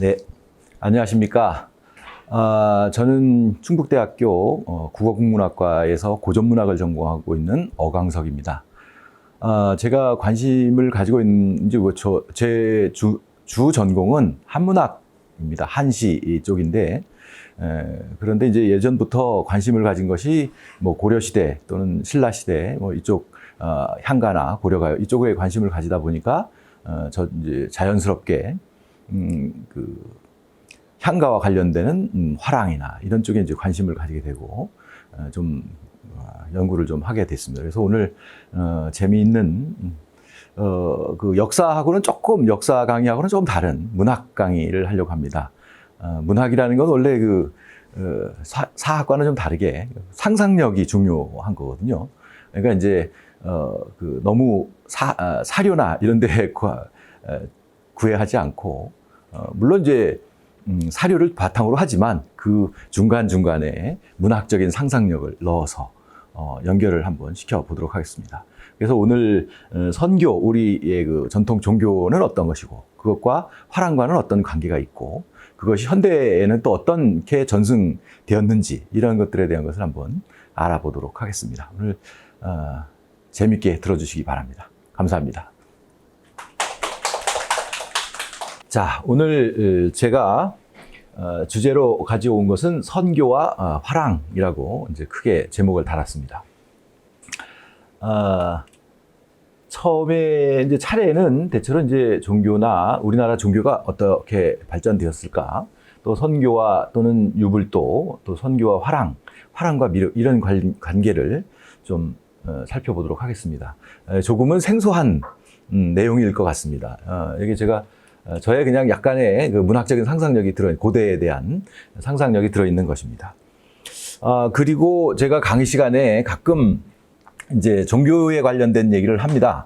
네, 안녕하십니까. 저는 충북대학교 국어국문학과에서 고전문학을 전공하고 있는 어강석입니다. 제가 관심을 가지고 있는 제 주 전공은 한문학입니다. 한시 쪽인데, 그런데 이제 예전부터 관심을 가진 것이 뭐 고려시대 또는 신라시대 이쪽 향가나 고려가요 이쪽에 관심을 가지다 보니까 이제 자연스럽게 그 향가와 관련되는 화랑이나 이런 쪽에 이제 관심을 가지게 되고 좀 연구를 좀 하게 됐습니다. 그래서 오늘 재미있는 그 역사하고는 조금 역사 강의하고는 조금 다른 문학 강의를 하려고 합니다. 문학이라는 건 원래 그 사학과는 좀 다르게 상상력이 중요한 거거든요. 그러니까 이제 그 너무 사료나 이런 데 구애하지 않고 물론 이제 사료를 바탕으로 하지만 그 중간중간에 문학적인 상상력을 넣어서 연결을 한번 시켜보도록 하겠습니다. 그래서 오늘 선교, 우리의 그 전통 종교는 어떤 것이고 그것과 화랑과는 어떤 관계가 있고 그것이 현대에는 또 어떻게 전승되었는지 이런 것들에 대한 것을 한번 알아보도록 하겠습니다. 오늘 재밌게 들어주시기 바랍니다. 감사합니다. 자, 오늘 제가 주제로 가져온 것은 선교와 화랑이라고 이제 크게 제목을 달았습니다. 처음에 이제 차례는 대체로 이제 종교나 우리나라 종교가 어떻게 발전되었을까, 또 선교와 또는 유불도, 또 선교와 화랑과 미륵 이런 관계를 좀 살펴보도록 하겠습니다. 조금은 생소한 내용일 것 같습니다. 여기 제가 저의 그냥 약간의 그 문학적인 상상력이 고대에 대한 상상력이 들어있는 것입니다. 그리고 제가 강의 시간에 가끔 이제 종교에 관련된 얘기를 합니다.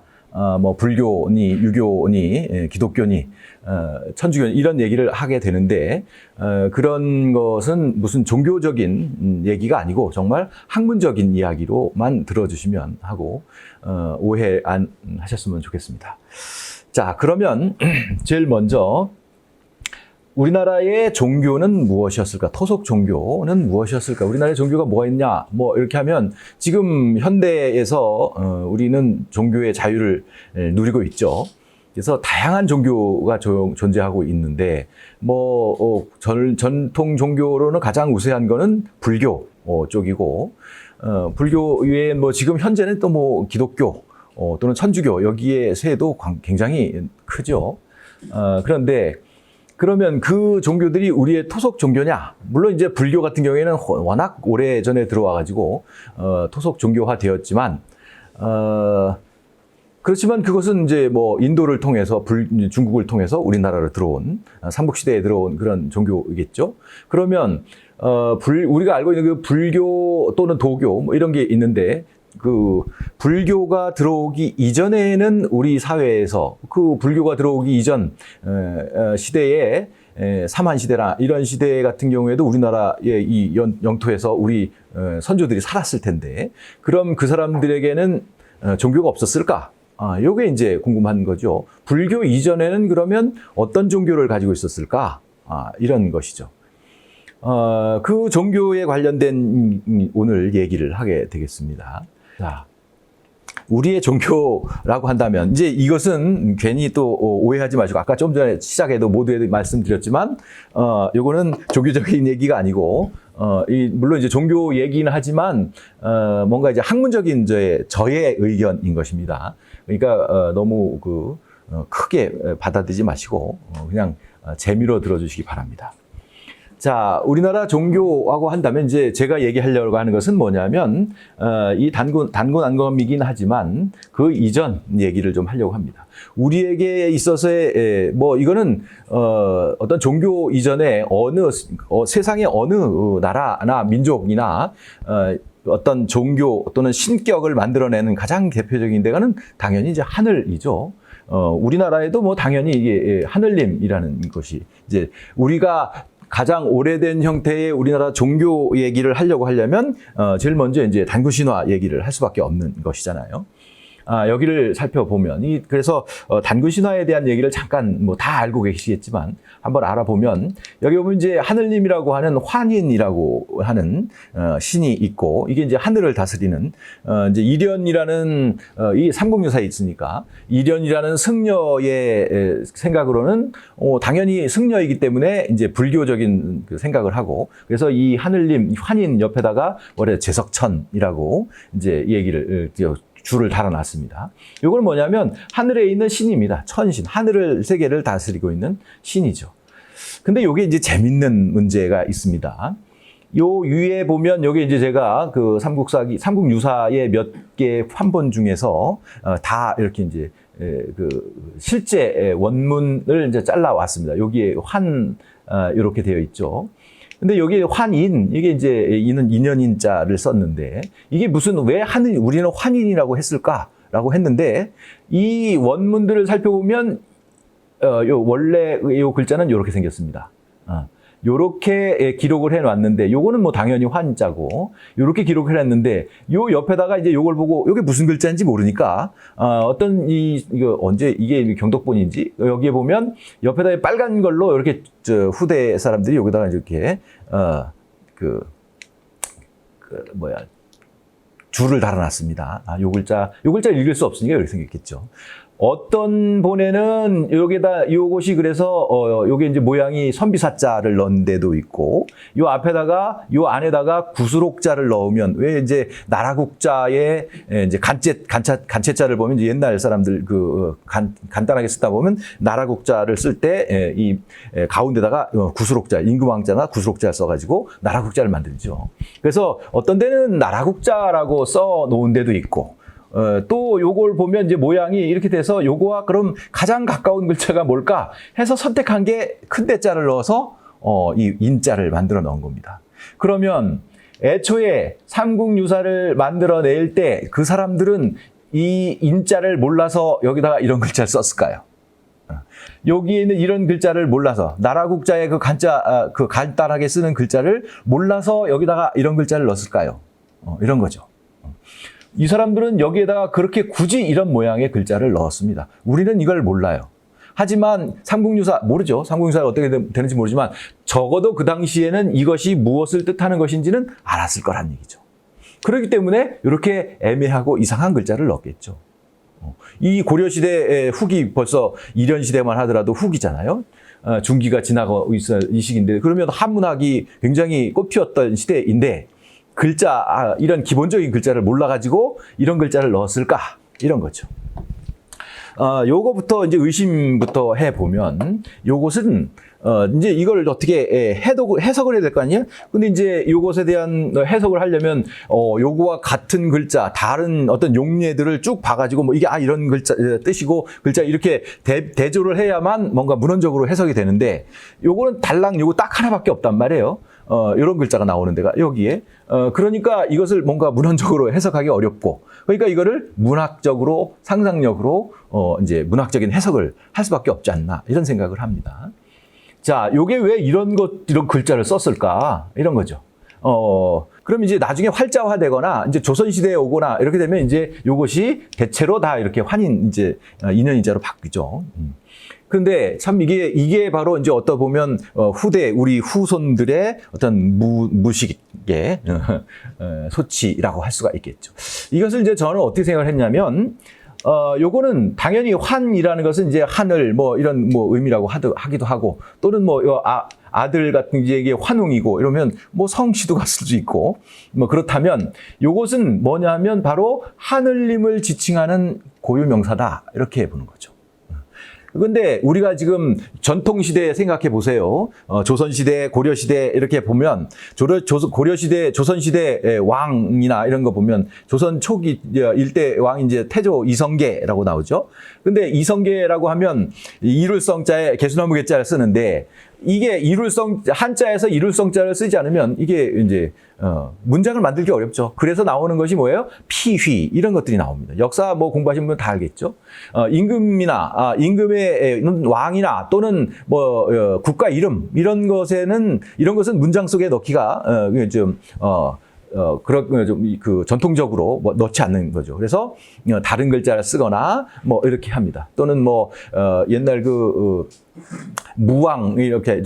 뭐 불교니 유교니 기독교니 천주교니 이런 얘기를 하게 되는데 그런 것은 무슨 종교적인 얘기가 아니고 정말 학문적인 이야기로만 들어주시면 하고 오해 안 하셨으면 좋겠습니다. 자, 그러면 제일 먼저 우리나라의 종교는 무엇이었을까? 토속 종교는 무엇이었을까? 우리나라의 종교가 뭐가 있냐? 뭐 이렇게 하면 지금 현대에서 우리는 종교의 자유를 누리고 있죠. 그래서 다양한 종교가 존재하고 있는데 전통 종교로는 가장 우세한 거는 불교 쪽이고 불교 외에 지금 현재는 또 기독교 또는 천주교 여기에 세도 굉장히 크죠. 그런데 그러면 그 종교들이 우리의 토속 종교냐? 물론 이제 불교 같은 경우에는 워낙 오래 전에 들어와 가지고 토속 종교화 되었지만 그렇지만 그것은 이제 인도를 통해서 중국을 통해서 우리나라로 들어온 삼국시대에 들어온 그런 종교이겠죠. 그러면 우리가 알고 있는 그 불교 또는 도교 이런 게 있는데 그 불교가 들어오기 이전에는 우리 사회에서 그 불교가 들어오기 이전 시대에 삼한시대나 이런 시대 같은 경우에도 우리나라의 이 영토에서 우리 선조들이 살았을 텐데 그럼 그 사람들에게는 종교가 없었을까? 요게 이제 궁금한 거죠. 불교 이전에는 그러면 어떤 종교를 가지고 있었을까? 이런 것이죠. 그 종교에 관련된 오늘 얘기를 하게 되겠습니다. 자, 우리의 종교라고 한다면 이제 이것은 괜히 또 오해하지 마시고 아까 좀 전에 시작에도 모두에도 말씀드렸지만 요거는 종교적인 얘기가 아니고 물론 이제 종교 얘기는 하지만 뭔가 이제 학문적인 저의 의견인 것입니다. 그러니까 너무 크게 받아들이지 마시고 그냥 재미로 들어주시기 바랍니다. 자, 우리나라 종교라고 한다면 이제 제가 얘기하려고 하는 것은 뭐냐면 이 단군안검이긴 하지만 그 이전 얘기를 좀 하려고 합니다. 우리에게 있어서의 이거는 어떤 종교 이전에 세상의 어느 나라나 민족이나 어떤 종교 또는 신격을 만들어내는 가장 대표적인 데가는 당연히 이제 하늘이죠. 우리나라에도 당연히 이게 하늘림이라는 것이 이제 우리가 가장 오래된 형태의 우리나라 종교 얘기를 하려고 하려면 제일 먼저 이제 단군 신화 얘기를 할 수밖에 없는 것이잖아요. 여기를 살펴보면 그래서 단군 신화에 대한 얘기를 잠깐 뭐 다 알고 계시겠지만 한번 알아보면 여기 보면 이제 하늘님이라고 하는 환인이라고 하는 신이 있고 이게 이제 하늘을 다스리는 이제 이련이라는 이 삼국유사에 있으니까 이련이라는 승려의 생각으로는 당연히 승려이기 때문에 이제 불교적인 그 생각을 하고 그래서 이 하늘님 환인 옆에다가 원래 제석천이라고 이제 얘기를 줄을 달아놨습니다. 이건 뭐냐면 하늘에 있는 신입니다. 천신, 하늘을 세계를 다스리고 있는 신이죠. 근데 이게 이제 재밌는 문제가 있습니다. 요 위에 보면 여기 이제 제가 그 삼국유사의 몇 개 환본 중에서 다 이렇게 이제 그 실제 원문을 이제 잘라 왔습니다. 여기에 이렇게 되어 있죠. 근데 여기 환인, 이게 이제 이는 인연인자를 썼는데 이게 왜 우리는 환인이라고 했을까라고 했는데 이 원문들을 살펴보면 원래 요 글자는 이렇게 생겼습니다. 요렇게 기록을 해놨는데 요거는 뭐 당연히 환자고 요렇게 기록을 해놨는데 요 옆에다가 이제 요걸 보고 요게 무슨 글자인지 모르니까 이거 언제 이게 경덕본인지 여기에 보면 옆에다가 빨간 걸로 이렇게 후대 사람들이 여기다가 이렇게 줄을 달아놨습니다. 요 글자 읽을 수 없으니까 이렇게 생겼겠죠. 어떤 본에는 요것이 그래서 요게 이제 모양이 선비사자를 넣은 데도 있고 요 안에다가 구수록자를 넣으면 왜 이제 나라국자에 이제 간체자를 보면 이제 옛날 사람들 간단하게 쓰다 보면 나라국자를 쓸 때 이 가운데다가 구수록자 임금왕자나 구수록자를 써가지고 나라국자를 만들죠. 그래서 어떤 데는 나라국자라고 써 놓은 데도 있고 또 요걸 보면 이제 모양이 이렇게 돼서 요거와 그럼 가장 가까운 글자가 뭘까 해서 선택한 게 큰 대자를 넣어서 이 인자를 만들어 넣은 겁니다. 그러면 애초에 삼국유사를 만들어낼 때 그 사람들은 이 인자를 몰라서 여기다가 이런 글자를 썼을까요? 여기에 있는 이런 글자를 몰라서 나라국자의 그 간단하게 쓰는 글자를 몰라서 여기다가 이런 글자를 넣었을까요? 이런 거죠. 이 사람들은 여기에다가 그렇게 굳이 이런 모양의 글자를 넣었습니다. 우리는 이걸 몰라요. 하지만 삼국유사 모르죠. 삼국유사가 어떻게 되는지 모르지만 적어도 그 당시에는 이것이 무엇을 뜻하는 것인지는 알았을 거란 얘기죠. 그렇기 때문에 이렇게 애매하고 이상한 글자를 넣었겠죠. 이 고려시대의 후기 벌써 이련시대만 하더라도 후기잖아요. 중기가 지나고 있을 이 시기인데 그러면 한문학이 굉장히 꽃피웠던 시대인데 이런 기본적인 글자를 몰라가지고 이런 글자를 넣었을까? 이런 거죠. 요거부터 이제 의심부터 해보면 요것은 이제 이걸 어떻게 해석을 해야 될 거 아니에요? 근데 이제 요것에 대한 해석을 하려면 요거와 같은 글자, 다른 어떤 용례들을 쭉 봐가지고 뭐 이게 이런 글자 뜻이고 글자 이렇게 대조를 해야만 뭔가 문헌적으로 해석이 되는데 요거는 달랑 요거 딱 하나밖에 없단 말이에요. 이런 글자가 나오는 데가 여기에. 그러니까 이것을 뭔가 문헌적으로 해석하기 어렵고, 그러니까 이거를 문학적으로, 상상력으로, 이제 문학적인 해석을 할 수밖에 없지 않나, 이런 생각을 합니다. 자, 요게 왜 이런 글자를 썼을까? 이런 거죠. 그럼 이제 나중에 활자화 되거나, 이제 조선시대에 오거나, 이렇게 되면 이제 요것이 대체로 다 이렇게 인연인자로 바뀌죠. 근데 참 이게 바로 이제 어떠 보면 우리 후손들의 어떤 무식의 소치라고 할 수가 있겠죠. 이것을 이제 저는 어떻게 생각을 했냐면 요거는 당연히 환이라는 것은 이제 하늘 뭐 이런 뭐 의미라고 하기도 하고 또는 뭐 아들 같은 게 환웅이고 이러면 뭐 성씨도 갔을 수도 있고 뭐 그렇다면 요것은 뭐냐면 바로 하늘님을 지칭하는 고유명사다 이렇게 보는 거죠. 근데 우리가 지금 전통시대 생각해 보세요. 조선시대, 고려시대 이렇게 보면 고려시대, 조선시대 왕이나 이런 거 보면 조선 초기 일대 왕이 이제 태조 이성계라고 나오죠. 근데 이성계라고 하면 이룰성자에 개수나무 개자를 쓰는데 이게 한자에서 이룰성자를 쓰지 않으면 이게 이제 문장을 만들기 어렵죠. 그래서 나오는 것이 뭐예요? 피휘 이런 것들이 나옵니다. 역사 뭐 공부하신 분 다 알겠죠. 임금의 왕이나 또는 국가 이름 이런 것은 문장 속에 넣기가 좀 그런 좀 그 전통적으로 뭐 넣지 않는 거죠. 그래서 다른 글자를 쓰거나 뭐 이렇게 합니다. 또는 뭐 옛날 무왕 이렇게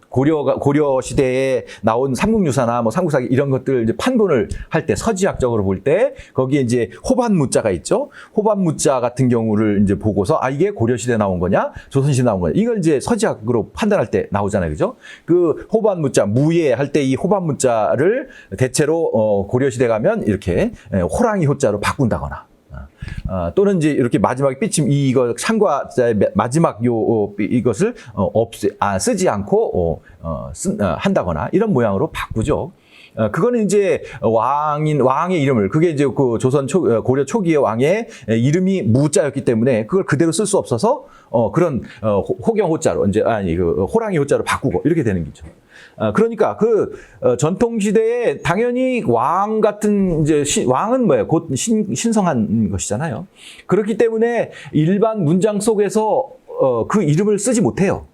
고려 시대에 나온 삼국유사나 뭐 삼국사기 이런 것들 이제 판본을 할 때 서지학적으로 볼 때 거기에 이제 호반무자가 있죠. 호반무자 같은 경우를 이제 보고서 이게 고려 시대에 나온 거냐, 조선 시대에 나온 거냐 이걸 이제 서지학으로 판단할 때 나오잖아요, 그죠? 그 호반무자 무예 할 때 이 호반무자를 대체로 고려 시대 가면 이렇게 호랑이 호자로 바꾼다거나. 또는 이제 이렇게 마지막에 삐침 이거 상과자의 마지막 이것을 쓰지 않고 한다거나 이런 모양으로 바꾸죠. 그거는 이제 왕의 이름을 그게 이제 그 고려 초기의 왕의 이름이 무자였기 때문에 그걸 그대로 쓸 수 없어서 그런 호경 호자로 이제 호랑이 호자로 바꾸고 이렇게 되는 거죠. 그러니까 전통 시대에 당연히 왕 같은 이제 왕은 뭐예요? 곧 신성한 것이잖아요. 그렇기 때문에 일반 문장 속에서 그 이름을 쓰지 못해요.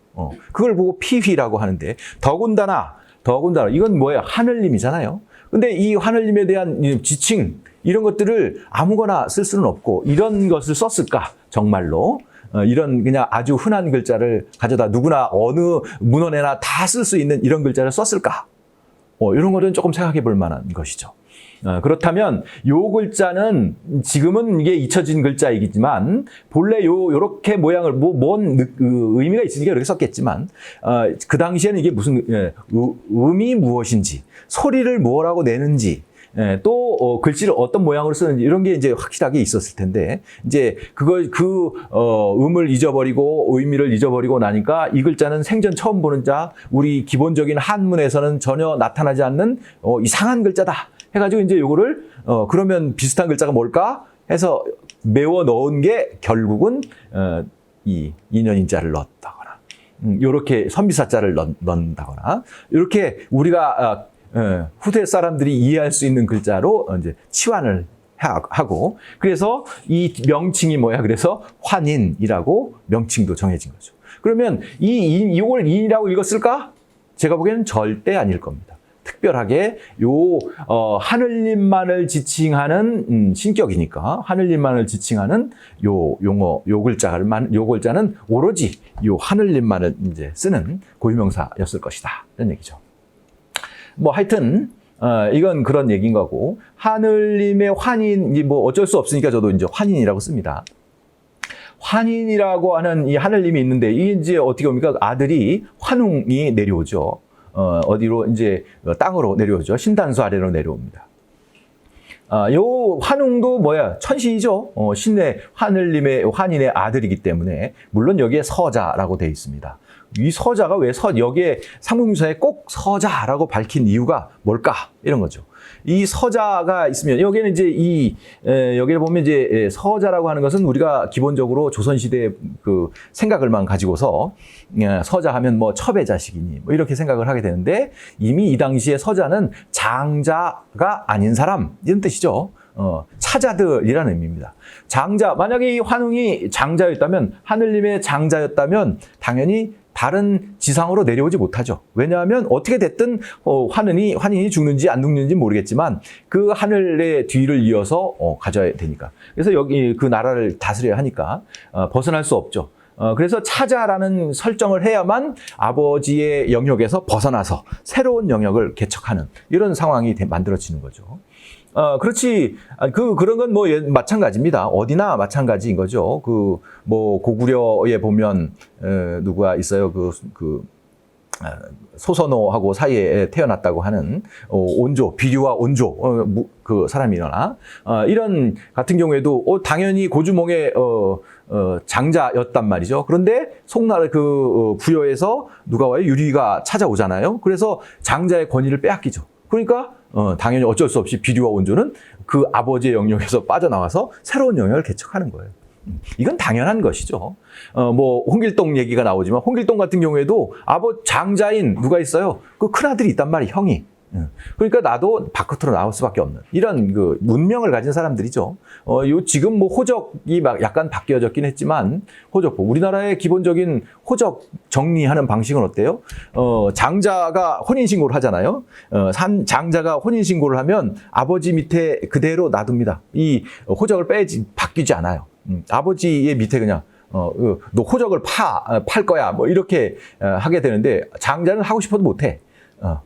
그걸 보고 피휘라고 하는데 더군다나 이건 뭐예요? 하늘님이잖아요. 근데 이 하늘님에 대한 지칭 이런 것들을 아무거나 쓸 수는 없고 이런 것을 썼을까? 정말로 이런 그냥 아주 흔한 글자를 가져다 누구나 어느 문헌에나 다 쓸 수 있는 이런 글자를 썼을까? 이런 것은 조금 생각해 볼 만한 것이죠. 그렇다면 요 글자는 지금은 이게 잊혀진 글자이지만 본래 요렇게 모양을 뭔 의미가 있으니까 이렇게 썼겠지만 그 당시에는 이게 무슨 음이 무엇인지 소리를 뭐라고 내는지 또 글씨를 어떤 모양으로 쓰는지 이런 게 이제 확실하게 있었을 텐데 이제 음을 잊어버리고 의미를 잊어버리고 나니까 이 글자는 생전 처음 보는 자 우리 기본적인 한문에서는 전혀 나타나지 않는 이상한 글자다 해가지고 이제 요거를 그러면 비슷한 글자가 뭘까 해서 메워 넣은 게 결국은 이 인연인자를 넣었다거나 요렇게 선비사자를 넣는다거나 이렇게 우리가 후대 사람들이 이해할 수 있는 글자로 이제 치환을 하고 그래서 이 명칭이 뭐야? 그래서 환인이라고 명칭도 정해진 거죠. 그러면 이걸 인이라고 읽었을까? 제가 보기에는 절대 아닐 겁니다. 특별하게 하늘님만을 지칭하는 신격이니까 하늘님만을 지칭하는 요 글자는 오로지 요 하늘님만을 이제 쓰는 고유명사였을 것이다. 이런 얘기죠. 뭐 하여튼 이건 그런 얘기인 거고 하늘님의 환인이 뭐 어쩔 수 없으니까 저도 이제 환인이라고 씁니다. 환인이라고 하는 이 하늘님이 있는데 이게 이제 어떻게 봅니까? 아들이 환웅이 내려오죠. 어디로 이제 땅으로 내려오죠. 신단수 아래로 내려옵니다. 요 환웅도 뭐야? 천신이죠. 신의 하늘님의 환인의 아들이기 때문에 물론 여기에 서자라고 되어 있습니다. 이 서자가 왜 여기에 삼국유사에 꼭 서자라고 밝힌 이유가 뭘까? 이런 거죠. 이 서자가 있으면 여기는 이제 여기를 보면 이제 서자라고 하는 것은 우리가 기본적으로 조선시대의 그 생각을만 가지고서 서자하면 뭐 첩의 자식이니 뭐 이렇게 생각을 하게 되는데 이미 이 당시에 서자는 장자가 아닌 사람 이런 뜻이죠. 차자들이라는 의미입니다. 만약에 이 환웅이 장자였다면 하늘님의 장자였다면 당연히 다른 지상으로 내려오지 못하죠. 왜냐하면 어떻게 됐든 환인이 죽는지 안 죽는지 모르겠지만 그 하늘의 뒤를 이어서 가져야 되니까. 그래서 여기 그 나라를 다스려야 하니까 벗어날 수 없죠. 그래서 차자라는 설정을 해야만 아버지의 영역에서 벗어나서 새로운 영역을 개척하는 이런 상황이 만들어지는 거죠. 그렇지. 그런 건 뭐 마찬가지입니다. 어디나 마찬가지인 거죠. 뭐 고구려에 보면 누가 있어요. 소선호하고 사이에 태어났다고 하는 온조, 비류와 온조 그 사람이 일어나 이런 같은 경우에도 당연히 고주몽의 장자였단 말이죠. 그런데 송나라 부여에서 누가 와요? 유리가 찾아오잖아요. 그래서 장자의 권위를 빼앗기죠. 그러니까 당연히 어쩔 수 없이 비류와 온조는 그 아버지의 영역에서 빠져나와서 새로운 영역을 개척하는 거예요. 이건 당연한 것이죠. 뭐 홍길동 얘기가 나오지만 홍길동 같은 경우에도 장자인 누가 있어요? 그 큰아들이 있단 말이에요. 형이. 그러니까 나도 바깥으로 나올 수밖에 없는 이런 그 문명을 가진 사람들이죠. 요 지금 뭐 호적이 막 약간 바뀌어졌긴 했지만 호적법 우리나라의 기본적인 호적 정리하는 방식은 어때요? 장자가 혼인 신고를 하잖아요. 장자가 혼인 신고를 하면 아버지 밑에 그대로 놔둡니다. 이 호적을 바뀌지 않아요. 아버지의 밑에 그냥 너 호적을 팔 거야 뭐 이렇게 하게 되는데 장자는 하고 싶어도 못해.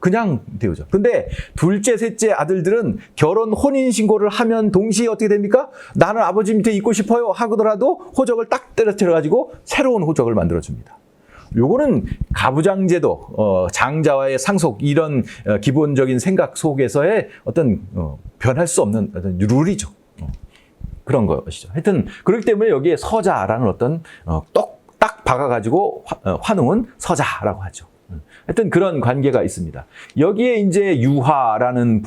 그냥 되오죠. 근데 둘째, 셋째 아들들은 결혼 혼인 신고를 하면 동시에 어떻게 됩니까? 나는 아버지 밑에 있고 싶어요 하더라도 호적을 딱 때려쳐 가지고 새로운 호적을 만들어 줍니다. 요거는 가부장제도, 장자와의 상속 이런 기본적인 생각 속에서의 어떤 변할 수 없는 어떤 룰이죠. 그런 것이죠. 하여튼 그렇기 때문에 여기에 서자라는 어떤 딱 박아가지고 환웅은 서자라고 하죠. 하여튼 그런 관계가 있습니다. 여기에 이제 유화라는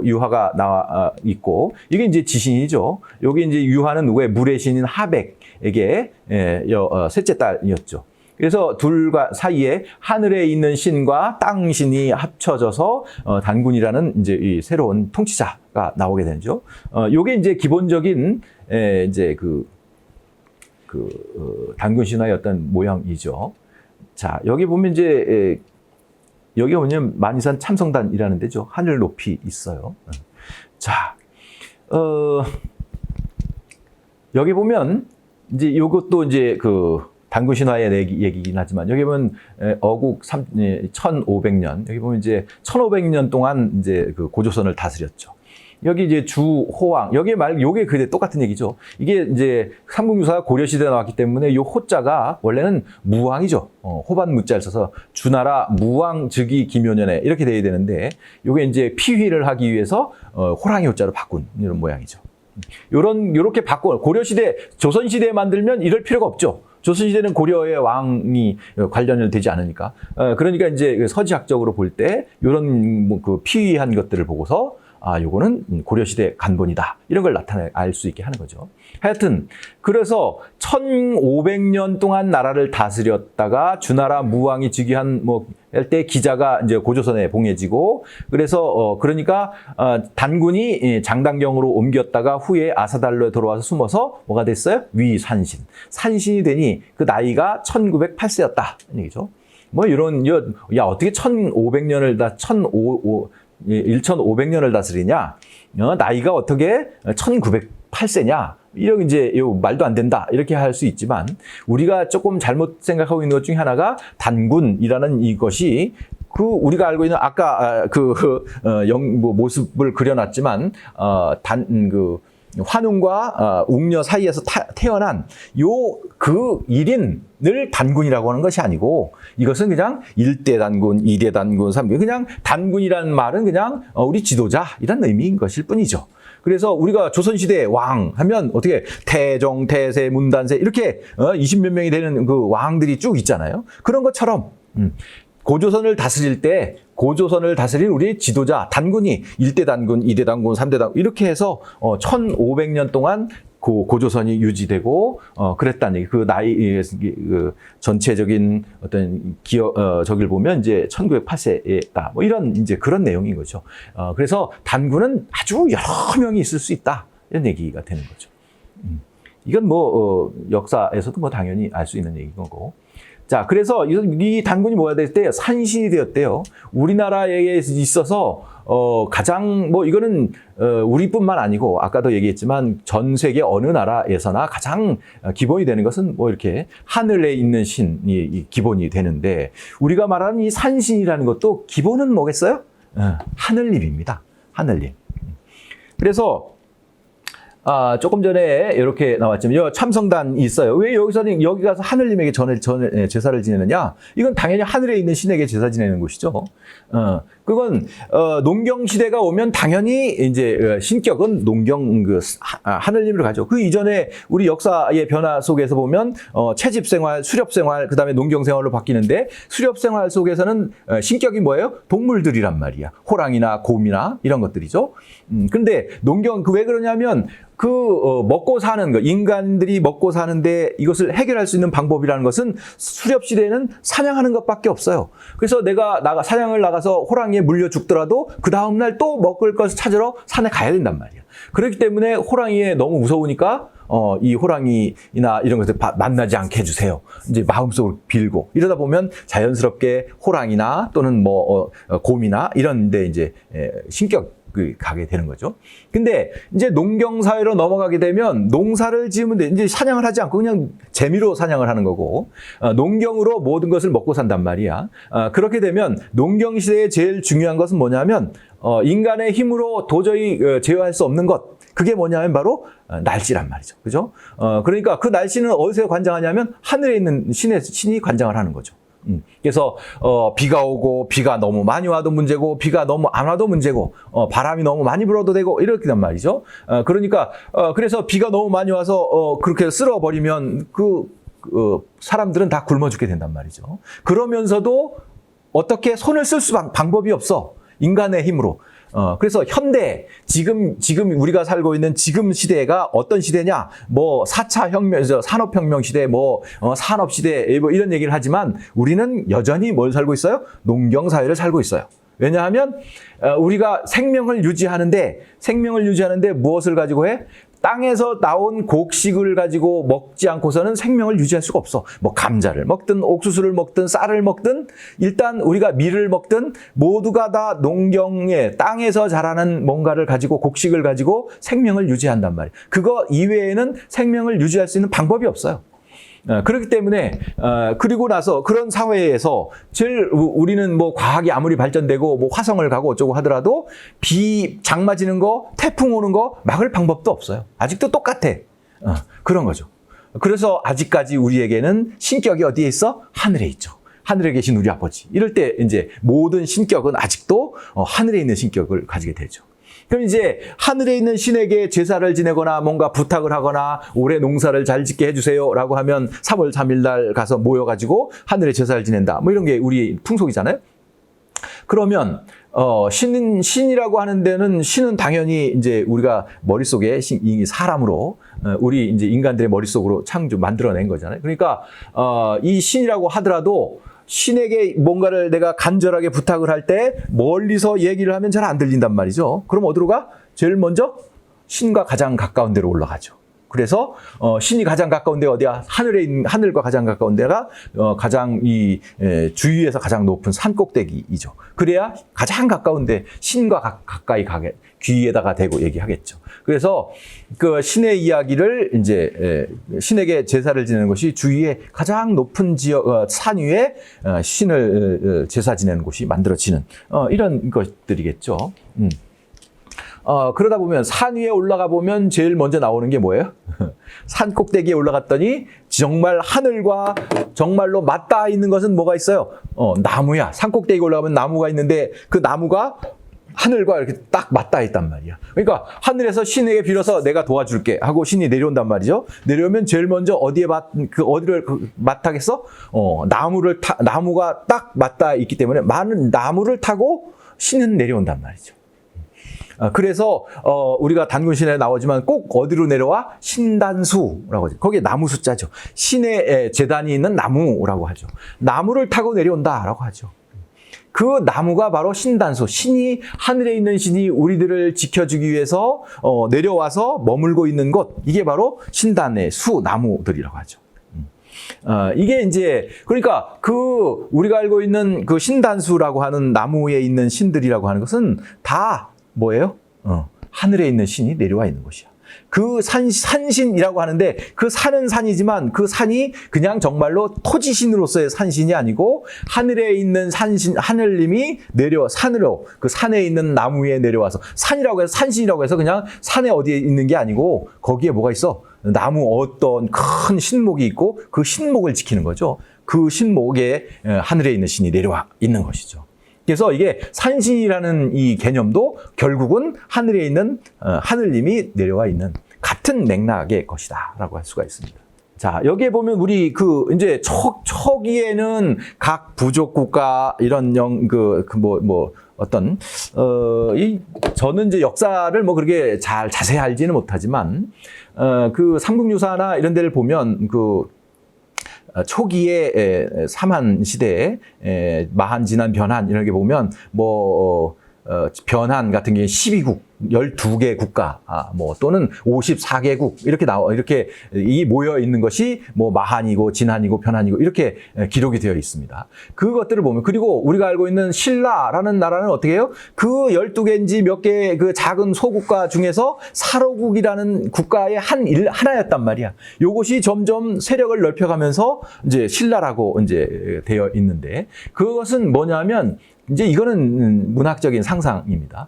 유화가 나와 있고 이게 이제 지신이죠. 여기 이제 유화는 누구의 물의 신인 하백에게 셋째 딸이었죠. 그래서 둘과 사이에 하늘에 있는 신과 땅 신이 합쳐져서 단군이라는 이제 이 새로운 통치자가 나오게 되죠. 요게 이제 기본적인 이제 단군 신화의 어떤 모양이죠. 자, 여기 보면 이제 여기 보면 만이산 참성단이라는 데죠. 하늘 높이 있어요. 자, 여기 보면 이제 이것도 이제 단군 신화의 얘기긴 하지만 여기 보면 어국 1500년 여기 보면 이제 1500년 동안 이제 고조선을 다스렸죠. 여기 이제 주호왕 요게 그대 똑같은 얘기죠. 이게 이제 삼국유사가 고려시대에 나왔기 때문에 요 호자가 원래는 무왕이죠. 호반 무자를 써서 주나라 무왕 즉위 기묘년에 이렇게 돼야 되는데 요게 이제 피휘를 하기 위해서 호랑이 호자로 바꾼 이런 모양이죠. 요렇게 바꿔 고려시대 조선시대에 만들면 이럴 필요가 없죠. 조선시대는 고려의 왕이 관련이 되지 않으니까. 그러니까 이제 서지학적으로 볼 때 요런 피휘한 것들을 보고서 요거는 고려시대 간본이다. 이런 걸 알 수 있게 하는 거죠. 하여튼, 그래서 1500년 동안 나라를 다스렸다가 주나라 무왕이 즉위한 할 때 기자가 이제 고조선에 봉해지고, 그래서, 그러니까, 단군이 장단경으로 옮겼다가 후에 아사달로에 들어와서 숨어서 뭐가 됐어요? 위산신. 산신이 되니 그 나이가 1908세였다. 얘기죠. 어떻게 1500년을 1500년을 다스리냐? 나이가 어떻게 1908세냐? 이런 이제 말도 안 된다. 이렇게 할 수 있지만 우리가 조금 잘못 생각하고 있는 것 중에 하나가 단군이라는 이것이 우리가 알고 있는 아까 모습을 그려놨지만 환웅과 웅녀 사이에서 태어난 그 1인을 단군이라고 하는 것이 아니고 이것은 그냥 1대 단군, 2대 단군, 3대 그냥 단군이라는 말은 그냥 우리 지도자 이런 의미인 것일 뿐이죠. 그래서 우리가 조선시대 왕 하면 어떻게 태종, 태세, 문단세 이렇게 20몇 명이 되는 그 왕들이 쭉 있잖아요. 그런 것처럼 고조선을 다스릴 때 고조선을 다스릴 우리 지도자 단군이 1대 단군, 2대 단군, 3대 단군 이렇게 해서 1500년 동안 고조선이 유지되고 그랬다는 얘기. 그 나이 전체적인 어떤 저기를 보면 이제 1908세다. 이런 이제 그런 내용인 거죠. 그래서 단군은 아주 여러 명이 있을 수 있다. 이런 얘기가 되는 거죠. 이건 역사에서도 당연히 알 수 있는 얘기인 거고. 자, 그래서 이 단군이 뭐가 됐대요? 산신이 되었대요. 우리나라에 있어서 가장 이거는 우리뿐만 아니고 아까도 얘기했지만 전 세계 어느 나라에서나 가장 기본이 되는 것은 이렇게 하늘에 있는 신이 기본이 되는데 우리가 말하는 이 산신이라는 것도 기본은 뭐겠어요? 하늘님입니다. 하늘님. 그래서 조금 전에 이렇게 나왔지만 여기 참성단이 있어요. 왜 여기 가서 하늘님에게 제사를 지내느냐? 이건 당연히 하늘에 있는 신에게 제사 지내는 곳이죠. 그건 농경 시대가 오면 당연히 이제 신격은 하늘님을 가죠. 그 이전에 우리 역사의 변화 속에서 보면 채집 생활, 수렵 생활, 그다음에 농경 생활로 바뀌는데 수렵 생활 속에서는 신격이 뭐예요? 동물들이란 말이야. 호랑이나 곰이나 이런 것들이죠. 근데 농경 왜 그러냐면 먹고 사는 거, 인간들이 먹고 사는데 이것을 해결할 수 있는 방법이라는 것은 수렵시대에는 사냥하는 것밖에 없어요. 그래서 내가 사냥을 나가서 호랑이에 물려 죽더라도 그 다음날 또 먹을 것을 찾으러 산에 가야 된단 말이야. 그렇기 때문에 호랑이에 너무 무서우니까 이 호랑이나 이런 것들 만나지 않게 해주세요. 이제 마음속으로 빌고 이러다 보면 자연스럽게 호랑이나 또는 곰이나 이런 데 이제 가게 되는 거죠. 근데 이제 농경 사회로 넘어가게 되면 농사를 지으면 돼. 이제 사냥을 하지 않고 그냥 재미로 사냥을 하는 거고, 농경으로 모든 것을 먹고 산단 말이야. 그렇게 되면 농경 시대에 제일 중요한 것은 뭐냐면 인간의 힘으로 도저히 제어할 수 없는 것. 그게 뭐냐면 바로 날씨란 말이죠. 그죠? 그러니까 그 날씨는 어디서 관장하냐면 하늘에 있는 신이 관장을 하는 거죠. 그래서 비가 오고 비가 너무 많이 와도 문제고 비가 너무 안 와도 문제고 바람이 너무 많이 불어도 되고 이렇게단 말이죠. 그러니까 그래서 비가 너무 많이 와서 그렇게 쓸어버리면 사람들은 다 굶어 죽게 된단 말이죠. 그러면서도 어떻게 손을 쓸 방법이 없어. 인간의 힘으로. 그래서 현대, 지금 우리가 살고 있는 지금 시대가 어떤 시대냐? 4차 혁명, 산업혁명 시대, 산업시대, 이런 얘기를 하지만 우리는 여전히 뭘 살고 있어요? 농경사회를 살고 있어요. 왜냐하면, 우리가 생명을 유지하는데 무엇을 가지고 해? 땅에서 나온 곡식을 가지고 먹지 않고서는 생명을 유지할 수가 없어. 감자를 먹든 옥수수를 먹든 쌀을 먹든 일단 우리가 밀을 먹든 모두가 다 농경에 땅에서 자라는 뭔가를 가지고 곡식을 가지고 생명을 유지한단 말이에요. 그거 이외에는 생명을 유지할 수 있는 방법이 없어요. 그렇기 때문에 그리고 나서 그런 사회에서 우리는 과학이 아무리 발전되고 화성을 가고 어쩌고 하더라도 장 맞이는 거, 태풍 오는 거 막을 방법도 없어요. 아직도 똑같아. 그런 거죠. 그래서 아직까지 우리에게는 신격이 어디에 있어? 하늘에 있죠. 하늘에 계신 우리 아버지. 이럴 때 이제 모든 신격은 아직도 하늘에 있는 신격을 가지게 되죠. 그럼 이제 하늘에 있는 신에게 제사를 지내거나 뭔가 부탁을 하거나 올해 농사를 잘 짓게 해주세요라고 하면 3월 3일 날 가서 모여가지고 하늘에 제사를 지낸다. 이런 게 우리 풍속이잖아요. 그러면 신이라고 하는 데는 신은 당연히 이제 우리가 머릿속에 사람으로 우리 이제 인간들의 머릿속으로 만들어낸 거잖아요. 그러니까 이 신이라고 하더라도 신에게 뭔가를 내가 간절하게 부탁을 할 때 멀리서 얘기를 하면 잘 안 들린단 말이죠. 그럼 어디로 가? 제일 먼저 신과 가장 가까운 데로 올라가죠. 그래서 신이 가장 가까운 데 어디야? 하늘과 가장 가까운 데가 가장 주위에서 가장 높은 산 꼭대기이죠. 그래야 가장 가까운 데 신과 가까이 가게 귀에다가 대고 얘기하겠죠. 그래서 그 신의 이야기를 이제 신에게 제사를 지내는 것이 주위에 가장 높은 산 위에 신을 제사 지내는 곳이 만들어지는 이런 것들이겠죠. 그러다 보면 산 위에 올라가 보면 제일 먼저 나오는 게 뭐예요? 산 꼭대기에 올라갔더니 정말 하늘과 정말로 맞닿아 있는 것은 뭐가 있어요? 나무야. 산 꼭대기에 올라가면 나무가 있는데 그 나무가 하늘과 이렇게 딱 맞닿아 있단 말이야. 그러니까 하늘에서 신에게 빌어서 내가 도와줄게 하고 신이 내려온단 말이죠. 내려오면 제일 먼저 어디를 맞닿겠어? 나무가 딱 맞닿아 있기 때문에 많은 나무를 타고 신은 내려온단 말이죠. 그래서 우리가 단군신에 나오지만 꼭 어디로 내려와? 신단수라고 하죠. 거기에 나무 숫자죠. 신의 제단이 있는 나무라고 하죠. 나무를 타고 내려온다라고 하죠. 그 나무가 바로 신단수. 신이 하늘에 있는 신이 우리들을 지켜주기 위해서 내려와서 머물고 있는 곳. 이게 바로 신단의 수 나무들이라고 하죠. 이게 이제 그러니까 우리가 알고 있는 그 신단수라고 하는 나무에 있는 신들이라고 하는 것은 다 뭐예요? 하늘에 있는 신이 내려와 있는 것이야. 그 산신이라고 하는데 그 산은 산이지만 그 산이 그냥 정말로 토지신으로서의 산신이 아니고 하늘에 있는 하늘님이 산으로 그 산에 있는 나무에 내려와서 산이라고 해서 산신이라고 해서 그냥 산에 어디에 있는 게 아니고 거기에 뭐가 있어? 나무 어떤 큰 신목이 있고 그 신목을 지키는 거죠. 그 신목에 하늘에 있는 신이 내려와 있는 것이죠. 그래서 이게 산신이라는 이 개념도 결국은 하늘에 있는 하늘님이 내려와 있는 같은 맥락의 것이다라고 할 수가 있습니다. 자, 여기에 보면 우리 이제 초기에는 각 부족 국가 이런 저는 이제 역사를 뭐 그렇게 자세히 알지는 못하지만, 삼국유사나 이런 데를 보면 초기에 삼한 시대에 마한, 진한, 변한 이런 게 보면 변한 같은 게 12국, 12개 국가, 또는 54개국, 이렇게 모여 있는 것이 마한이고, 진한이고, 변한이고, 이렇게 기록이 되어 있습니다. 그것들을 보면, 그리고 우리가 알고 있는 신라라는 나라는 어떻게 해요? 그 12개인지 몇 개 작은 소국가 중에서 사로국이라는 국가의 하나였단 말이야. 요것이 점점 세력을 넓혀가면서 이제 신라라고 이제 되어 있는데, 그것은 뭐냐면, 이제 이거는 문학적인 상상입니다.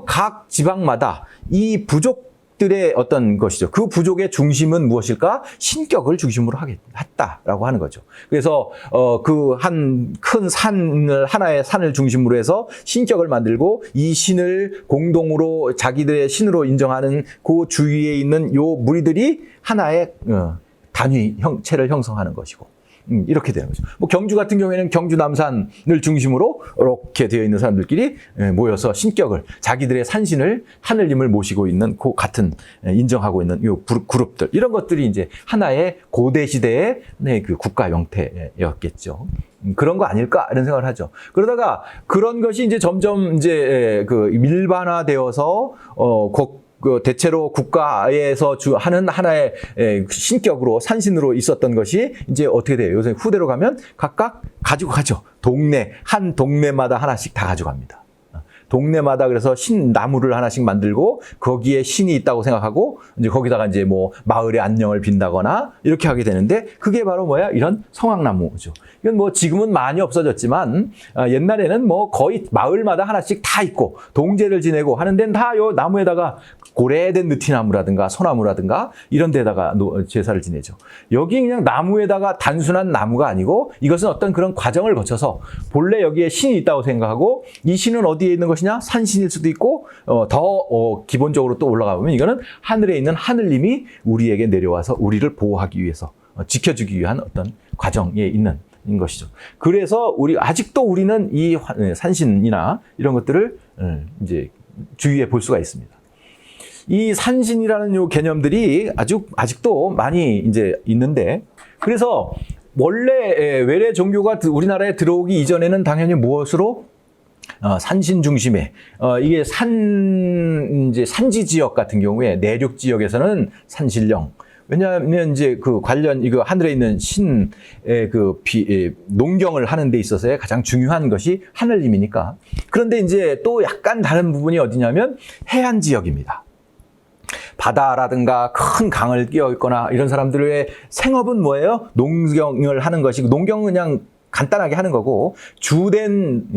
각 지방마다 이 부족들의 어떤 것이죠. 그 부족의 중심은 무엇일까? 신격을 중심으로 했다라고 하는 거죠. 그래서 한 큰 하나의 산을 중심으로 해서 신격을 만들고 이 신을 공동으로 자기들의 신으로 인정하는 그 주위에 있는 요 무리들이 하나의 단위 형체를 형성하는 것이고. 이렇게 되는 거죠. 경주 같은 경우에는 경주 남산을 중심으로 이렇게 되어 있는 사람들끼리 모여서 신격을, 자기들의 산신을, 하늘님을 모시고 있는 그 같은 인정하고 있는 요 그룹들, 이런 것들이 이제 하나의 고대 시대의 그 국가 형태였겠죠. 그런 거 아닐까 이런 생각을 하죠. 그러다가 그런 것이 이제 점점 이제 밀반화되어서 대체로 국가에서 하는 하나의 신격으로, 산신으로 있었던 것이 이제 어떻게 돼요? 요새 후대로 가면 각각 가지고 가죠. 한 동네마다 하나씩 다 가져갑니다. 동네마다 그래서 나무를 하나씩 만들고 거기에 신이 있다고 생각하고 이제 거기다가 이제 마을의 안녕을 빈다거나 이렇게 하게 되는데, 그게 바로 이런 성황나무죠. 이건 지금은 많이 없어졌지만 옛날에는 거의 마을마다 하나씩 다 있고 동제를 지내고 하는 데는 다 요 나무에다가 고래된 느티나무라든가 소나무라든가 이런 데다가 제사를 지내죠. 여기 그냥 나무에다가 단순한 나무가 아니고 이것은 어떤 그런 과정을 거쳐서 본래 여기에 신이 있다고 생각하고, 이 신은 어디에 있는 것이냐? 산신일 수도 있고 더 기본적으로 또 올라가 보면 이거는 하늘에 있는 하늘님이 우리에게 내려와서 우리를 보호하기 위해서, 지켜주기 위한 어떤 과정에 있는 것이죠. 그래서 아직도 우리는 이 산신이나 이런 것들을 이제 주위에 볼 수가 있습니다. 이 산신이라는 요 개념들이 아직도 많이 이제 있는데, 그래서 원래 외래 종교가 우리나라에 들어오기 이전에는 당연히 무엇으로? 산신 중심의, 이게 이제 산지 지역 같은 경우에 내륙 지역에서는 산신령. 왜냐하면 이제 이거 하늘에 있는 신의 농경을 하는 데 있어서의 가장 중요한 것이 하늘님이니까. 그런데 이제 또 약간 다른 부분이 어디냐면 해안 지역입니다. 바다라든가 큰 강을 끼어 있거나 이런 사람들의 생업은 뭐예요? 농경을 하는 것이고, 농경은 그냥 간단하게 하는 거고, 주된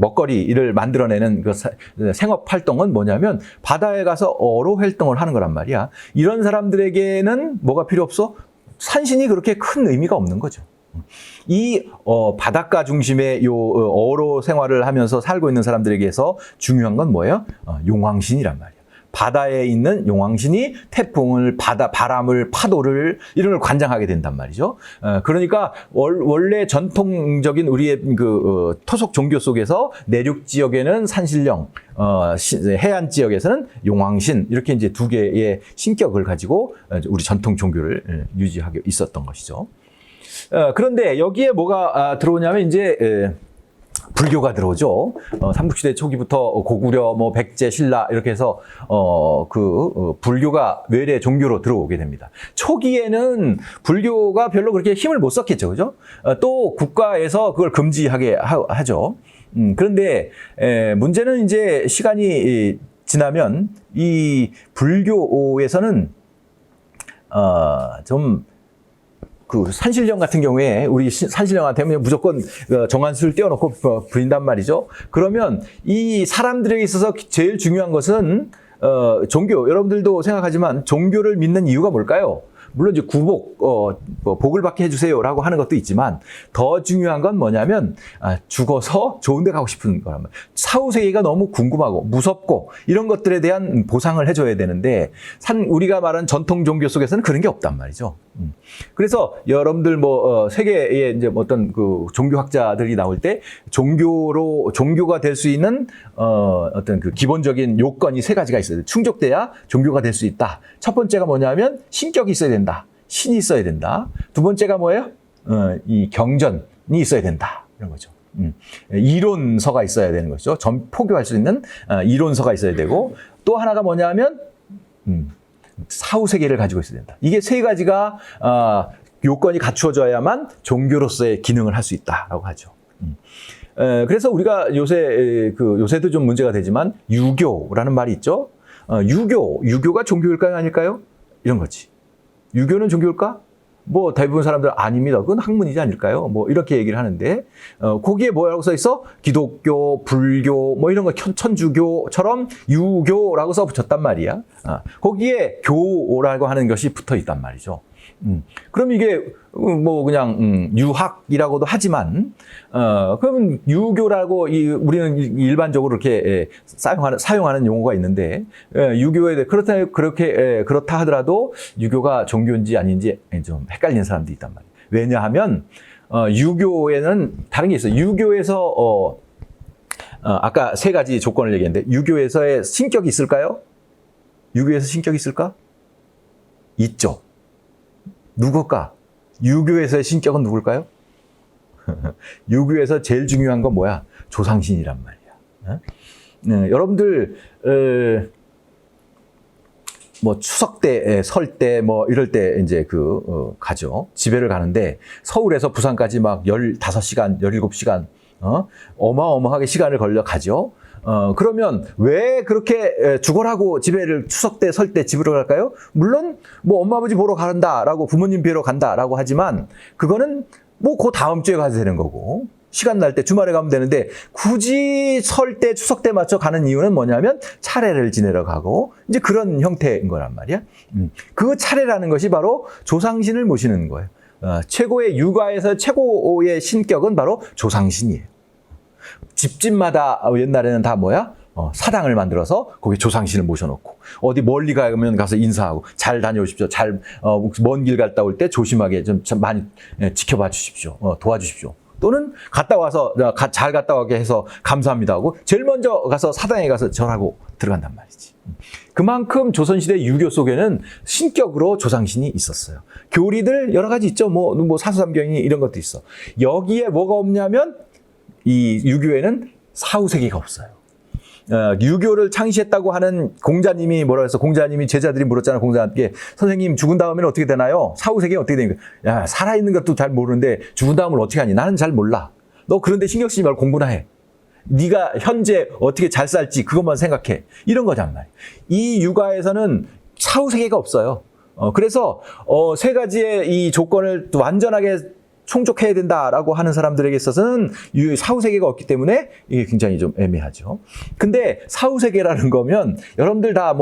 먹거리를 만들어내는 생업 활동은 뭐냐면 바다에 가서 어로 활동을 하는 거란 말이야. 이런 사람들에게는 뭐가 필요 없어? 산신이 그렇게 큰 의미가 없는 거죠. 이 바닷가 중심의 어로 생활을 하면서 살고 있는 사람들에게서 중요한 건 뭐예요? 용왕신이란 말이야. 바다에 있는 용왕신이 태풍을, 바람을, 파도를 이런 걸 관장하게 된단 말이죠. 그러니까 원래 전통적인 우리의 토속 종교 속에서 내륙 지역에는 산신령, 해안 지역에서는 용왕신, 이렇게 이제 두 개의 신격을 가지고 우리 전통 종교를 유지하고 있었던 것이죠. 그런데 여기에 뭐가 들어오냐면 이제 불교가 들어오죠. 삼국시대 초기부터 고구려, 백제, 신라 이렇게 해서 불교가 외래 종교로 들어오게 됩니다. 초기에는 불교가 별로 그렇게 힘을 못 썼겠죠, 그죠? 또 국가에서 그걸 금지하게 하죠. 그런데 문제는 이제 시간이 지나면 이 불교에서는 좀 산신령 같은 경우에 우리 산신령한테 무조건 정한수를 띄워놓고 부린단 말이죠. 그러면 이 사람들에게 있어서 제일 중요한 것은 종교, 여러분들도 생각하지만 종교를 믿는 이유가 뭘까요? 물론 이제 구복, 뭐 복을 받게 해주세요라고 하는 것도 있지만 더 중요한 건 뭐냐면 죽어서 좋은 데 가고 싶은 거란 말이에요. 사후 세계가 너무 궁금하고 무섭고 이런 것들에 대한 보상을 해줘야 되는데 우리가 말하는 전통 종교 속에서는 그런 게 없단 말이죠. 그래서 여러분들 뭐 세계에 이제 어떤 그 종교학자들이 나올 때 종교가 될 수 있는 어떤 그 기본적인 요건이 세 가지가 있어요. 충족돼야 종교가 될 수 있다. 첫 번째가 뭐냐면 신격이 있어야 된다. 신이 있어야 된다. 두 번째가 뭐예요? 이 경전이 있어야 된다. 이런 거죠. 이론서가 있어야 되는 거죠. 포교할 수 있는 이론서가 있어야 되고 또 하나가 뭐냐면 사후 세계를 가지고 있어야 된다. 이게 세 가지가 요건이 갖추어져야만 종교로서의 기능을 할 수 있다라고 하죠. 그래서 우리가 요새도 좀 문제가 되지만 유교라는 말이 있죠. 유교가 종교일까요, 아닐까요? 이런 거지. 유교는 종교일까? 뭐 대부분 사람들 아닙니다. 그건 학문이지 않을까요? 뭐 이렇게 얘기를 하는데 거기에 뭐라고 써 있어? 기독교, 불교, 뭐 이런 거 천주교처럼 유교라고 써 붙였단 말이야. 거기에 교라고 하는 것이 붙어 있단 말이죠. 그럼 이게 뭐 그냥 유학이라고도 하지만 그러면 유교라고 우리는 일반적으로 이렇게 사용하는 용어가 있는데 유교에 대해 그렇다 하더라도 유교가 종교인지 아닌지 좀 헷갈리는 사람들이 있단 말이에요. 왜냐하면 유교에는 다른 게 있어요. 유교에서 아까 세 가지 조건을 얘기했는데 유교에서의 신격이 있을까요? 유교에서 신격이 있을까? 있죠. 누굴까? 유교에서의 신격은 누굴까요? 유교에서 제일 중요한 건 뭐야? 조상신이란 말이야. 여러분들 뭐 추석 때, 설 때, 뭐 이럴 때 이제 가죠. 집회를 가는데 서울에서 부산까지 막 15시간, 17시간 어마어마하게 시간을 걸려 가죠. 그러면 왜 그렇게 죽어라고 집회를 추석 때, 설 때 집으로 갈까요? 물론 뭐 엄마 아버지 보러 간다라고 부모님 뵈러 간다라고 하지만 그거는 뭐 그 다음 주에 가도 되는 거고 시간 날 때 주말에 가면 되는데 굳이 설 때, 추석 때 맞춰 가는 이유는 뭐냐면 차례를 지내러 가고 이제 그런 형태인 거란 말이야. 그 차례라는 것이 바로 조상신을 모시는 거예요. 최고의 육아에서 최고의 신격은 바로 조상신이에요. 집집마다 옛날에는 다 뭐야? 사당을 만들어서 거기 조상신을 모셔놓고 어디 멀리 가면 가서 인사하고 잘 다녀오십시오. 먼 길 갔다 올 때 조심하게 좀 많이 지켜봐 주십시오. 도와주십시오. 또는 갔다 와서 잘 갔다 오게 해서 감사합니다 하고 제일 먼저 가서 사당에 가서 절하고 들어간단 말이지. 그만큼 조선시대 유교 속에는 신격으로 조상신이 있었어요. 교리들 여러 가지 있죠. 뭐 사수삼경이 이런 것도 있어. 여기에 뭐가 없냐면 이 유교에는 사후세계가 없어요. 유교를 창시했다고 하는 공자님이 뭐라 해서 공자님이 제자들이 물었잖아. 공자님께 선생님 죽은 다음에는 어떻게 되나요? 사후세계 어떻게 되니까 야 살아있는 것도 잘 모르는데 죽은 다음을 어떻게 하니? 나는 잘 몰라. 너 그런데 신경 쓰지 말고 공부나 해. 네가 현재 어떻게 잘 살지 그것만 생각해. 이런 거란 말이야. 이 육아에서는 사후세계가 없어요. 그래서 세 가지의 이 조건을 완전하게 충족해야 된다라고 하는 사람들에게 있어서는 사후세계가 없기 때문에 이게 굉장히 좀 애매하죠. 근데 사후세계라는 거면 여러분들 다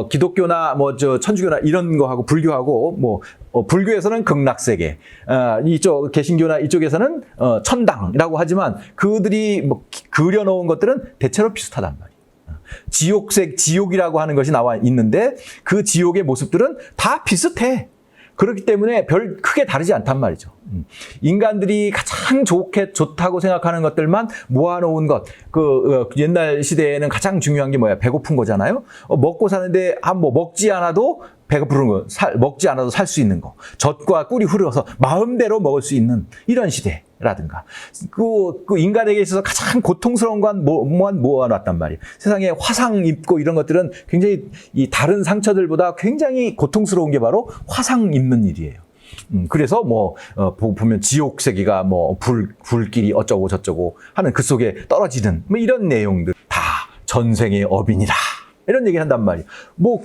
기독교나 천주교나 이런 거하고 불교하고 불교에서는 극락세계, 이쪽 개신교나 이쪽에서는 천당이라고 하지만 그들이 그려놓은 것들은 대체로 비슷하단 말이에요. 지옥이라고 하는 것이 나와 있는데 그 지옥의 모습들은 다 비슷해. 그렇기 때문에 별 크게 다르지 않단 말이죠. 인간들이 가장 좋다고 생각하는 것들만 모아놓은 것. 옛날 시대에는 가장 중요한 게 뭐야? 배고픈 거잖아요. 먹고 사는데 먹지 않아도 배고픈 거, 먹지 않아도 살 수 있는 거. 젖과 꿀이 흐르어서 마음대로 먹을 수 있는 이런 시대라든가. 그 인간에게 있어서 가장 고통스러운 건 모아놨단 말이에요. 세상에 화상 입고 이런 것들은 굉장히 이 다른 상처들보다 굉장히 고통스러운 게 바로 화상 입는 일이에요. 그래서 보면 지옥세계가 불길이 어쩌고 저쩌고 하는 그 속에 떨어지는 이런 내용들 다 전생의 업이니라. 이런 얘기를 한단 말이에요.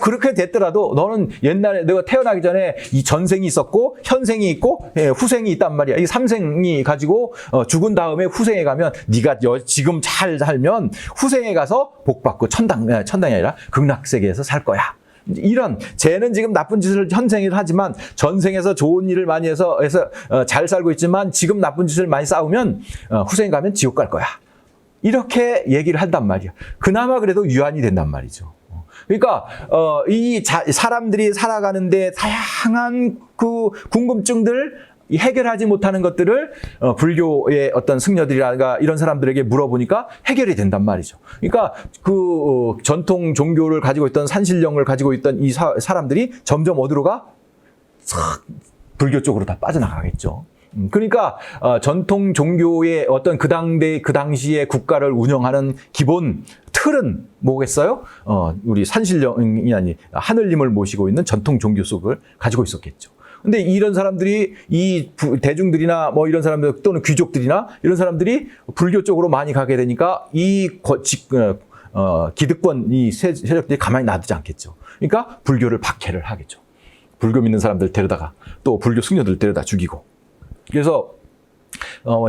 그렇게 됐더라도 너는 옛날에 내가 태어나기 전에 이 전생이 있었고 현생이 있고 후생이 있단 말이야. 이 삼생이 가지고 죽은 다음에 후생에 가면 네가 지금 잘 살면 후생에 가서 복 받고 천당이 아니라 극락세계에서 살 거야. 이런 쟤는 지금 나쁜 짓을 현생을 하지만 전생에서 좋은 일을 많이 해서 잘 살고 있지만 지금 나쁜 짓을 많이 싸우면 후생에 가면 지옥 갈 거야. 이렇게 얘기를 한단 말이야. 그나마 그래도 유한이 된단 말이죠. 그러니까 사람들이 살아가는데 다양한 그 궁금증들 해결하지 못하는 것들을 불교의 어떤 승려들이라든가 이런 사람들에게 물어보니까 해결이 된단 말이죠. 그러니까 전통 종교를 가지고 있던 산신령을 가지고 있던 이 사람들이 점점 어디로 가? 불교 쪽으로 다 빠져나가겠죠. 그러니까 전통 종교의 어떤 그 당시의 국가를 운영하는 기본 틀은 뭐겠어요? 우리 산신령이 아니 하늘님을 모시고 있는 전통 종교 속을 가지고 있었겠죠. 근데 이런 사람들이 이 대중들이나 뭐 이런 사람들 또는 귀족들이나 이런 사람들이 불교 쪽으로 많이 가게 되니까 이 기득권 이 세력들이 가만히 놔두지 않겠죠. 그러니까 불교를 박해를 하겠죠. 불교 믿는 사람들 데려다가 또 불교 승려들 데려다 죽이고. 그래서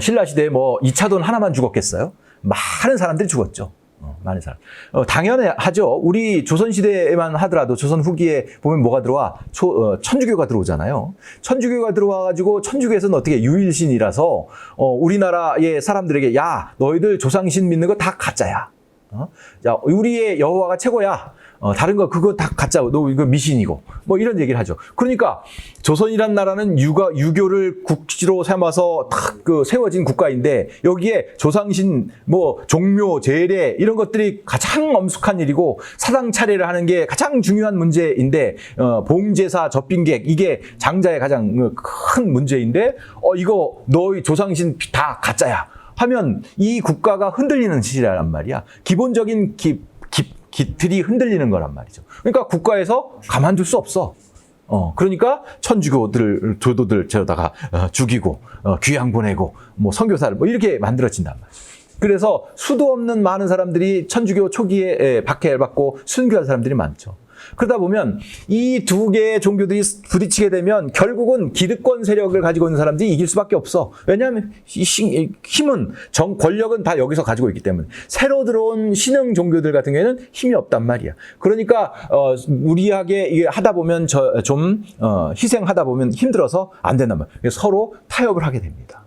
신라 시대에 뭐 2차돈 하나만 죽었겠어요? 많은 사람들이 죽었죠. 많은 사람. 당연하죠. 우리 조선시대에만 하더라도 조선 후기에 보면 뭐가 들어와? 천주교가 들어오잖아요. 천주교가 들어와가지고 천주교에서는 어떻게 유일신이라서 우리나라의 사람들에게 야, 너희들 조상신 믿는 거 다 가짜야. 야, 우리의 여호와가 최고야. 다른 거 그거 다 가짜. 너 이거 미신이고. 뭐 이런 얘기를 하죠. 그러니까 조선이란 나라는 유교를 국지로 삼아서 딱 세워진 국가인데 여기에 조상신, 뭐 종묘, 제례 이런 것들이 가장 엄숙한 일이고 사당 차례를 하는 게 가장 중요한 문제인데 봉제사, 접빈객 이게 장자의 가장 큰 문제인데 이거 너희 조상신 다 가짜야. 하면 이 국가가 흔들리는 시기란 말이야. 기본적인 기틀이 흔들리는 거란 말이죠. 그러니까 국가에서 가만둘 수 없어. 그러니까 천주교들, 교도들 저러다가 죽이고 귀양 보내고 뭐 선교사를 뭐 이렇게 만들어진단 말이죠. 그래서 수도 없는 많은 사람들이 천주교 초기에 박해를 받고 순교한 사람들이 많죠. 그러다 보면 이 두 개의 종교들이 부딪히게 되면 결국은 기득권 세력을 가지고 있는 사람들이 이길 수밖에 없어. 왜냐하면 힘은 권력은 다 여기서 가지고 있기 때문에. 새로 들어온 신흥 종교들 같은 경우에는 힘이 없단 말이야. 그러니까 무리하게 하다 보면 좀 희생하다 보면 힘들어서 안 된단 말이야. 그래서 서로 타협을 하게 됩니다.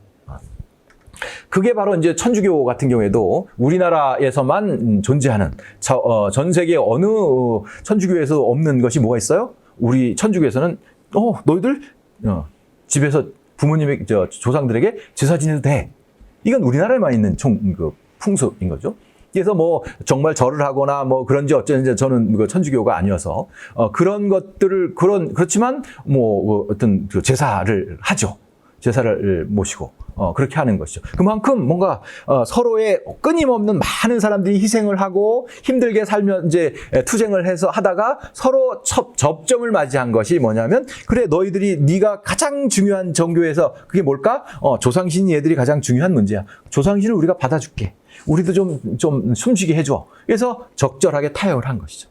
그게 바로 이제 천주교 같은 경우에도 우리나라에서만 존재하는 전 세계 어느 천주교에서 없는 것이 뭐가 있어요? 우리 천주교에서는 너희들 집에서 부모님의 조상들에게 제사 지내도 돼. 이건 우리나라에만 있는 풍습인 거죠. 그래서 뭐 정말 절을 하거나 뭐 그런지 어쩐지 저는 천주교가 아니어서 그런 것들을 그렇지만 뭐 어떤 제사를 하죠. 제사를 모시고 그렇게 하는 것이죠. 그만큼 뭔가 서로의 끊임없는 많은 사람들이 희생을 하고 힘들게 살면 이제 투쟁을 해서 하다가 서로 접점을 맞이한 것이 뭐냐면 그래 너희들이 네가 가장 중요한 종교에서 그게 뭘까? 조상신 얘들이 가장 중요한 문제야. 조상신을 우리가 받아줄게. 우리도 좀 숨쉬게 해줘. 그래서 적절하게 타협을 한 것이죠.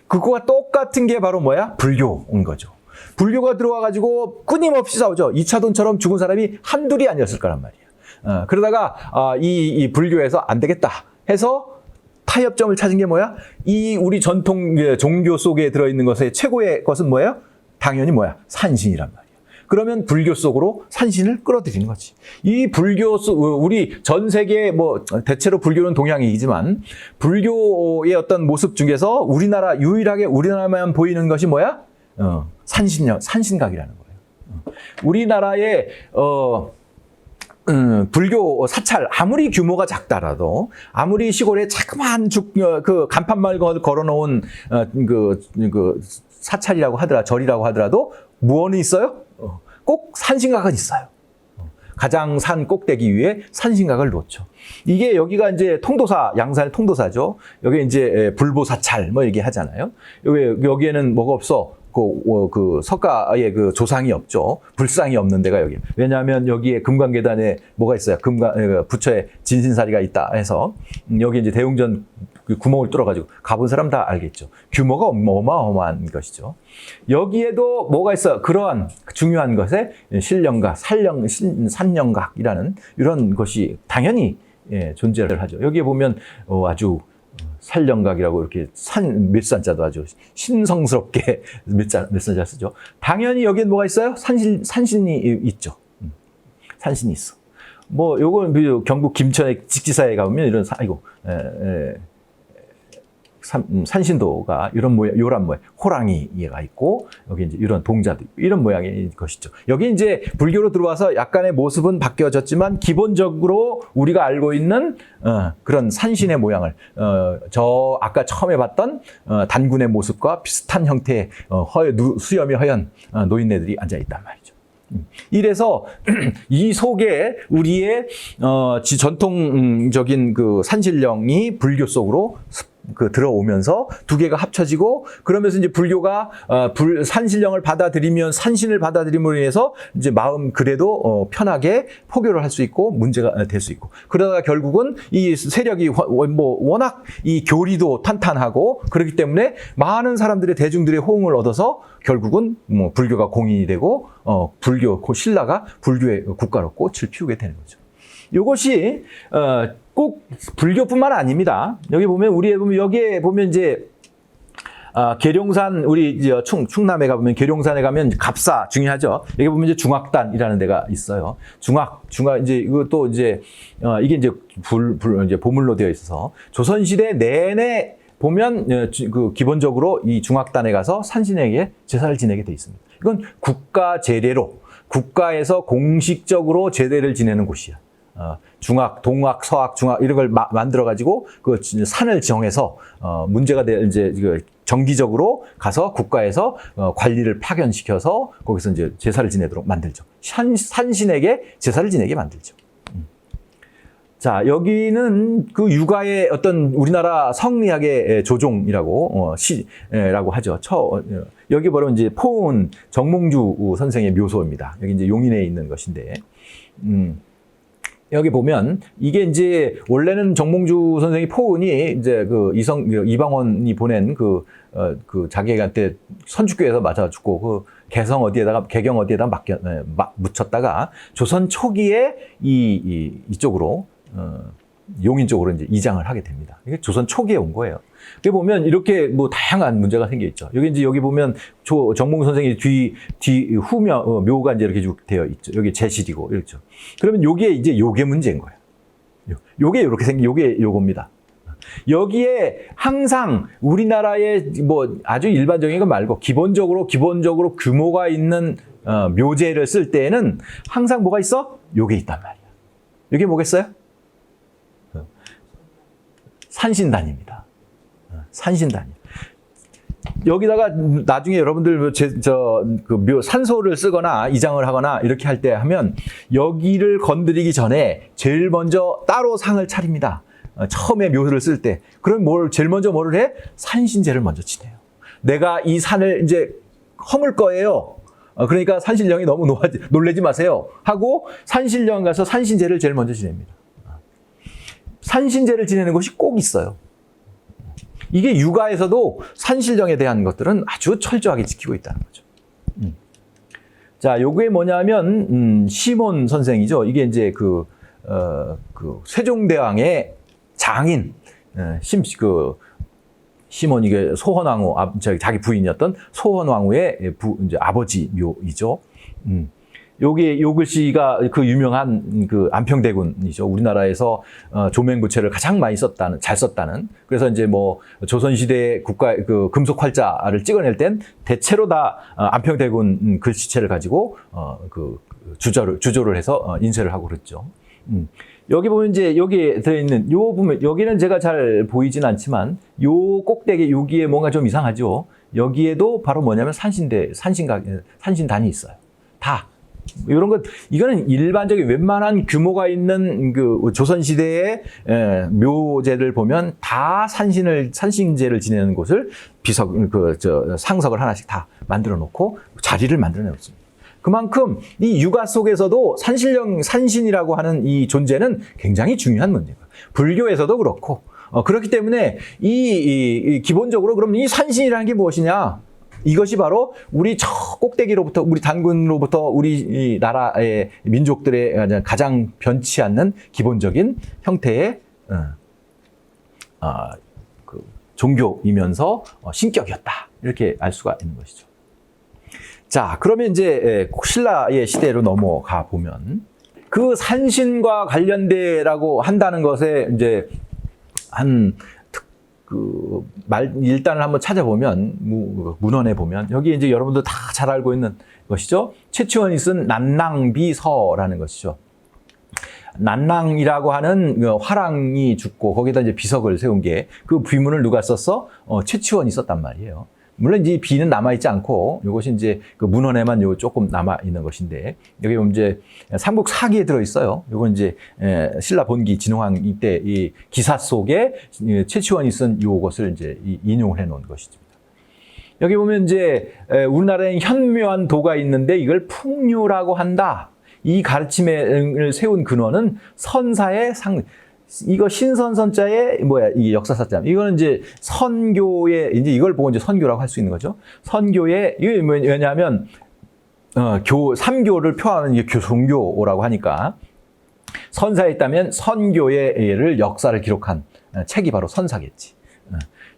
그거와 똑같은 게 바로 뭐야? 불교인 거죠. 불교가 들어와가지고 끊임없이 싸우죠. 2차돈처럼 죽은 사람이 한둘이 아니었을 거란 말이야. 그러다가 이 불교에서 안 되겠다 해서 타협점을 찾은 게 뭐야? 이 우리 전통 종교 속에 들어있는 것의 최고의 것은 뭐예요? 당연히 뭐야? 산신이란 말이야. 그러면 불교 속으로 산신을 끌어들이는 거지. 이 불교 우리 전 세계 뭐 대체로 불교는 동양이지만 불교의 어떤 모습 중에서 유일하게 우리나라만 보이는 것이 뭐야? 산신각이라는 거예요. 우리나라의 불교 사찰 아무리 규모가 작다라도 아무리 시골에 자그마한 그 간판만 걸어놓은 그 사찰이라고 하더라도 절이라고 하더라도 무엇은 있어요? 꼭 산신각은 있어요. 가장 산 꼭대기 위에 산신각을 놓죠. 이게 여기가 이제 통도사, 양산의 통도사죠. 여기 이제 불보사찰 뭐 얘기 하잖아요. 여기에는 뭐가 없어? 그 석가의 그 조상이 없죠. 불상이 없는 데가 여기. 왜냐하면 여기에 금강계단에 뭐가 있어요? 부처의 진신사리가 있다 해서 여기 이제 대웅전 구멍을 뚫어가지고 가본 사람 다 알겠죠. 규모가 어마어마한 것이죠. 여기에도 뭐가 있어요? 그러한 중요한 것에 신령각, 산령각이라는 이런 것이 당연히 존재를 하죠. 여기에 보면 아주 살령각이라고 이렇게 몇 산자도 아주 신성스럽게 몇 산자 쓰죠. 당연히 여기에 뭐가 있어요? 산신이 있죠. 산신이 있어. 뭐 요건 경북 김천의 직지사에 가보면 이런 산신도가 이런 모양, 요런 모양, 호랑이가 있고, 여기 이제 이런 동자도 이런 모양의 것이죠. 여기 이제 불교로 들어와서 약간의 모습은 바뀌어졌지만, 기본적으로 우리가 알고 있는, 그런 산신의 모양을, 아까 처음에 봤던, 단군의 모습과 비슷한 형태의, 수염이 허연, 노인네들이 앉아있단 말이죠. 이래서 이 속에 우리의 전통적인 그 산신령이 불교 속으로 들어오면서 두 개가 합쳐지고, 그러면서 이제 불교가 산신령을 받아들이면, 산신을 받아들임으로 인해서 이제 마음 그래도 편하게 포교를 할 수 있고 문제가 될 수 있고, 그러다가 결국은 이 세력이 워낙 이 교리도 탄탄하고 그렇기 때문에 많은 사람들의 대중들의 호응을 얻어서 결국은 불교가 공인이 되고 불교 신라가 불교의 국가로 꽃을 피우게 되는 거죠. 이것이 꼭 불교뿐만 아닙니다. 여기에 보면 이제 계룡산, 우리 이제 충남에 가보면 계룡산에 가면 갑사 중요하죠. 여기 보면 이제 중악단이라는 데가 있어요. 중악 이제 이것도 이제 이게 이제 이제 보물로 되어 있어서 조선시대 내내 보면 그 기본적으로 이 중악단에 가서 산신에게 제사를 지내게 돼 있습니다. 이건 국가 제례로, 국가에서 공식적으로 제대를 지내는 곳이야. 중악, 동악, 서악, 중악 이런 걸 만들어 가지고 그 산을 정해서 문제가 이제 정기적으로 가서 국가에서 관리를 파견시켜서 거기서 이제 제사를 지내도록 만들죠. 산신에게 제사를 지내게 만들죠. 자, 여기는 그 육아의 어떤 우리나라 성리학의 조종이라고 라고 하죠. 여기 바로 이제 포은 정몽주 선생의 묘소입니다. 여기 이제 용인에 있는 것인데, 여기 보면 이게 이제 원래는 정몽주 선생이 포은이 이제 그 이방원이 보낸 그 자기한테 선주교에서 맞아 죽고 그 개경 어디에다가 묻혔다가 조선 초기에 이쪽으로 용인 쪽으로 이제 이장을 하게 됩니다. 이게 조선 초기에 온 거예요. 여기 보면 이렇게 뭐 다양한 문제가 생겨 있죠. 여기 보면 정몽 선생의 후며 묘가 이제 이렇게 쭉 되어 있죠. 여기 제실이고 이렇죠. 그러면 요게 이제 요게 문제인 거예요. 요게 이렇게 요게 요겁니다. 여기에 항상 우리나라의 뭐 아주 일반적인 거 말고 기본적으로 규모가 있는 묘제를 쓸 때에는 항상 뭐가 있어? 요게 있단 말이야. 요게 뭐겠어요? 산신단입니다. 산신단. 여기다가 나중에 여러분들 산소를 쓰거나 이장을 하거나 이렇게 할 때 하면 여기를 건드리기 전에 제일 먼저 따로 상을 차립니다. 처음에 묘를 쓸 때. 그럼 제일 먼저 뭐를 해? 산신제를 먼저 지내요. 내가 이 산을 이제 허물 거예요. 그러니까 산신령이 너무 놀라지 마세요. 하고 산신령 가서 산신제를 제일 먼저 지냅니다. 산신제를 지내는 것이 꼭 있어요. 이게 육아에서도 산신령에 대한 것들은 아주 철저하게 지키고 있다는 거죠. 자, 요게 뭐냐면 시몬 선생이죠. 이게 이제 그 세종대왕의 장인 시몬 이게 소헌왕후 자기 부인이었던 소헌왕후의 이제 아버지 묘이죠. 요 글씨가 그 유명한 그 안평대군이죠. 우리나라에서 조맹부채를 가장 많이 잘 썼다는. 그래서 이제 뭐 조선시대 국가 그 금속 활자를 찍어낼 땐 대체로 다 안평대군 글씨체를 가지고 그 주조를 해서 인쇄를 하고 그랬죠. 여기 보면 이제 여기에 들어있는 보면 여기는 제가 잘 보이진 않지만 요 꼭대기 여기에 뭔가 좀 이상하죠. 여기에도 바로 뭐냐면 산신단이 있어요. 다. 이거는 일반적인 웬만한 규모가 있는 그 조선시대의 묘제를 보면 다 산신제를 지내는 곳을 상석을 하나씩 다 만들어 놓고 자리를 만들어 놓습니다. 그만큼 이 육아 속에서도 산신이라고 하는 이 존재는 굉장히 중요한 문제예요. 불교에서도 그렇고, 그렇기 때문에 기본적으로 그럼 이 산신이라는 게 무엇이냐? 이것이 바로 우리 저 꼭대기로부터, 우리 단군으로부터 우리 나라의 민족들의 가장 변치 않는 기본적인 형태의 종교이면서 신격이었다. 이렇게 알 수가 있는 것이죠. 자, 그러면 이제 신라의 시대로 넘어가 보면 그 산신과 관련돼라고 한다는 것에 이제 일단을 한번 찾아보면 문헌에 보면 여기 이제 여러분들 다 잘 알고 있는 것이죠. 최치원이 쓴 난낭비서라는 것이죠. 난낭이라고 하는 화랑이 죽고 거기다 이제 비석을 세운 게 그 비문을 누가 썼어? 최치원이 썼단 말이에요. 물론 이제 비는 남아있지 않고 이것이 이제 그 문헌에만 요 조금 남아있는 것인데 여기 보면 이제 삼국 사기에 들어있어요. 요건 이제 신라 본기 진흥왕 이때 이 기사 속에 최치원이 쓴 요것을 이제 인용을 해 놓은 것이죠. 여기 보면 이제 우리나라에 현묘한 도가 있는데 이걸 풍류라고 한다. 이 가르침을 세운 근원은 선사의 이거 신선선자의 이 역사사자. 이거는 이제 선교의 이제 이걸 보고 이제 선교라고 할 수 있는 거죠. 선교의 이게 뭐냐면 삼교를 표하는 이게 종교라고 하니까 선사에 있다면 선교의 역사를 기록한 책이 바로 선사겠지.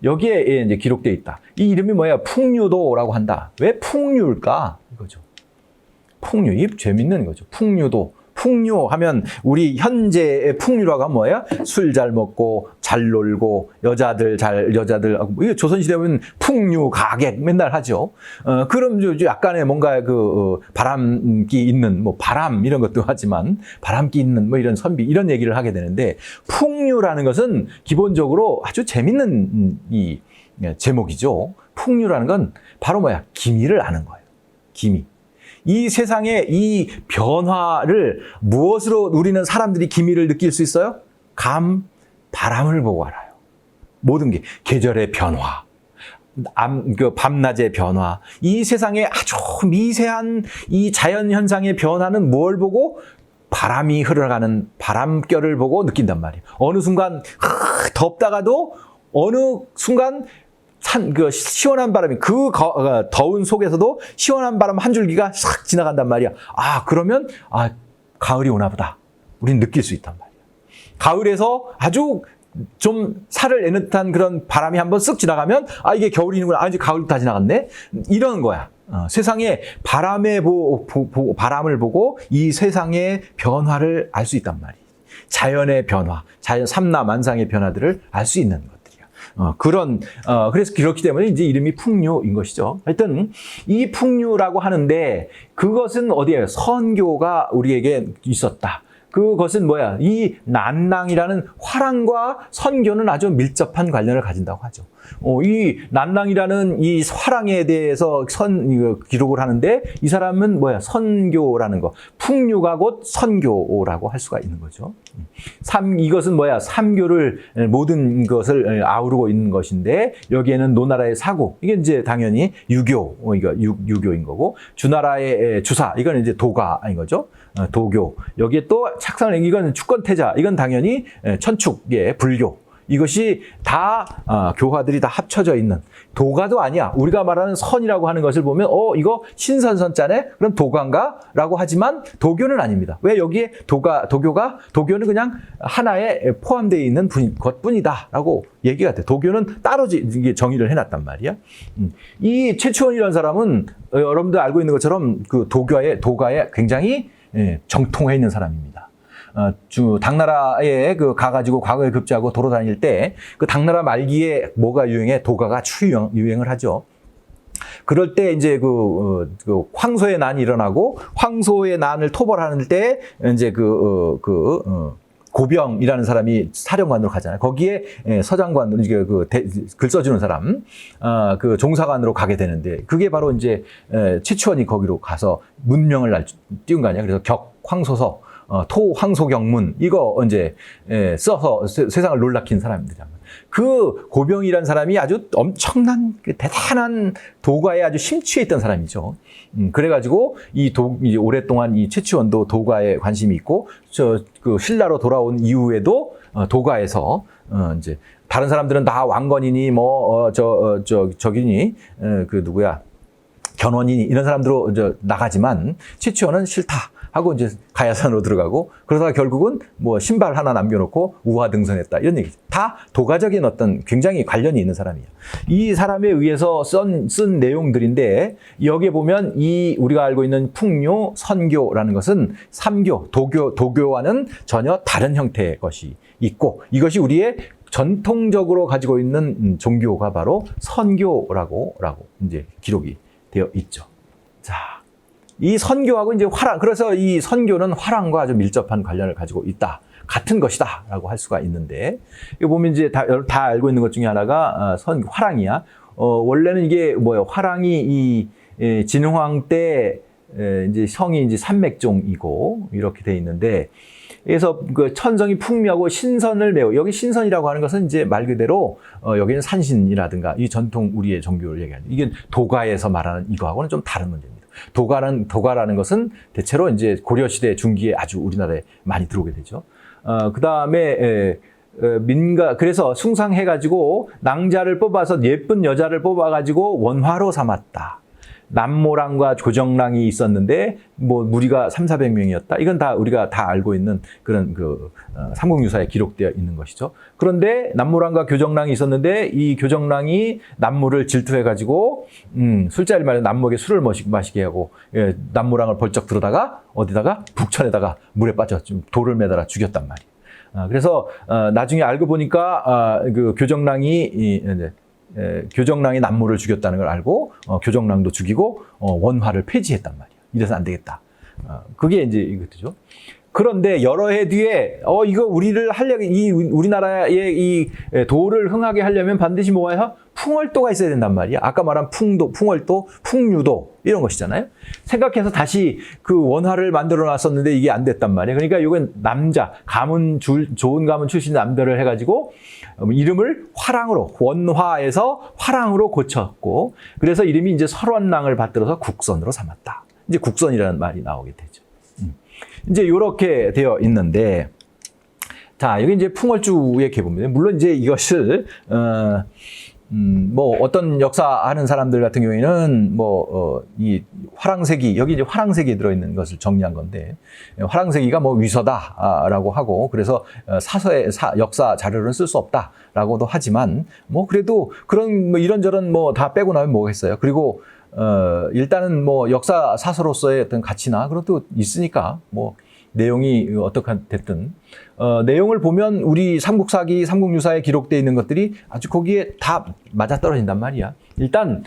여기에 이제 기록되어 있다. 이 이름이 뭐야? 풍류도라고 한다. 왜 풍류일까? 이거죠. 풍류, 이 재밌는 거죠. 풍류도. 풍류하면 우리 현재의 풍류라고 하면 뭐야? 술 잘 먹고 잘 놀고 여자들하고 이거 조선시대 보면 풍류 가객 맨날 하죠. 그럼 약간의 뭔가 바람기 있는 바람 이런 것도 하지만 바람기 있는 이런 선비 이런 얘기를 하게 되는데 풍류라는 것은 기본적으로 아주 재밌는 이 제목이죠. 풍류라는 건 바로 뭐야? 기미를 아는 거예요. 기미. 이 세상의 이 변화를 무엇으로 우리는 사람들이 기미를 느낄 수 있어요? 바람을 보고 알아요. 모든 게 계절의 변화, 밤낮의 변화, 이 세상의 아주 미세한 이 자연 현상의 변화는 뭘 보고? 바람이 흘러가는 바람결을 보고 느낀단 말이에요. 어느 순간 덥다가도 어느 순간 시원한 바람이 더운 속에서도 시원한 바람 한 줄기가 싹 지나간단 말이야. 그러면 가을이 오나 보다. 우린 느낄 수 있단 말이야. 가을에서 아주 좀 살을 내는 듯한 그런 바람이 한번 쓱 지나가면 이게 겨울이는구나. 이제 가을도 다 지나갔네. 이런 거야. 세상에 바람을 보고 이 세상의 변화를 알 수 있단 말이야. 자연의 변화, 자연 삼라만상의 변화들을 알 수 있는 것. 그래서 그렇기 때문에 이제 이름이 풍류인 것이죠. 하여튼, 이 풍류라고 하는데, 그것은 어디에요? 선교가 우리에게 있었다. 그것은 뭐야? 이 난낭이라는 화랑과 선교는 아주 밀접한 관련을 가진다고 하죠. 이 난낭이라는 이 화랑에 대해서 기록을 하는데 이 사람은 뭐야? 선교라는 거. 풍류가 곧 선교라고 할 수가 있는 거죠. 이것은 뭐야? 삼교를 모든 것을 아우르고 있는 것인데 여기에는 노나라의 사고. 이게 이제 당연히 유교, 이거 유교인 거고 주나라의 주사. 이건 이제 도가인 거죠. 도교. 여기에 또 착상을 이건 주권태자. 이건 당연히 천축의 불교. 이것이 다 교화들이 다 합쳐져 있는 도가도 아니야. 우리가 말하는 선이라고 하는 것을 보면 이거 신선선자네? 그럼 도가인가? 라고 하지만 도교는 아닙니다. 왜 여기에 도교는 그냥 하나에 포함되어 있는 것뿐이다 라고 얘기가 돼. 도교는 따로 정의를 해놨단 말이야. 이 최치원이라는 사람은 여러분들 알고 있는 것처럼 그 도가에 굉장히 정통해 있는 사람입니다. 당나라에 가가지고 과거에 급제하고 돌아다닐 때 그 당나라 말기에 뭐가 유행해? 도가가 유행을 하죠. 그럴 때 이제 황소의 난이 일어나고 황소의 난을 토벌하는 때 이제 고병이라는 사람이 사령관으로 가잖아요. 거기에 서장관으로 글 써주는 사람, 종사관으로 가게 되는데 그게 바로 이제 최치원이 거기로 가서 문명을 띄운 거 아니야. 그래서 황소서. 토황소경문 이거 이제 써서 세상을 놀라킨 사람입니다. 그 고병이라는 사람이 아주 엄청난 대단한 도가에 아주 심취해 있던 사람이죠. 그래가지고 오랫동안 이 최치원도 도가에 관심이 있고 신라로 돌아온 이후에도 도가에서 이제 다른 사람들은 다 왕건이니 누구야? 견훤이니 이런 사람들로 나가지만 최치원은 싫다. 하고 이제 가야산으로 들어가고 그러다가 결국은 뭐 신발 하나 남겨놓고 우화등선했다 이런 얘기죠. 다 도가적인 어떤 굉장히 관련이 있는 사람이에요. 이 사람에 의해서 쓴 내용들인데 여기에 보면 이 우리가 알고 있는 풍류, 선교라는 것은 삼교, 도교와는 전혀 다른 형태의 것이 있고 이것이 우리의 전통적으로 가지고 있는 종교가 바로 선교라고 이제 기록이 되어 있죠. 자, 이 선교하고 이제 화랑, 그래서 이 선교는 화랑과 아주 밀접한 관련을 가지고 있다. 같은 것이다라고 할 수가 있는데, 이거 보면 이제 다 알고 있는 것 중에 하나가 화랑이야. 원래는 이게 뭐예요? 화랑이 진흥왕 때 이제 성이 이제 산맥종이고 이렇게 돼 있는데, 그래서 그 천성이 풍미하고 신선을 매우, 여기 신선이라고 하는 것은 이제 말 그대로 여기는 산신이라든가 이 전통 우리의 종교를 얘기하는 이게 도가에서 말하는 이거하고는 좀 다른 문제입니다. 도가라는 것은 대체로 이제 고려시대 중기에 아주 우리나라에 많이 들어오게 되죠. 그 다음에 그래서 숭상해가지고 낭자를 뽑아서 예쁜 여자를 뽑아가지고 원화로 삼았다. 남모랑과 교정랑이 있었는데 뭐 무리가 300~400명이었다. 이건 다 우리가 다 알고 있는 그런 삼국유사에 기록되어 있는 것이죠. 그런데 남모랑과 교정랑이 있었는데 이 교정랑이 남모를 질투해가지고 술자리 말에 남모에게 술을 마시게 하고 남모랑을 벌쩍 들어다가 어디다가 북천에다가 물에 빠져 돌을 매달아 죽였단 말이에요. 그래서 나중에 알고 보니까 그 교정랑이 교정랑이 남모를 죽였다는 걸 알고 교정랑도 죽이고 원화를 폐지했단 말이야. 이래서 안 되겠다. 그게 이제 이것이죠. 그런데 여러 해 뒤에 이거 우리를 하려면 우리나라의 이 도를 흥하게 하려면 반드시 뭐예요? 풍월도가 있어야 된단 말이야. 아까 말한 풍도, 풍월도, 풍류도 이런 것이잖아요. 생각해서 다시 그 원화를 만들어 놨었는데 이게 안 됐단 말이야. 그러니까 이건 남자, 좋은 가문 출신 남자를 해가지고 이름을 화랑으로, 원화에서 화랑으로 고쳤고 그래서 이름이 이제 설원랑을 받들어서 국선으로 삼았다. 이제 국선이라는 말이 나오게 되죠. 이제 이렇게 되어 있는데, 자, 여기 이제 풍월주의 계보입니다. 물론 이제 이것을, 뭐, 어떤 역사하는 사람들 같은 경우에는, 이 화랑세기, 여기 이제 화랑세기 들어있는 것을 정리한 건데, 화랑세기가 뭐 위서다라고 하고, 그래서 역사 자료는 쓸 수 없다라고도 하지만, 뭐, 그래도 그런, 뭐 이런저런 뭐 다 빼고 나면 뭐겠어요. 그리고, 일단은 뭐 역사 사서로서의 어떤 가치나 그런 것도 있으니까 뭐 내용이 어떻게 됐든 내용을 보면 우리 삼국사기, 삼국유사에 기록되어 있는 것들이 아주 거기에 다 맞아떨어진단 말이야. 일단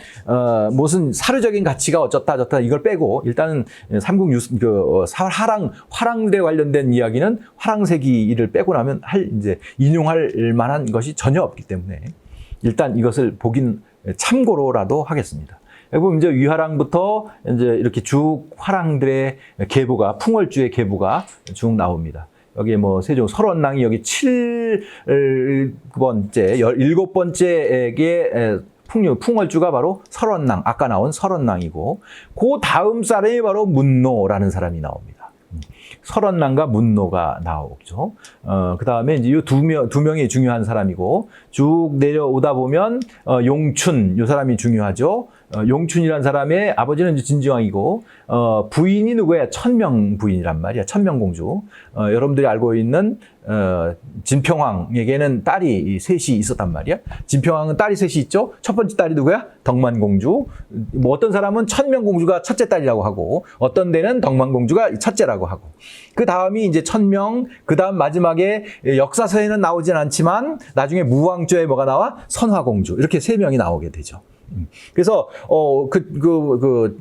무슨 사료적인 가치가 어쩌다 저쩌다 이걸 빼고 일단은 화랑들에 관련된 이야기는 화랑세기를 빼고 나면 이제 인용할 만한 것이 전혀 없기 때문에 일단 이것을 보긴 참고로라도 하겠습니다. 여기 보면 이제 위화랑부터 이제 이렇게 쭉 화랑들의 계보가, 풍월주의 계보가 쭉 나옵니다. 여기에 뭐 세종, 설원랑이 여기 7번째, 17번째에게 풍월주가 바로 설원랑, 아까 나온 설원랑이고, 그 다음 사람이 바로 문노라는 사람이 나옵니다. 설원랑과 문노가 나오죠. 그 다음에 이제 이 두 명이 중요한 사람이고, 쭉 내려오다 보면, 용춘, 이 사람이 중요하죠. 용춘이라는 사람의 아버지는 이제 진지왕이고, 부인이 누구야? 천명 부인이란 말이야. 천명공주. 여러분들이 알고 있는, 진평왕에게는 딸이 셋이 있었단 말이야. 진평왕은 딸이 셋이 있죠. 첫 번째 딸이 누구야? 덕만공주. 뭐 어떤 사람은 천명공주가 첫째 딸이라고 하고, 어떤 데는 덕만공주가 첫째라고 하고. 그 다음이 이제 천명, 그 다음 마지막에 역사서에는 나오진 않지만, 나중에 무왕조에 뭐가 나와? 선화공주. 이렇게 세 명이 나오게 되죠. 그래서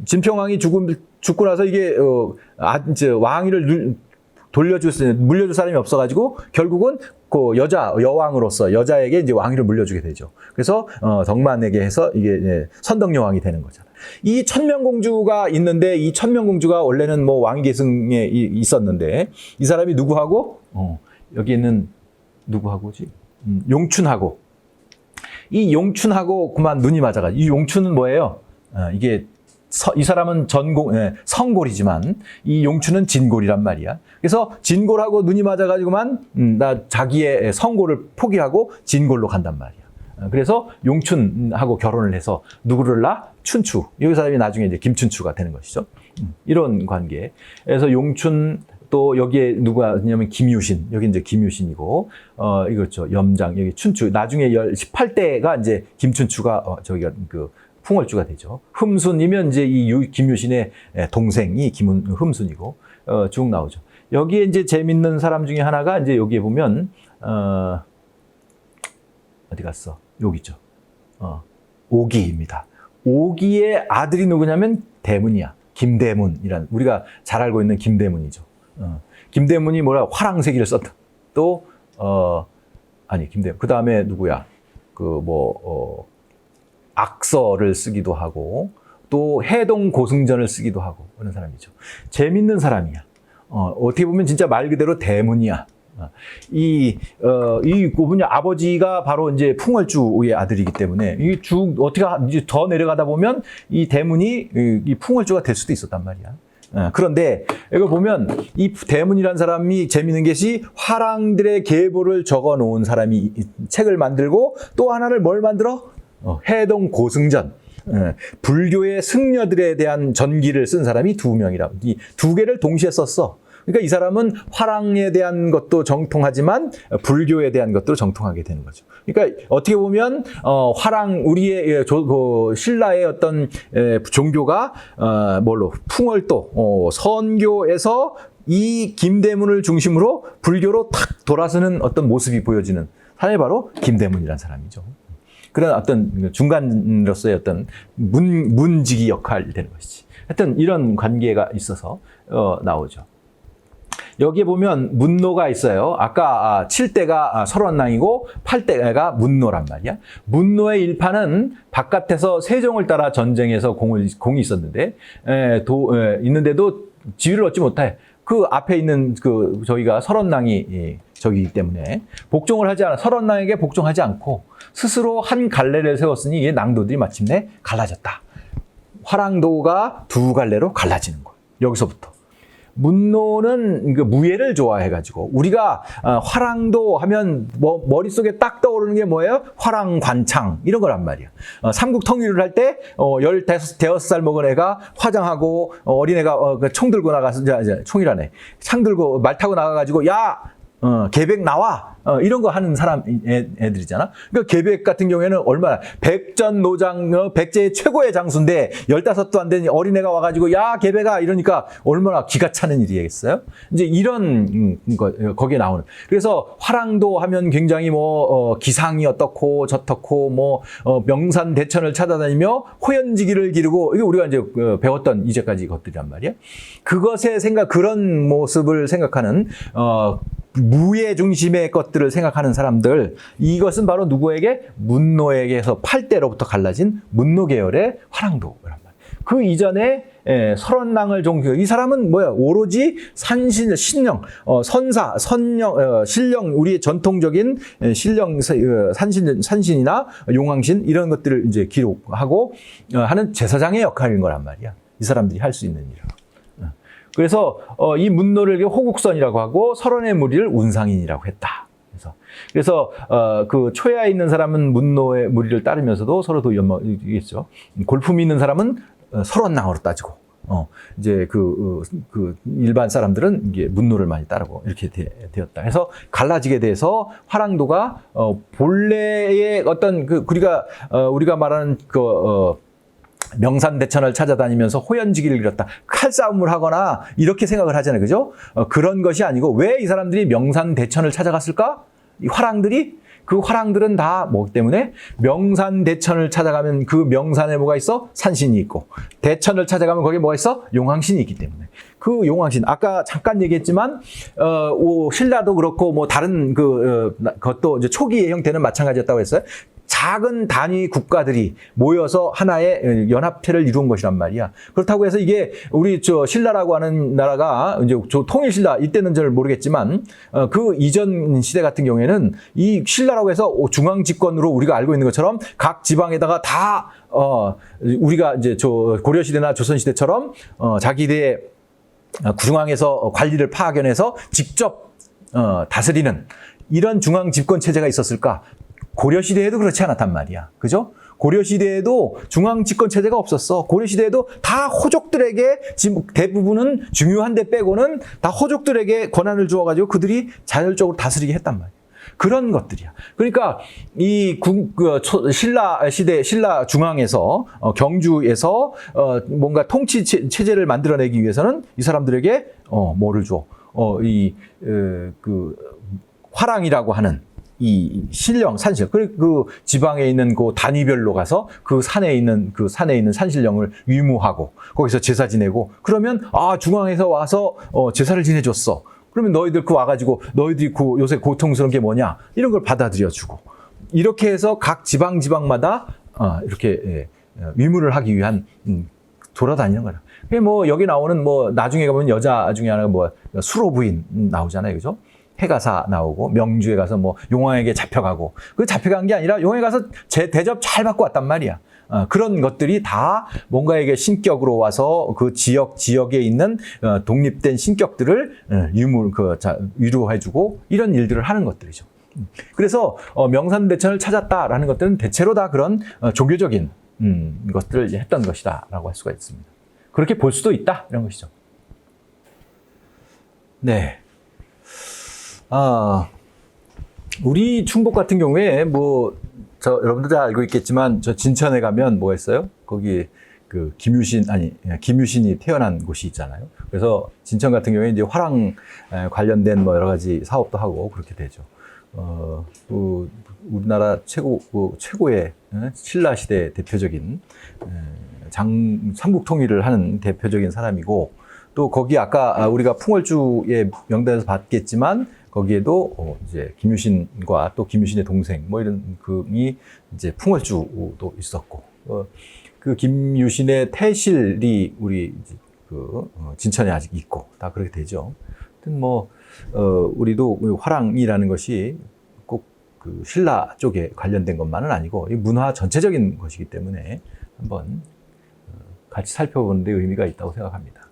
진평왕이 죽고 나서 이게 이제 왕위를 물려줄 사람이 없어가지고 결국은 그 여왕으로서 여자에게 이제 왕위를 물려주게 되죠. 그래서 덕만에게 해서 이게 선덕여왕이 되는 거잖아요. 이 천명공주가 있는데 이 천명공주가 원래는 뭐 왕위 계승에 있었는데 이 사람이 누구하고 여기는 누구하고지? 용춘하고. 이 용춘하고 그만 눈이 맞아가지고 이 용춘은 뭐예요? 이게 이 사람은 성골이지만 이 용춘은 진골이란 말이야. 그래서 진골하고 눈이 맞아가지고만 자기의 성골을 포기하고 진골로 간단 말이야. 그래서 용춘하고 결혼을 해서 누구를 낳아? 춘추. 이 사람이 나중에 이제 김춘추가 되는 것이죠. 이런 관계. 그래서 용춘 또 여기에 누가 있냐면 김유신. 여기 이제 김유신이고, 이거죠. 염장. 여기 춘추. 나중에 18대가 이제 김춘추가, 저기가 그 풍월주가 되죠. 흠순이면 이제 이 김유신의 동생이 흠순이고, 쭉 나오죠. 여기에 이제 재밌는 사람 중에 하나가 이제 여기에 보면, 어디 갔어? 여기죠. 오기입니다. 오기의 아들이 누구냐면 대문이야. 김대문이란, 우리가 잘 알고 있는 김대문이죠. 김대문이 뭐라 화랑세기를 썼다. 또, 아니, 김대문. 그 다음에 누구야? 악서를 쓰기도 하고, 또 해동 고승전을 쓰기도 하고, 그런 사람이죠. 재밌는 사람이야. 어떻게 보면 진짜 말 그대로 대문이야. 그분이 아버지가 바로 이제 풍월주의 아들이기 때문에 어떻게 더 내려가다 보면 이 대문이 이 풍월주가 될 수도 있었단 말이야. 그런데 이거 보면 이 대문이라는 사람이 재미있는 것이 화랑들의 계보를 적어 놓은 사람이 책을 만들고 또 하나를 뭘 만들어? 해동 고승전. 불교의 승려들에 대한 전기를 쓴 사람이 2명이라. 이 2개를 동시에 썼어. 그러니까 이 사람은 화랑에 대한 것도 정통하지만 불교에 대한 것도 정통하게 되는 거죠. 그러니까 어떻게 보면 우리의 신라의 어떤 종교가 뭘로 풍월도 선교에서 이 김대문을 중심으로 불교로 탁 돌아서는 어떤 모습이 보여지는 사람이 바로 김대문이라는 사람이죠. 그런 어떤 중간으로서의 어떤 문지기 역할이 되는 것이지. 하여튼 이런 관계가 있어서 나오죠. 여기에 보면 문노가 있어요. 아까 7대가 설원낭이고 8대가 문노란 말이야. 문노의 일파는 바깥에서 세종을 따라 전쟁에서 공이 있었는데, 있는데도 지위를 얻지 못해. 그 앞에 있는 저희가 설원낭이 저기이기 때문에 복종을 하지 않아. 설원낭에게 복종하지 않고 스스로 한 갈래를 세웠으니 이 낭도들이 마침내 갈라졌다. 화랑도가 2갈래로 갈라지는 거예요. 여기서부터. 문노는 무예를 좋아해가지고 우리가 화랑도 하면 머릿속에 딱 떠오르는 게 뭐예요? 화랑관창 이런 거란 말이야. 삼국 통일을 할 때 15살 먹은 애가 화장하고 어린애가 총 들고 나가서 총이라네. 창 들고 말 타고 나가가지고 야 계백 나와. 이런 거 하는 사람 애들이잖아. 그러니까 계백 같은 경우에는 얼마나 백전노장 백제의 최고의 장수인데 15도 안 되는 어린애가 와가지고 야 계백아 이러니까 얼마나 기가 차는 일이겠어요. 이제 이런 거기에 나오는. 그래서 화랑도 하면 굉장히 기상이 어떻고 저떻고 명산 대천을 찾아다니며 호연지기를 기르고 이게 우리가 이제 배웠던 이제까지 것들이란 말이야. 그것의 그런 모습을 생각하는 무예 중심의 것들을 생각하는 사람들, 이것은 바로 누구에게? 문노에게서 8대로부터 갈라진 문노 계열의 화랑도란 말이에요. 그 이전에 설원낭을 이 사람은 뭐야? 오로지 신령, 선사, 선령, 신령, 우리의 전통적인 신령, 산신이나 용왕신 이런 것들을 이제 기록하고 하는 제사장의 역할인 거란 말이야. 이 사람들이 할 수 있는 일을. 그래서 이 문노를 호국선이라고 하고 설원의 무리를 운상인이라고 했다. 그래서 그 초야에 있는 사람은 문노의 무리를 따르면서도 서로 도연막이겠죠. 골품이 있는 사람은 설원낭으로 따지고, 이제 그 일반 사람들은 이게 문노를 많이 따르고 이렇게 되었다. 그래서 갈라지게 돼서 화랑도가 본래의 어떤 우리가 말하는 명산대천을 찾아다니면서 호연지기를 기렸다. 칼싸움을 하거나 이렇게 생각을 하잖아요. 그죠? 그런 것이 아니고 왜 이 사람들이 명산대천을 찾아갔을까? 이 화랑들은 다 뭐기 때문에 명산대천을 찾아가면 그 명산에 뭐가 있어? 산신이 있고 대천을 찾아가면 거기에 뭐가 있어? 용왕신이 있기 때문에 그 용왕신 아까 잠깐 얘기했지만 신라도 그렇고 다른 그것도 이제 초기의 형태는 마찬가지였다고 했어요. 작은 단위 국가들이 모여서 하나의 연합체를 이룬 것이란 말이야. 그렇다고 해서 이게 우리 신라라고 하는 나라가 이제 통일신라 이때는 잘 모르겠지만 그 이전 시대 같은 경우에는 이 신라라고 해서 중앙 집권으로 우리가 알고 있는 것처럼 각 지방에다가 다 우리가 이제 고려시대나 조선시대처럼 자기들의 중앙에서 관리를 파견해서 직접 다스리는 이런 중앙 집권 체제가 있었을까? 고려시대에도 그렇지 않았단 말이야. 그죠? 고려시대에도 중앙집권체제가 없었어. 고려시대에도 다 호족들에게, 지금 대부분은 중요한 데 빼고는 다 호족들에게 권한을 주어가지고 그들이 자율적으로 다스리게 했단 말이야. 그런 것들이야. 그러니까 이 신라 시대, 신라 중앙에서 경주에서 뭔가 통치 체제를 만들어내기 위해서는 이 사람들에게 뭐를 줘? 화랑이라고 하는 이 신령, 산신령, 그 지방에 있는 그 단위별로 가서 그 산에 있는 산신령을 위무하고 거기서 제사 지내고, 그러면 중앙에서 와서 제사를 지내줬어. 그러면 너희들 와가지고 너희들이 요새 고통스러운 게 뭐냐, 이런 걸 받아들여주고, 이렇게 해서 각 지방마다 이렇게 위무를 하기 위한 돌아다니는 거라. 뭐 여기 나오는 뭐 나중에 가보면 여자 중에 하나가 뭐 수로부인 나오잖아요, 그죠? 해가사 나오고, 명주에 가서 뭐 용왕에게 잡혀가고, 그 잡혀간 게 아니라 용왕에 가서 대접 잘 받고 왔단 말이야. 그런 것들이 다 뭔가에게 신격으로 와서 그 지역에 있는 독립된 신격들을 위로해주고, 이런 일들을 하는 것들이죠. 그래서 명산대천을 찾았다라는 것들은 대체로 다 그런 종교적인 것들을 했던 것이다라고 할 수가 있습니다. 그렇게 볼 수도 있다, 이런 것이죠. 네. 우리 충북 같은 경우에 여러분들 다 알고 있겠지만, 저 진천에 가면 뭐가 있어요? 거기 김유신이 태어난 곳이 있잖아요. 그래서 진천 같은 경우에 이제 화랑 관련된 뭐 여러 가지 사업도 하고 그렇게 되죠. 우리나라 최고의 신라 시대 대표적인 삼국통일을 하는 대표적인 사람이고, 또 거기 아까 우리가 풍월주의 명단에서 봤겠지만, 거기에도 이제 김유신과 또 김유신의 동생 뭐 이런 그이 이제 풍월주도 있었고, 그 김유신의 태실이 우리 진천에 아직 있고, 다 그렇게 되죠. 하여튼 우리도 화랑이라는 것이 꼭 그 신라 쪽에 관련된 것만은 아니고 이 문화 전체적인 것이기 때문에 한번 같이 살펴보는 데 의미가 있다고 생각합니다.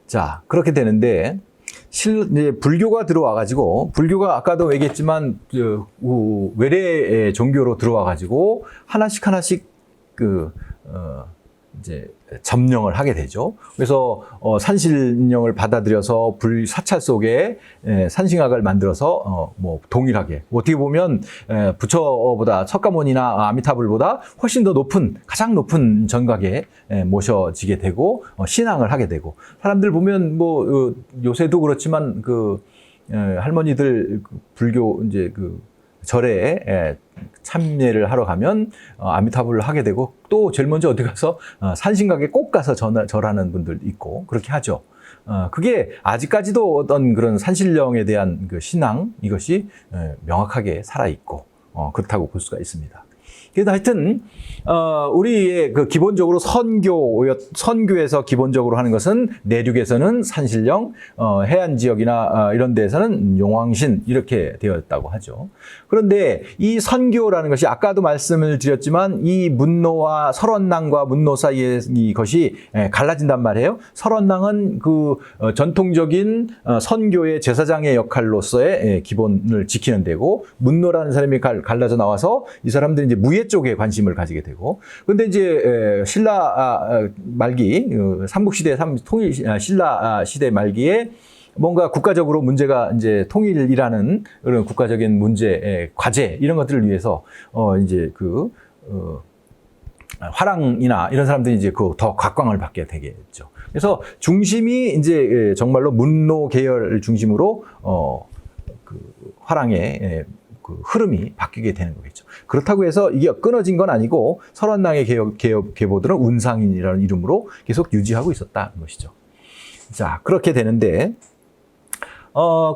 자, 그렇게 되는데, 이제 불교가 들어와가지고, 불교가 아까도 얘기했지만, 외래 종교로 들어와가지고, 하나씩 이제 점령을 하게 되죠. 그래서 산신령을 받아들여서 사찰 속에 산신학을 만들어서 동일하게, 어떻게 보면 부처보다, 석가모니나 아미타불보다 훨씬 더 가장 높은 정각에 모셔지게 되고 신앙을 하게 되고, 사람들 보면 요새도 그렇지만 할머니들 불교 이제 절에 참여를 하러 가면 아미타불을 하게 되고, 또 제일 먼저 어디 가서 산신각에 꼭 가서 절하는 분들도 있고 그렇게 하죠. 그게 아직까지도 어떤 그런 산신령에 대한 그 신앙, 이것이 명확하게 살아있고 그렇다고 볼 수가 있습니다. 그래서 하여튼 우리의 기본적으로 선교에서 기본적으로 하는 것은, 내륙에서는 산신령, 해안 지역이나 이런 데에서는 용왕신, 이렇게 되었다고 하죠. 그런데 이 선교라는 것이 아까도 말씀을 드렸지만, 이 문노와 설원낭과 문노 사이에 이것이 갈라진단 말이에요. 설원낭은 전통적인 선교의 제사장의 역할로서의 기본을 지키는 데고, 문노라는 사람이 갈라져 나와서 이 사람들이 이제 무예 쪽에 관심을 가지게 되고, 근데 이제 신라 말기, 삼국시대 신라 시대 말기에 뭔가 국가적으로 문제가, 이제 통일이라는 그런 국가적인 문제, 과제, 이런 것들을 위해서 이제 화랑이나 이런 사람들이 이제 더 각광을 받게 되겠죠. 그래서 중심이 이제 정말로 문노 계열 중심으로 화랑의 흐름이 바뀌게 되는 거겠죠. 그렇다고 해서 이게 끊어진 건 아니고, 설원낭의 계보들은 운상인이라는 이름으로 계속 유지하고 있었다는 것이죠. 자, 그렇게 되는데,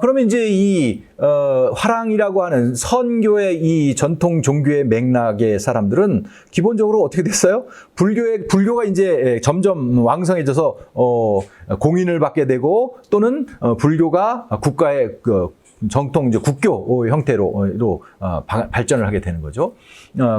그러면 이제 이 화랑이라고 하는 선교의 이 전통 종교의 맥락의 사람들은 기본적으로 어떻게 됐어요? 불교가 이제 점점 왕성해져서 공인을 받게 되고, 또는 불교가 국가의 정통 국교 형태로 발전을 하게 되는 거죠.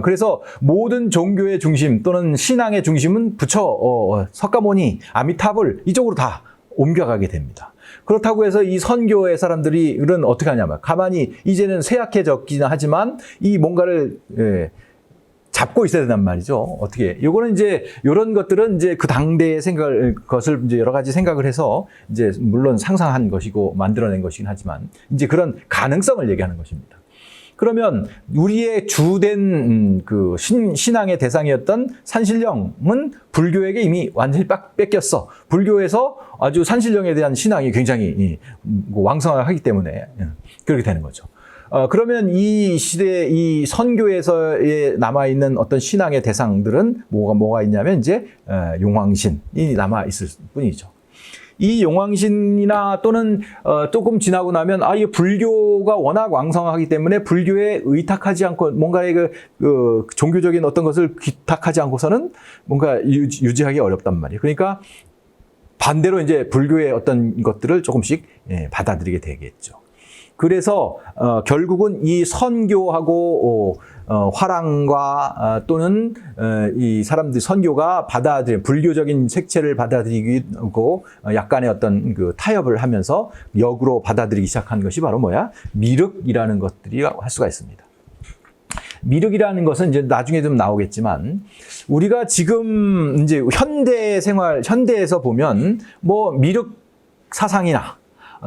그래서 모든 종교의 중심 또는 신앙의 중심은 부처, 석가모니, 아미타불 이쪽으로 다 옮겨가게 됩니다. 그렇다고 해서 이 선교의 사람들은 어떻게 하냐면 가만히 이제는 쇠약해졌기는 하지만 이 뭔가를 잡고 있어야 된단 말이죠. 어떻게? 요거는 이제 요런 것들은 이제 그 당대의 것을 이제 여러 가지 생각을 해서 이제 물론 상상한 것이고 만들어낸 것이긴 하지만 이제 그런 가능성을 얘기하는 것입니다. 그러면 우리의 주된 그 신앙의 대상이었던 산신령은 불교에게 이미 완전히 뺏겼어. 불교에서 아주 산신령에 대한 신앙이 굉장히 왕성하기 때문에 그렇게 되는 거죠. 그러면 이 시대, 이 선교에서 남아있는 어떤 신앙의 대상들은 뭐가 있냐면 이제 용왕신이 남아있을 뿐이죠. 이 용왕신이나 또는 조금 지나고 나면 이 불교가 워낙 왕성하기 때문에 불교에 의탁하지 않고 뭔가의 그 종교적인 어떤 것을 기탁하지 않고서는 뭔가 유지하기 어렵단 말이에요. 그러니까 반대로 이제 불교의 어떤 것들을 조금씩 받아들이게 되겠죠. 그래서 결국은 이 선교하고 화랑과 또는 이 사람들 선교가 받아들인 불교적인 색채를 받아들이고 약간의 어떤 그 타협을 하면서 역으로 받아들이기 시작한 것이 바로 뭐야? 미륵이라는 것들이 할 수가 있습니다. 미륵이라는 것은 이제 나중에 좀 나오겠지만 우리가 지금 이제 현대에서 보면 뭐 미륵 사상이나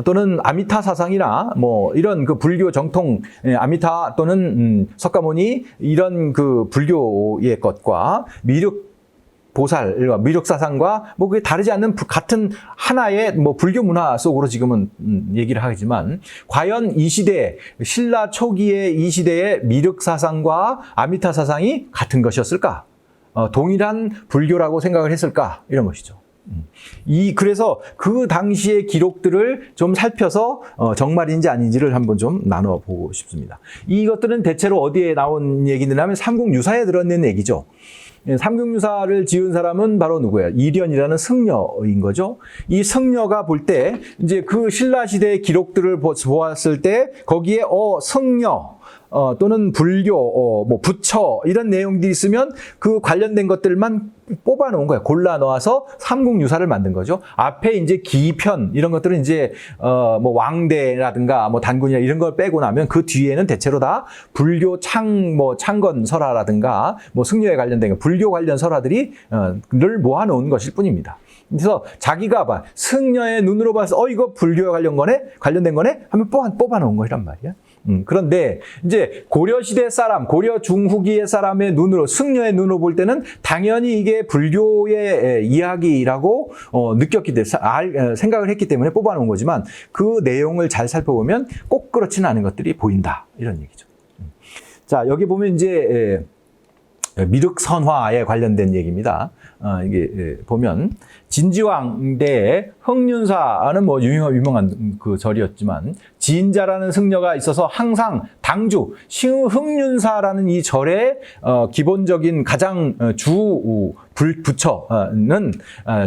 또는 아미타 사상이나 뭐 이런 그 불교 정통 아미타 또는 석가모니 이런 그 불교의 것과 미륵 보살과 미륵 사상과 뭐 그게 다르지 않는 같은 하나의 뭐 불교 문화 속으로 지금은 얘기를 하지만 과연 이 시대 신라 초기의 이 시대의 미륵 사상과 아미타 사상이 같은 것이었을까? 동일한 불교라고 생각을 했을까? 이런 것이죠. 그래서 그 당시의 기록들을 좀 살펴서 정말인지 아닌지를 한번 좀 나눠보고 싶습니다. 이것들은 대체로 어디에 나온 얘기냐면 삼국유사에 들어있는 얘기죠. 삼국유사를 지은 사람은 바로 누구예요? 이련이라는 승려인 거죠. 이 승려가 볼 때 이제 그 신라 시대의 기록들을 보았을 때 거기에 승려 또는 불교, 뭐 부처 이런 내용들이 있으면 그 관련된 것들만 뽑아 놓은 거예요. 골라 놓아서 삼국유사를 만든 거죠. 앞에 이제 기편 이런 것들은 이제 뭐 왕대라든가 뭐 단군이나 이런 걸 빼고 나면 그 뒤에는 대체로 다 불교 창건 설화라든가 뭐 승려에 관련된 불교 관련 설화들이 늘 모아 놓은 것일 뿐입니다. 그래서 자기가 승려의 눈으로 봐서 이거 불교에 관련된 거네 하면 뽑아 놓은 거란 말이야. 그런데 이제 고려시대 사람, 고려 중후기의 사람의 눈으로, 승려의 눈으로 볼 때는 당연히 이게 불교의 이야기라고 느꼈기 때문에, 생각을 했기 때문에 뽑아놓은 거지만 그 내용을 잘 살펴보면 꼭 그렇지는 않은 것들이 보인다. 이런 얘기죠. 자, 여기 보면 이제 미륵선화에 관련된 얘기입니다. 이게 보면 진지왕 때에 흥륜사는 뭐 유명한 그 절이었지만 진자라는 승려가 있어서 항상 당주 흥륜사라는 이 절의 기본적인 가장 부처는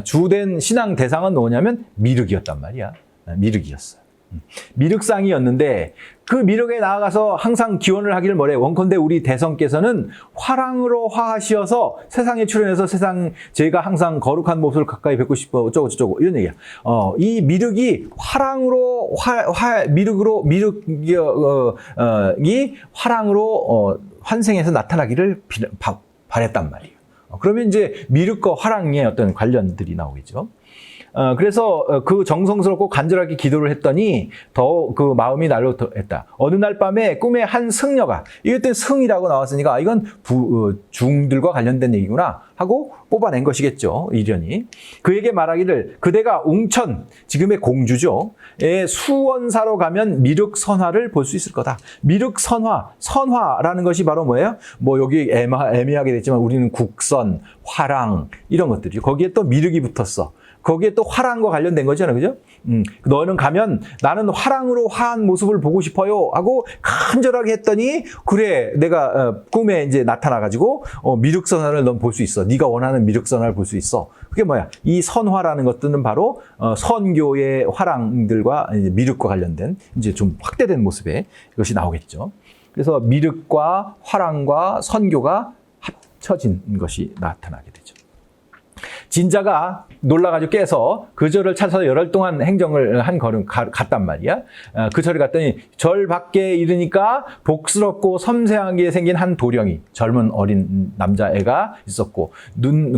주된 신앙 대상은 뭐냐면 미륵이었단 말이야. 미륵이었어요. 미륵상이었는데 그 미륵에 나아가서 항상 기원을 하기를 뭐래? 원컨대 우리 대성께서는 화랑으로 화하시어서 세상에 출현해서 제가 항상 거룩한 모습을 가까이 뵙고 싶어 어쩌고 이런 얘기야. 이 미륵이 화랑으로 미륵이 화랑으로 환생해서 나타나기를 바랬단 말이에요. 그러면 이제 미륵과 화랑의 어떤 관련들이 나오겠죠. 그래서 그 정성스럽고 간절하게 기도를 했더니 더 그 마음이 날로 했다. 어느 날 밤에 꿈에 한 승려가, 이때 승이라고 나왔으니까 이건 중들과 관련된 얘기구나 하고 뽑아낸 것이겠죠. 이련이. 그에게 말하기를 그대가 웅천, 지금의 공주죠. 수원사로 가면 미륵선화를 볼 수 있을 거다. 미륵선화, 선화라는 것이 바로 뭐예요? 뭐 여기 애매하게 됐지만 우리는 국선, 화랑 이런 것들이 거기에 또 미륵이 붙었어. 거기에 또 화랑과 관련된 거잖아요. 그죠? 너는 가면 나는 화랑으로 화한 모습을 보고 싶어요 하고 간절하게 했더니 그래 내가 꿈에 이제 나타나가지고 미륵선화를 넌 볼 수 있어. 네가 원하는 미륵선화를 볼 수 있어. 그게 뭐야? 이 선화라는 것들은 바로 선교의 화랑들과 미륵과 관련된 이제 좀 확대된 모습의 이것이 나오겠죠. 그래서 미륵과 화랑과 선교가 합쳐진 것이 나타나게 되죠. 진자가 놀라가지고 깨서 그 절을 찾아서 열흘 동안 행정을 한 걸음 갔단 말이야. 그 절에 갔더니 절 밖에 이르니까 복스럽고 섬세하게 생긴 한 도령이 젊은 어린 남자애가 있었고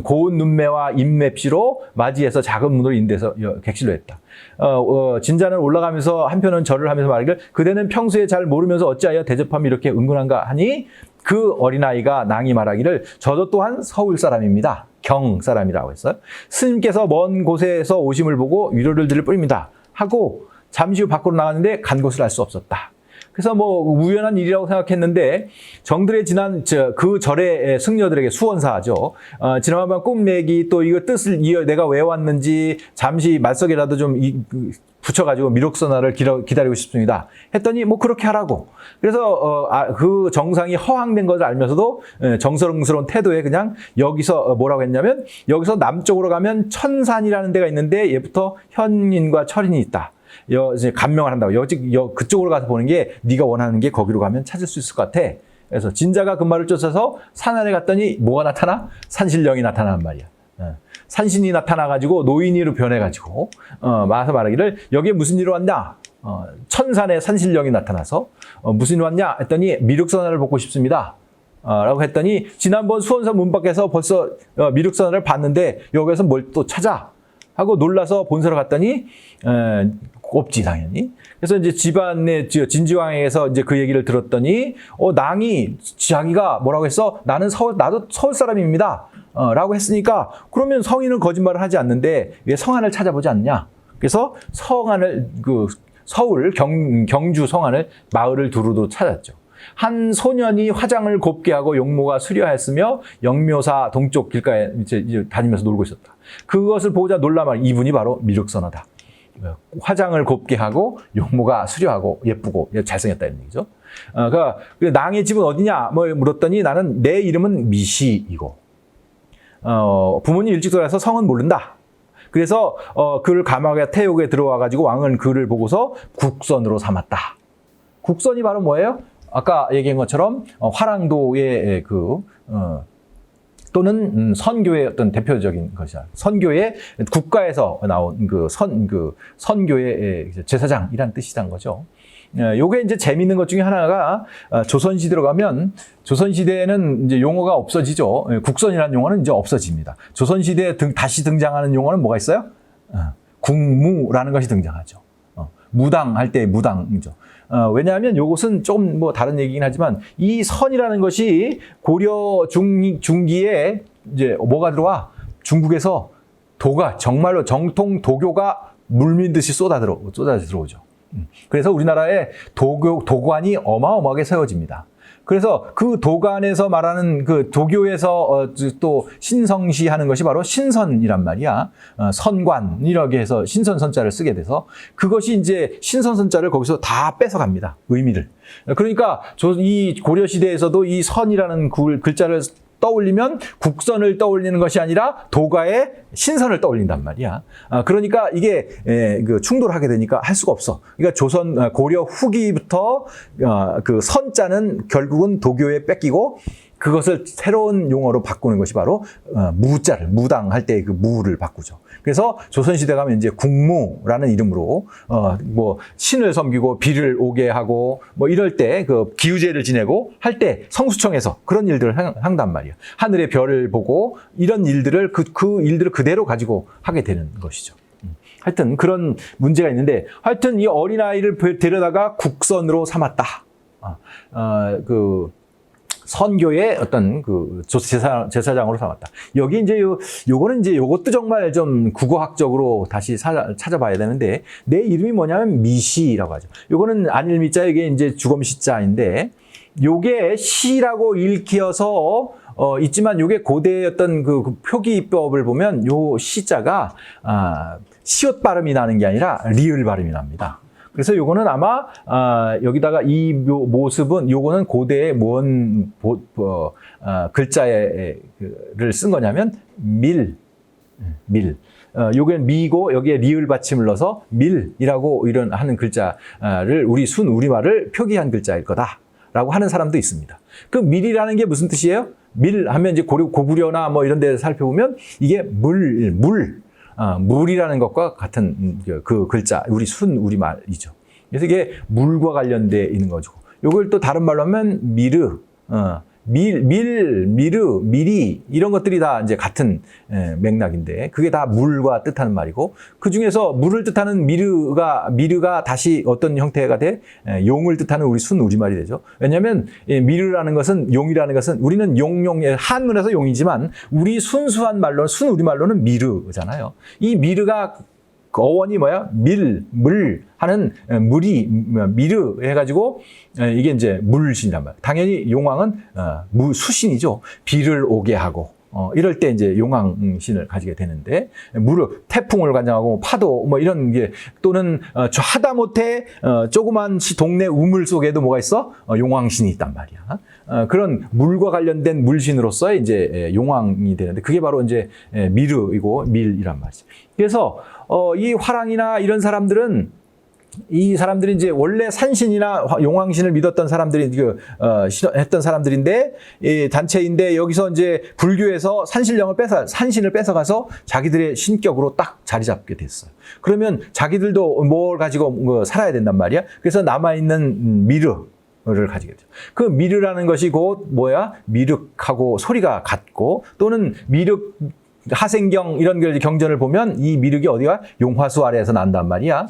고운 눈매와 인맵시로 맞이해서 작은 문으로 인대서 객실로 했다. 진자는 올라가면서 한편은 절을 하면서 말하기를 그대는 평소에 잘 모르면서 어찌하여 대접함이 이렇게 은근한가 하니 그 어린아이가 낭이 말하기를 저도 또한 서울 사람입니다. 경 사람이라고 했어요. 스님께서 먼 곳에서 오심을 보고 위로를 드릴 뿐입니다. 하고 잠시 후 밖으로 나갔는데 간 곳을 알 수 없었다. 그래서 뭐 우연한 일이라고 생각했는데 정들의 지난 그 절의 승려들에게 수원사죠. 지난 밤 꿈매기 또 이거 뜻을 내가 왜 왔는지 잠시 말석이라도 좀 붙여가지고 미륵선화를 기다리고 싶습니다. 했더니 뭐 그렇게 하라고. 그래서 그 정상이 허황된 것을 알면서도 정성스러운 태도에 그냥 여기서 뭐라고 했냐면 여기서 남쪽으로 가면 천산이라는 데가 있는데 얘부터 현인과 철인이 있다. 이제 감명을 한다고. 그쪽으로 가서 보는 게 네가 원하는 게 거기로 가면 찾을 수 있을 것 같아. 그래서 진자가 그 말을 쫓아서 산 안에 갔더니 뭐가 나타나? 산신령이 나타나는 말이야. 산신이 나타나가지고 노인이로 변해가지고 와서 말하기를 여기에 무슨 일로 왔냐? 천산에 산신령이 나타나서 무슨 일 왔냐? 했더니 미륵선화를 보고 싶습니다. 라고 했더니 지난번 수원사 문 밖에서 벌써 미륵선화를 봤는데 여기에서 뭘 또 찾아? 하고 놀라서 본서로 갔더니 없지 당연히. 그래서 이제 집안의 진지왕에게서 이제 그 얘기를 들었더니 낭이 자기가 뭐라고 했어? 나도 서울 사람입니다. 라고 했으니까 그러면 성인은 거짓말을 하지 않는데 왜 성안을 찾아보지 않냐? 그래서 성안을 서울 경주 성안을 마을을 두루도 찾았죠. 한 소년이 화장을 곱게 하고 용모가 수려하였으며 영묘사 동쪽 길가에 이제 다니면서 놀고 있었다. 그것을 보자 놀라말 이분이 바로 미륵선화다. 화장을 곱게 하고 용모가 수려하고 예쁘고 잘생겼다는 얘기죠. 그러니까 낭의 집은 어디냐? 뭐 물었더니 나는 내 이름은 미시이고 부모님 일찍 돌아서 성은 모른다. 그래서 그를 감옥에 태옥에 들어와 가지고 왕은 그를 보고서 국선으로 삼았다. 국선이 바로 뭐예요? 아까 얘기한 것처럼 화랑도의 또는 선교의 어떤 대표적인 것이야. 선교의 국가에서 나온 선교의 제사장이란 뜻이란 거죠. 요게 이제 재미있는 것 중에 하나가 조선시대로 가면 조선시대에는 이제 용어가 없어지죠. 국선이라는 용어는 이제 없어집니다. 조선시대에 다시 등장하는 용어는 뭐가 있어요? 국무라는 것이 등장하죠. 무당할 때 무당이죠. 왜냐하면 이것은 조금 뭐 다른 얘기긴 하지만 이 선이라는 것이 고려 중기에 이제 뭐가 들어와? 중국에서 정말로 정통 도교가 물밀듯이 쏟아져 들어오죠. 그래서 우리나라에 도관이 어마어마하게 세워집니다. 그래서 그 도관에서 말하는 그 도교에서 또 신성시하는 것이 바로 신선이란 말이야. 선관 이렇게 해서 신선선자를 쓰게 돼서 그것이 이제 신선선자를 거기서 다 뺏어갑니다. 의미를. 그러니까 이 고려시대에서도 이 선이라는 글자를 떠올리면 국선을 떠올리는 것이 아니라 도가의 신선을 떠올린단 말이야. 그러니까 이게 충돌하게 되니까 할 수가 없어. 그러니까 고려 후기부터 그 선자는 결국은 도교에 뺏기고 그것을 새로운 용어로 바꾸는 것이 바로 무자를 무당할 때 그 무를 바꾸죠. 그래서 조선시대 가면 이제 국무라는 이름으로 뭐 신을 섬기고 비를 오게 하고 뭐 이럴 때 그 기우제를 지내고 할 때 성수청에서 그런 일들을 한단 말이야. 하늘의 별을 보고 이런 일들을 그 일들을 그대로 가지고 하게 되는 것이죠. 하여튼 그런 문제가 있는데 하여튼 이 어린아이를 데려다가 국선으로 삼았다. 선교의 어떤 제사장으로 삼았다. 여기 이제 요거는 이제 요것도 정말 좀 국어학적으로 다시 찾아봐야 되는데 내 이름이 뭐냐면 미시라고 하죠. 요거는 안일미자 이게 이제 주검시자인데 요게 시라고 읽혀서 있지만 요게 고대의 어떤 그 표기법을 보면 요 시자가 시옷 발음이 나는 게 아니라 리을 발음이 납니다. 그래서 요거는 아마 여기다가 이 모습은 요거는 고대의 뭔 글자를 쓴 거냐면 밀. 요게 미고 여기에 리을 받침을 넣어서 밀이라고 이런 하는 글자를 우리말을 표기한 글자일 거다라고 하는 사람도 있습니다. 그 밀이라는 게 무슨 뜻이에요? 밀 하면 이제 고구려나 뭐 이런 데 살펴보면 이게 물이라는 것과 같은 그 글자, 우리 순 우리말이죠. 그래서 이게 물과 관련돼 있는 거죠. 요걸 또 다른 말로 하면 미르, 미리 이런 것들이 다 이제 같은 맥락인데 그게 다 물과 뜻하는 말이고 그 중에서 물을 뜻하는 미르가 다시 어떤 형태가 돼? 용을 뜻하는 우리 순 우리말이 되죠. 왜냐하면 미르라는 것은 용이라는 것은 우리는 한문에서 용이지만 우리 순수한 말로 순 우리말로는 미르잖아요. 이 미르가 어원이 뭐야? 물 하는 미르 해가지고 이게 이제 물신이란 말이야. 당연히 용왕은 수신이죠. 비를 오게 하고 이럴 때 이제 용왕신을 가지게 되는데 태풍을 관장하고 파도 뭐 이런 게 또는 하다못해 조그만 동네 우물 속에도 뭐가 있어? 용왕신이 있단 말이야. 그런 물과 관련된 물신으로서의 이제 용왕이 되는데 그게 바로 이제 미르이고 밀이란 말이지. 그래서 이 화랑이나 이런 사람들은 이 사람들이 이제 원래 산신이나 용왕신을 믿었던 사람들이 했던 사람들인데 이 단체인데 여기서 이제 불교에서 산신을 뺏어가서 자기들의 신격으로 딱 자리 잡게 됐어요. 그러면 자기들도 뭘 가지고 살아야 된단 말이야. 그래서 남아 있는 미르를 가지게 되죠. 그 미르라는 것이 곧 뭐야? 미륵하고 소리가 같고 또는 미륵 하생경 이런 경전을 보면 이 미륵이 어디가 용화수 아래에서 난단 말이야.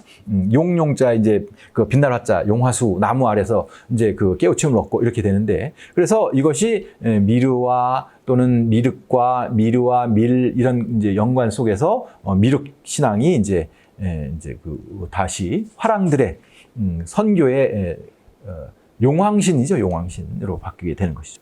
용용자 이제 그 빛날 화자 용화수 나무 아래에서 이제 그 깨우침을 얻고 이렇게 되는데 그래서 이것이 미르와 또는 미륵과 미르와 밀 이런 이제 연관 속에서 미륵 신앙이 이제 그 다시 화랑들의 선교의 용왕신이죠. 용왕신으로 바뀌게 되는 것이죠.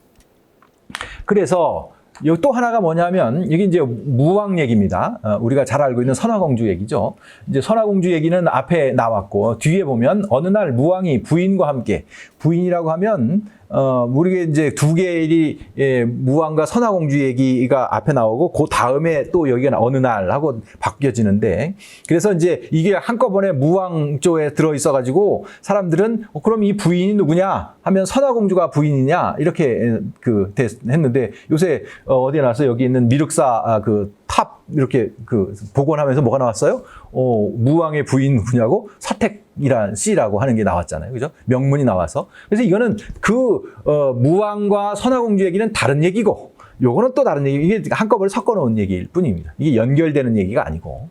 그래서 여기 또 하나가 뭐냐면 이게 이제 무왕 얘기입니다. 우리가 잘 알고 있는 선화공주 얘기죠. 이제 선화공주 얘기는 앞에 나왔고 뒤에 보면 어느 날 무왕이 부인과 함께 부인이라고 하면 우리가 이제 두 개의 무왕과 선화공주 얘기가 앞에 나오고 그 다음에 또 여기가 어느 날 하고 바뀌어지는데 그래서 이제 이게 한꺼번에 무왕 쪽에 들어 있어 가지고 사람들은 그럼 이 부인이 누구냐 하면 선화공주가 부인이냐 이렇게 했는데 요새 어디에 나와서 여기 있는 미륵사 탑 이렇게 복원하면서 뭐가 나왔어요? 무왕의 부인 누구냐고 사택이란 씨라고 하는 게 나왔잖아요. 그죠? 명문이 나와서. 그래서 이거는 무왕과 선화공주 얘기는 다른 얘기고 요거는 또 다른 얘기. 이게 한꺼번에 섞어 놓은 얘기일 뿐입니다. 이게 연결되는 얘기가 아니고.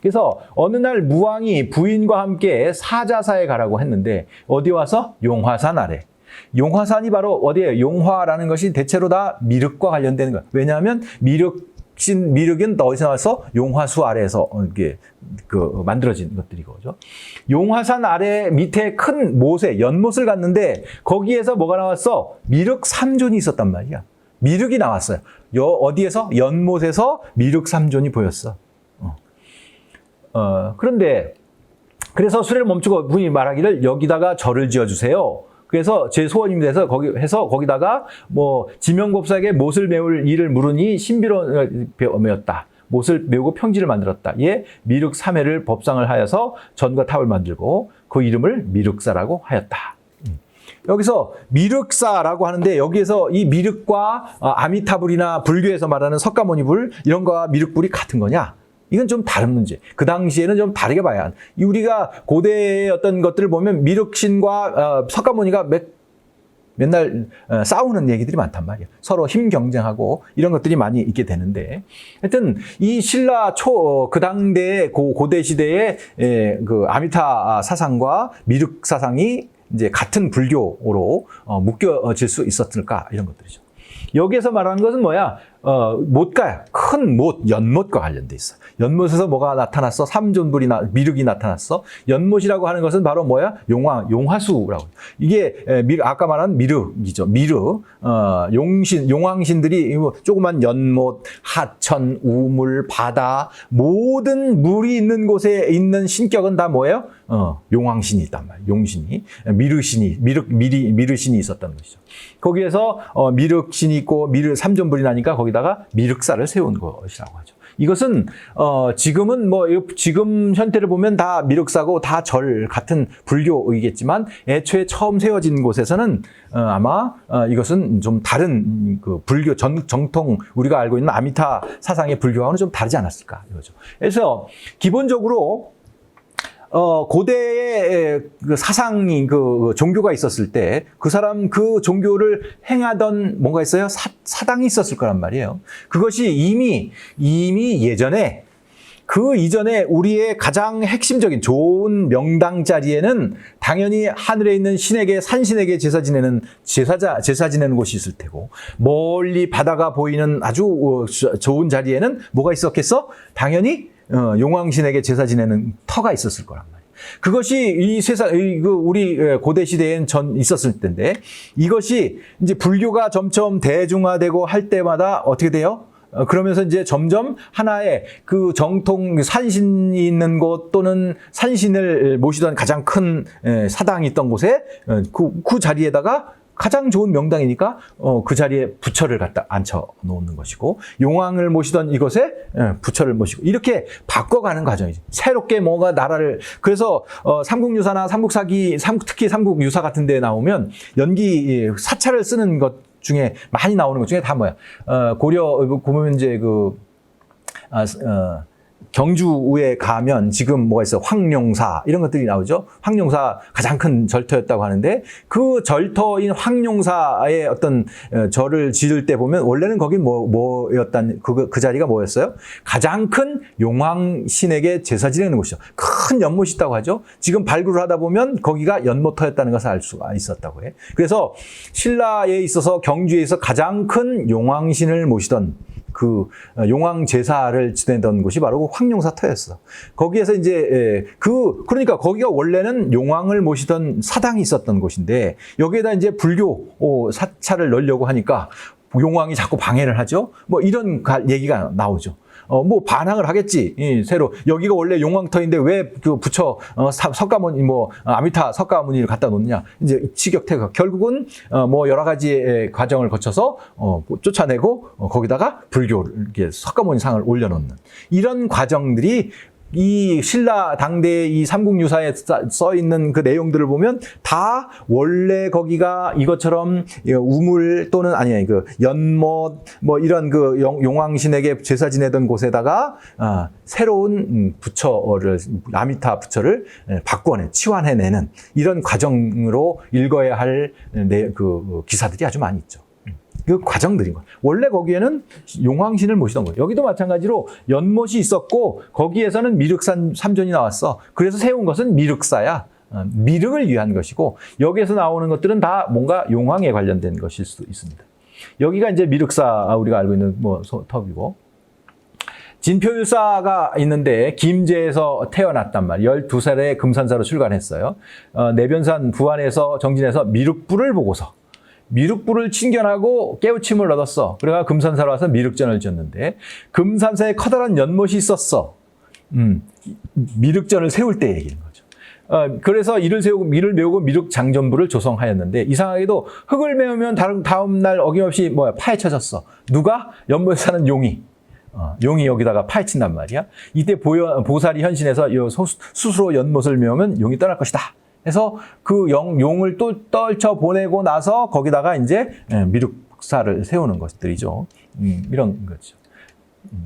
그래서 어느 날 무왕이 부인과 함께 사자사에 가라고 했는데 어디 와서? 용화산 아래. 용화산이 바로 어디예요? 용화라는 것이 대체로 다 미륵과 관련되는 거예요. 왜냐하면 미륵은 어디서 나와서 용화수 아래에서 이게 만들어진 것들이거죠. 용화산 아래 밑에 큰 연못을 갔는데 거기에서 뭐가 나왔어? 미륵 3존이 있었단 말이야. 미륵이 나왔어요. 어디에서? 연못에서 미륵 3존이 보였어. 그런데 그래서 수레를 멈추고 부인이 말하기를 여기다가 절을 지어주세요. 그래서 제 소원이 돼서 거기다가 뭐 지명법사에게 못을 메울 일을 물으니 신비로웠다. 못을 메우고 평지를 만들었다. 예, 미륵 3회를 법상을 하여서 전과 탑을 만들고 그 이름을 미륵사라고 하였다. 여기서 미륵사라고 하는데 여기에서 이 미륵과 아미타불이나 불교에서 말하는 석가모니불 이런 거와 미륵불이 같은 거냐? 이건 좀 다른 문제. 그 당시에는 좀 다르게 봐야 한다. 우리가 고대의 어떤 것들을 보면 미륵신과 석가모니가 맨날 싸우는 얘기들이 많단 말이야. 서로 힘 경쟁하고 이런 것들이 많이 있게 되는데 하여튼 이 신라 그 당대의 고대 시대의 그 아미타 사상과 미륵 사상이 이제 같은 불교로 묶여질 수 있었을까 이런 것들이죠. 여기에서 말하는 것은 뭐야? 못가야. 큰 못, 연못과 관련돼 있어. 연못에서 뭐가 나타났어? 미륵이 나타났어. 연못이라고 하는 것은 바로 뭐야? 용화수라고. 이게 아까 말한 미륵이죠. 미륵. 용왕신들이 조그만 연못, 하천, 우물, 바다, 모든 물이 있는 곳에 있는 신격은 다 뭐예요? 용왕신이 있단 말이에요. 용신이. 미르신이 있었던 것이죠. 거기에서 미륵신이 있고 3존불이 나니까 거기다가 미륵사를 세운 것이라고 하죠. 이것은 지금은 뭐 지금 현태를 보면 다 미륵사고 다 절 같은 불교이겠지만 애초에 처음 세워진 곳에서는 아마 이것은 좀 다른 그 불교 정통 우리가 알고 있는 아미타 사상의 불교와는 좀 다르지 않았을까 이거죠. 그래서 기본적으로 고대의 그 사상이 그 종교가 있었을 때 그 사람 그 종교를 행하던 뭔가 있어요? 사당이 있었을 거란 말이에요. 그것이 이미 예전에 그 이전에 우리의 가장 핵심적인 좋은 명당 자리에는 당연히 하늘에 있는 신에게 산신에게 제사 지내는 곳이 있을 테고 멀리 바다가 보이는 아주 좋은 자리에는 뭐가 있었겠어? 당연히 용왕신에게 제사 지내는 터가 있었을 거란 말이에요. 그것이 이 세상, 우리 고대 시대엔 있었을 텐데 이것이 이제 불교가 점점 대중화되고 할 때마다 어떻게 돼요? 그러면서 이제 점점 하나의 그 정통 산신이 있는 곳 또는 산신을 모시던 가장 큰 사당이 있던 곳에 그 자리에다가 가장 좋은 명당이니까 그 자리에 부처를 갖다 앉혀 놓는 것이고 용왕을 모시던 이곳에 부처를 모시고 이렇게 바꿔가는 과정이지. 새롭게 뭐가 나라를 그래서 삼국유사나 삼국사기 특히 삼국유사 같은 데 나오면 연기 사찰을 쓰는 것 중에 많이 나오는 것 중에 다 뭐야? 고려 보면 이제 경주에 가면 지금 뭐가 있어? 황룡사 이런 것들이 나오죠. 황룡사 가장 큰 절터였다고 하는데 그 절터인 황룡사의 어떤 절을 지을 때 보면 원래는 거기 뭐였단 그 자리가 뭐였어요? 가장 큰 용왕신에게 제사 지내는 곳이죠. 큰 연못이 있다고 하죠. 지금 발굴을 하다 보면 거기가 연못터였다는 것을 알 수가 있었다고 해. 그래서 신라에 있어서 경주에서 가장 큰 용왕신을 모시던 그 용왕 제사를 지내던 곳이 바로 그 황룡사터였어. 거기에서 이제 그러니까 거기가 원래는 용왕을 모시던 사당이 있었던 곳인데 여기에다 이제 불교 사찰을 넣으려고 하니까 용왕이 자꾸 방해를 하죠. 뭐 이런 얘기가 나오죠. 뭐 반항을 하겠지. 새로 여기가 원래 용왕터인데 왜 그 부처 석가모니 아미타 석가모니를 갖다 놓느냐. 이제 치격태가 결국은 뭐 여러 가지의 과정을 거쳐서 쫓아내고 거기다가 불교를 이렇게 석가모니 상을 올려놓는 이런 과정들이 이 신라 당대의 이 삼국유사에 써 있는 그 내용들을 보면 다 원래 거기가 이것처럼 우물 또는 그 연못 뭐 이런 그 용왕신에게 제사 지내던 곳에다가 새로운 부처를 아미타 부처를 바꿔내 치환해내는 이런 과정으로 읽어야 할 그 기사들이 아주 많이 있죠. 그 과정들인 거예요. 원래 거기에는 용왕신을 모시던 거예요. 여기도 마찬가지로 연못이 있었고 거기에서는 미륵산 3존이 나왔어. 그래서 세운 것은 미륵사야. 미륵을 위한 것이고 여기에서 나오는 것들은 다 뭔가 용왕에 관련된 것일 수도 있습니다. 여기가 이제 미륵사 우리가 알고 있는 탑이고 진표율사가 있는데 김제에서 태어났단 말이에요. 12살에 금산사로 출간했어요. 내변산 부안에서 정진해서 미륵불을 보고서 미륵불을 친견하고 깨우침을 얻었어. 그래가 금산사로 와서 미륵전을 지었는데 금산사에 커다란 연못이 있었어. 미륵전을 세울 때 얘기인 거죠. 그래서 이를 메우고 미륵장전부를 조성하였는데 이상하게도 흙을 메우면 다음 날 어김없이 파헤쳐졌어. 누가? 연못에 사는 용이. 용이 여기다가 파헤친단 말이야. 이때 보살이 현신해서 스스로 연못을 메우면 용이 떠날 것이다. 해서 그 용을 또 떨쳐 보내고 나서 거기다가 이제 미륵사를 세우는 것들이죠. 이런 거죠.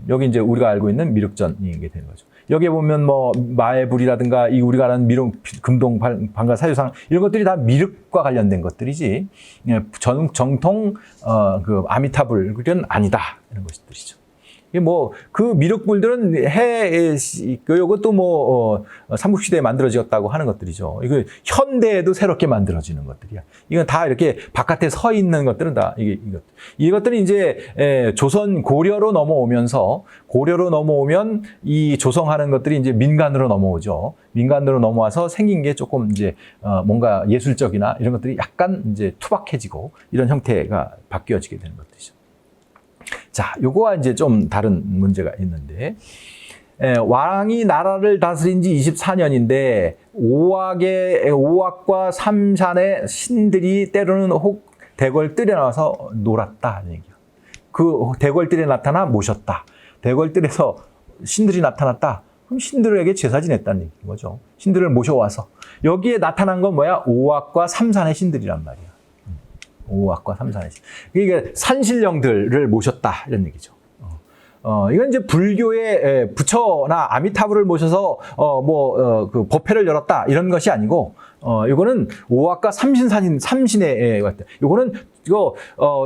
여기 이제 우리가 알고 있는 미륵전이 되는 거죠. 여기에 보면 마애불이라든가 이 우리가 아는 금동 방가 사유상 이런 것들이 다 미륵과 관련된 것들이지 정통 그 아미타불은 아니다 이런 것들이죠. 그 미륵불들은 이것도 삼국시대에 만들어졌다고 하는 것들이죠. 이거 현대에도 새롭게 만들어지는 것들이야. 이건 다 이렇게 바깥에 서 있는 것들은 다 이것들이 이제 조선 고려로 넘어오면 이 조성하는 것들이 이제 민간으로 넘어오죠. 민간으로 넘어와서 생긴 게 조금 이제 뭔가 예술적이나 이런 것들이 약간 이제 투박해지고 이런 형태가 바뀌어지게 되는 것들이죠. 자, 요거와 이제 좀 다른 문제가 있는데, 왕이 나라를 다스린 지 24년인데, 오악과 삼산의 신들이 때로는 혹 대궐 뜰에 나와서 놀았다. 그 대궐 뜰에 나타나 모셨다. 대궐뜰에서 신들이 나타났다. 그럼 신들에게 제사 지냈다는 얘기인 거죠. 신들을 모셔와서. 여기에 나타난 건 뭐야? 오악과 삼산의 신들이란 말이야. 오악과 삼산의 신. 이게 산신령들을 모셨다. 이런 얘기죠. 이건 이제 불교의 부처나 아미타불을 모셔서 그 법회를 열었다 이런 것이 아니고 이거는 오악과 삼신의 이거는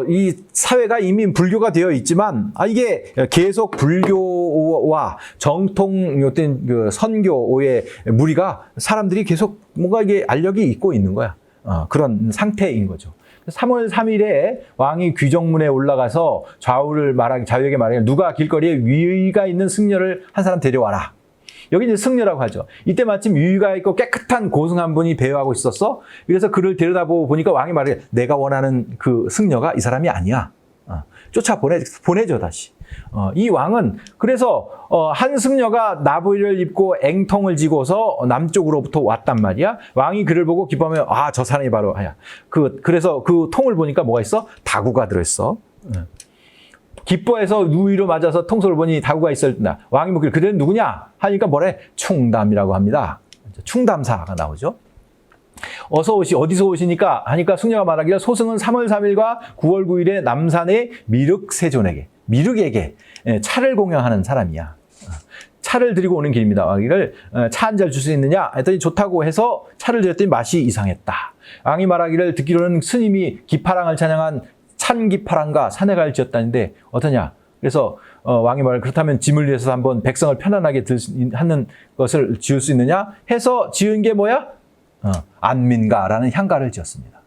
이 사회가 이미 불교가 되어 있지만 이게 계속 불교와 정통 어떤 그 선교의 무리가 사람들이 계속 뭔가 이게 알력이 있고 있는 거야. 그런 상태인 거죠. 3월 3일에 왕이 귀정문에 올라가서 자유에게 말하기 누가 길거리에 위의가 있는 승려를 한 사람 데려와라. 여기 이제 승려라고 하죠. 이때 마침 위의가 있고 깨끗한 고승 한 분이 배회하고 있었어. 그래서 그를 데려다보고 보니까 왕이 말해 내가 원하는 그 승려가 이 사람이 아니야. 보내줘 다시. 이 왕은 그래서 한 승려가 나부리를 입고 앵통을 지고서 남쪽으로부터 왔단 말이야. 왕이 그를 보고 기뻐하면 저 사람이 바로 그래서 그 통을 보니까 뭐가 있어? 다구가 들어있어. 기뻐해서 누이로 맞아서 통솔을 보니 다구가 있었다. 왕이 묻기를 그대는 누구냐? 하니까 뭐래? 충담이라고 합니다. 충담사가 나오죠. 어디서 오시니까? 하니까 승려가 말하기를 소승은 3월 3일과 9월 9일에 남산의 미륵에게 차를 공양하는 사람이야. 차를 드리고 오는 길입니다. 왕이를 차 한 잔 줄 수 있느냐? 했더니 좋다고 해서 차를 드렸더니 맛이 이상했다. 왕이 말하기를 듣기로는 스님이 기파랑을 찬양한 찬기파랑과 산해가를 지었다는데 어떠냐? 그래서 왕이 말을 그렇다면 짐을 위해서 한번 백성을 편안하게 하는 것을 지을 수 있느냐? 해서 지은 게 뭐야? 안민가라는 향가를 지었습니다.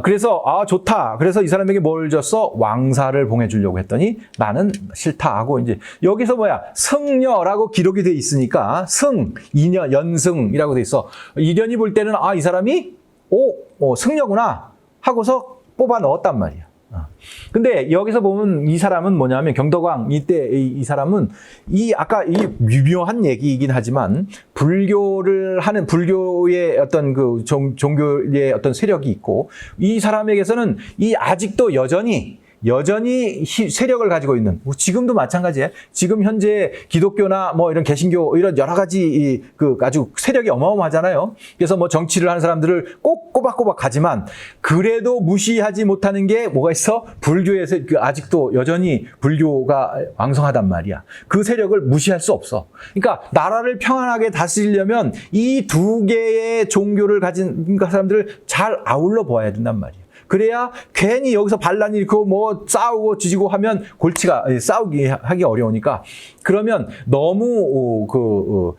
그래서 좋다. 그래서 이 사람에게 뭘 줬어? 왕사를 봉해주려고 했더니 나는 싫다 하고 이제 여기서 승려라고 기록이 돼 있으니까 인연, 연승이라고 돼 있어. 이련이 볼 때는 이 사람이 승려구나 하고서 뽑아 넣었단 말이야. 근데 여기서 보면 이 사람은 뭐냐면 경덕왕 이때 이 사람은 아까 이 미묘한 얘기이긴 하지만 불교의 어떤 그 종교의 어떤 세력이 있고 이 사람에게서는 아직도 여전히 세력을 가지고 있는, 지금도 마찬가지예요. 지금 현재 기독교나 이런 개신교 이런 여러 가지 아주 세력이 어마어마하잖아요. 그래서 정치를 하는 사람들을 꼭 꼬박꼬박 가지만 그래도 무시하지 못하는 게 뭐가 있어? 불교에서 아직도 여전히 불교가 왕성하단 말이야. 그 세력을 무시할 수 없어. 그러니까 나라를 평안하게 다스리려면 이 두 개의 종교를 가진 사람들을 잘 아울러 보아야 된단 말이야. 그래야 괜히 여기서 반란이 일고 싸우고 지지고 하면 골치가 하기 어려우니까 그러면 너무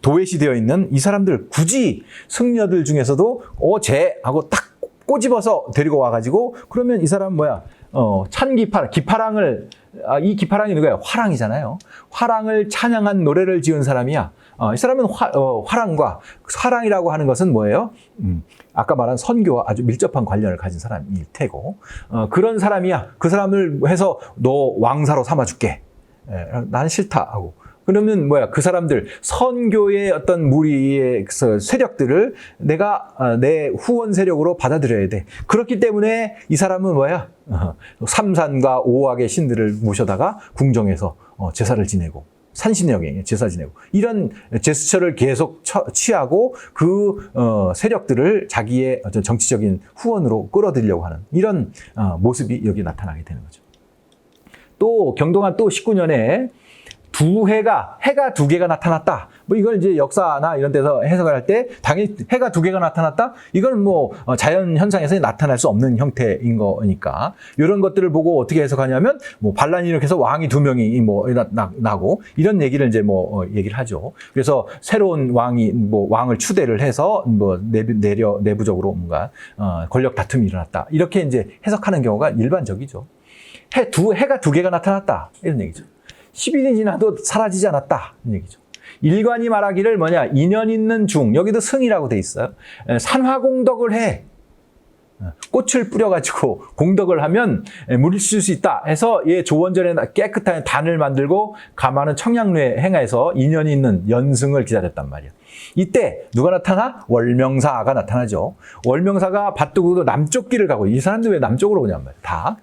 도외시 되어 있는 이 사람들 굳이 승려들 중에서도 하고 딱 꼬집어서 데리고 와가지고 그러면 이 사람은 기파랑을 이 기파랑이 누구야? 화랑이잖아요. 화랑을 찬양한 노래를 지은 사람이야. 이 사람은 화랑이라고 하는 것은 뭐예요? 아까 말한 선교와 아주 밀접한 관련을 가진 사람일 테고, 그런 사람이야. 그 사람을 해서 너 왕사로 삼아줄게. 나는 싫다 하고. 그러면 그 사람들 선교의 어떤 무리의 세력들을 내가 내 후원 세력으로 받아들여야 돼. 그렇기 때문에 이 사람은 삼산과 오악의 신들을 모셔다가 궁정에서 제사를 지내고 산신령에 제사 지내고 이런 제스처를 계속 취하고 그 세력들을 자기의 어떤 정치적인 후원으로 끌어들이려고 하는 이런 모습이 여기 나타나게 되는 거죠. 또 경동한 또 19년에 해가 두 개가 나타났다. 이걸 이제 역사나 이런 데서 해석을 할 때 당연히 해가 두 개가 나타났다. 이건 자연 현상에서 나타날 수 없는 형태인 거니까 이런 것들을 보고 어떻게 해석하냐면 반란이 일으켜서 왕이 두 명이 나고 이런 얘기를 이제 얘기를 하죠. 그래서 새로운 왕을 추대를 해서 내부적으로 뭔가 권력 다툼이 일어났다. 이렇게 이제 해석하는 경우가 일반적이죠. 해가 두 개가 나타났다. 이런 얘기죠. 10일이 지나도 사라지지 않았다. 이런 얘기죠. 일관이 말하기를 인연 있는 중, 여기도 승이라고 돼 있어요. 산화공덕을 해. 꽃을 뿌려가지고 공덕을 하면 물리칠 수 있다 해서 조원전에 깨끗한 단을 만들고 가마는 청량루에 행하여서 인연이 있는 연승을 기다렸단 말이야. 이때 누가 나타나? 월명사가 나타나죠. 월명사가 밭두고 남쪽 길을 가고 이 사람들 왜 남쪽으로 오냔 말이야.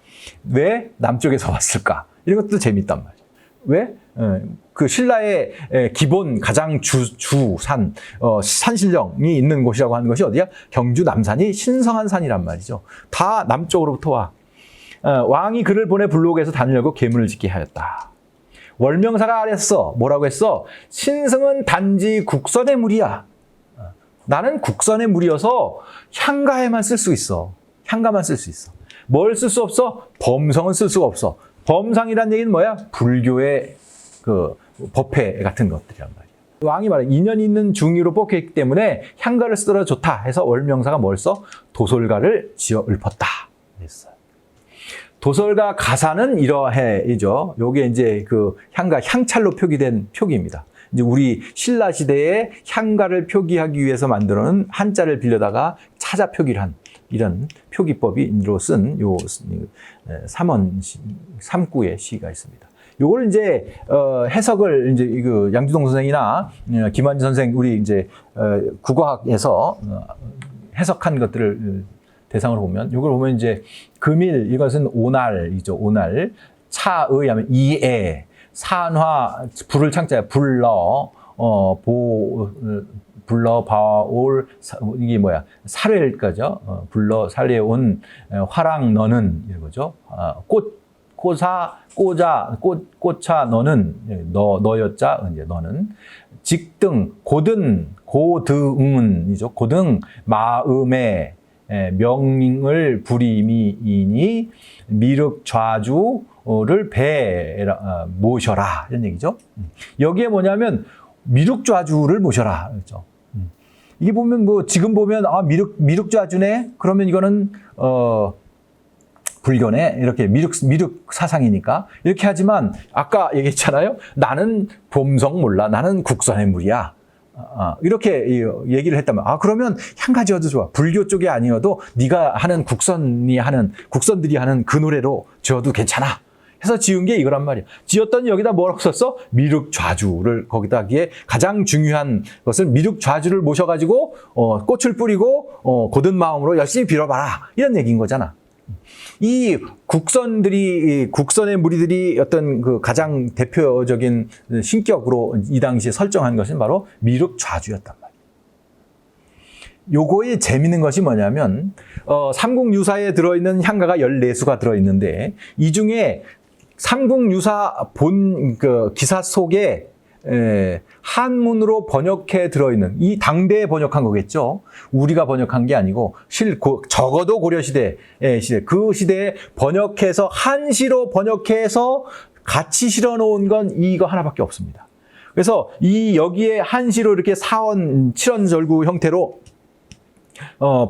왜 남쪽에서 왔을까? 이런 것도 재밌단 말이에요. 왜? 그 신라의 기본 가장 주산 산신령이 있는 곳이라고 하는 것이 어디야? 경주 남산이 신성한 산이란 말이죠. 다 남쪽으로부터 와. 왕이 그를 보내 불록에서 단을 열고 계문을 짓게 하였다. 월명사가 아랬어. 뭐라고 했어? 신승은 단지 국선의 물이야. 나는 국선의 물이어서 향가에만 쓸 수 있어. 향가만 쓸 수 있어. 뭘 쓸 수 없어? 범성은 쓸 수가 없어. 범상이란 얘기는 뭐야? 불교의 그 법회 같은 것들이란 말이야. 왕이 말해 인연 있는 중의로 뽑혔기 때문에 향가를 쓰더라도 좋다 해서 월명사가 뭘 써? 도솔가를 지어 읊었다. 그랬어요. 도솔가 가사는 이러해이죠. 요게 이제 그 향가 향찰로 표기된 표기입니다. 이제 우리 신라 시대에 향가를 표기하기 위해서 만들어놓은 한자를 빌려다가 찾아 표기를 한 이런 표기법으로 쓴 요 삼구의 시가 있습니다. 요걸 이제 해석을 이제 그 양주동 선생이나 김환지 선생 우리 이제 국어학에서 해석한 것들을 대상으로 보면 이걸 보면 이제 금일 이것은 오날이죠. 오날 차의 하면 이에 산화 불을 창자야 불러 불러 봐올 이게 뭐야 사례일까죠. 불러 살려온 화랑 너는 이런 거죠. 꽃차 너는 너였자 이제 너는 직등 고등은이죠. 고등 마음의 명을 부림이니 미륵 좌주를 모셔라 이런 얘기죠. 여기에 뭐냐면 미륵 좌주를 모셔라 그렇죠. 이게 보면 뭐 지금 보면 미륵 좌주네 그러면 이거는 불교네 이렇게 미륵 사상이니까 이렇게 하지만 아까 얘기했잖아요. 나는 bom성 몰라. 나는 국선의 물이야. 이렇게 얘기를 했다면 그러면 향가 지어도 좋아. 불교 쪽이 아니어도 네가 하는 국선들이 하는 그 노래로 지어도 괜찮아. 해서 지은 게 이거란 말이야. 지었더니 여기다 뭐라고 썼어? 미륵 좌주를 거기다기에 가장 중요한 것을 미륵 좌주를 모셔가지고 꽃을 뿌리고 고든 마음으로 열심히 빌어봐라 이런 얘기인 거잖아. 이 국선의 무리들이 어떤 그 가장 대표적인 신격으로 이 당시에 설정한 것은 바로 미륵 좌주였단 말이에요. 요거에 재밌는 것이 뭐냐면 삼국유사에 들어있는 향가가 14수가 들어있는데 이 중에 삼국유사 본 그 기사 속에 한문으로 번역해 들어있는 이 당대에 번역한 거겠죠. 우리가 번역한 게 아니고 적어도 고려시대 그 시대에 번역해서 한시로 번역해서 같이 실어놓은 건 이거 하나밖에 없습니다. 그래서 여기에 한시로 이렇게 4원 7원절구 형태로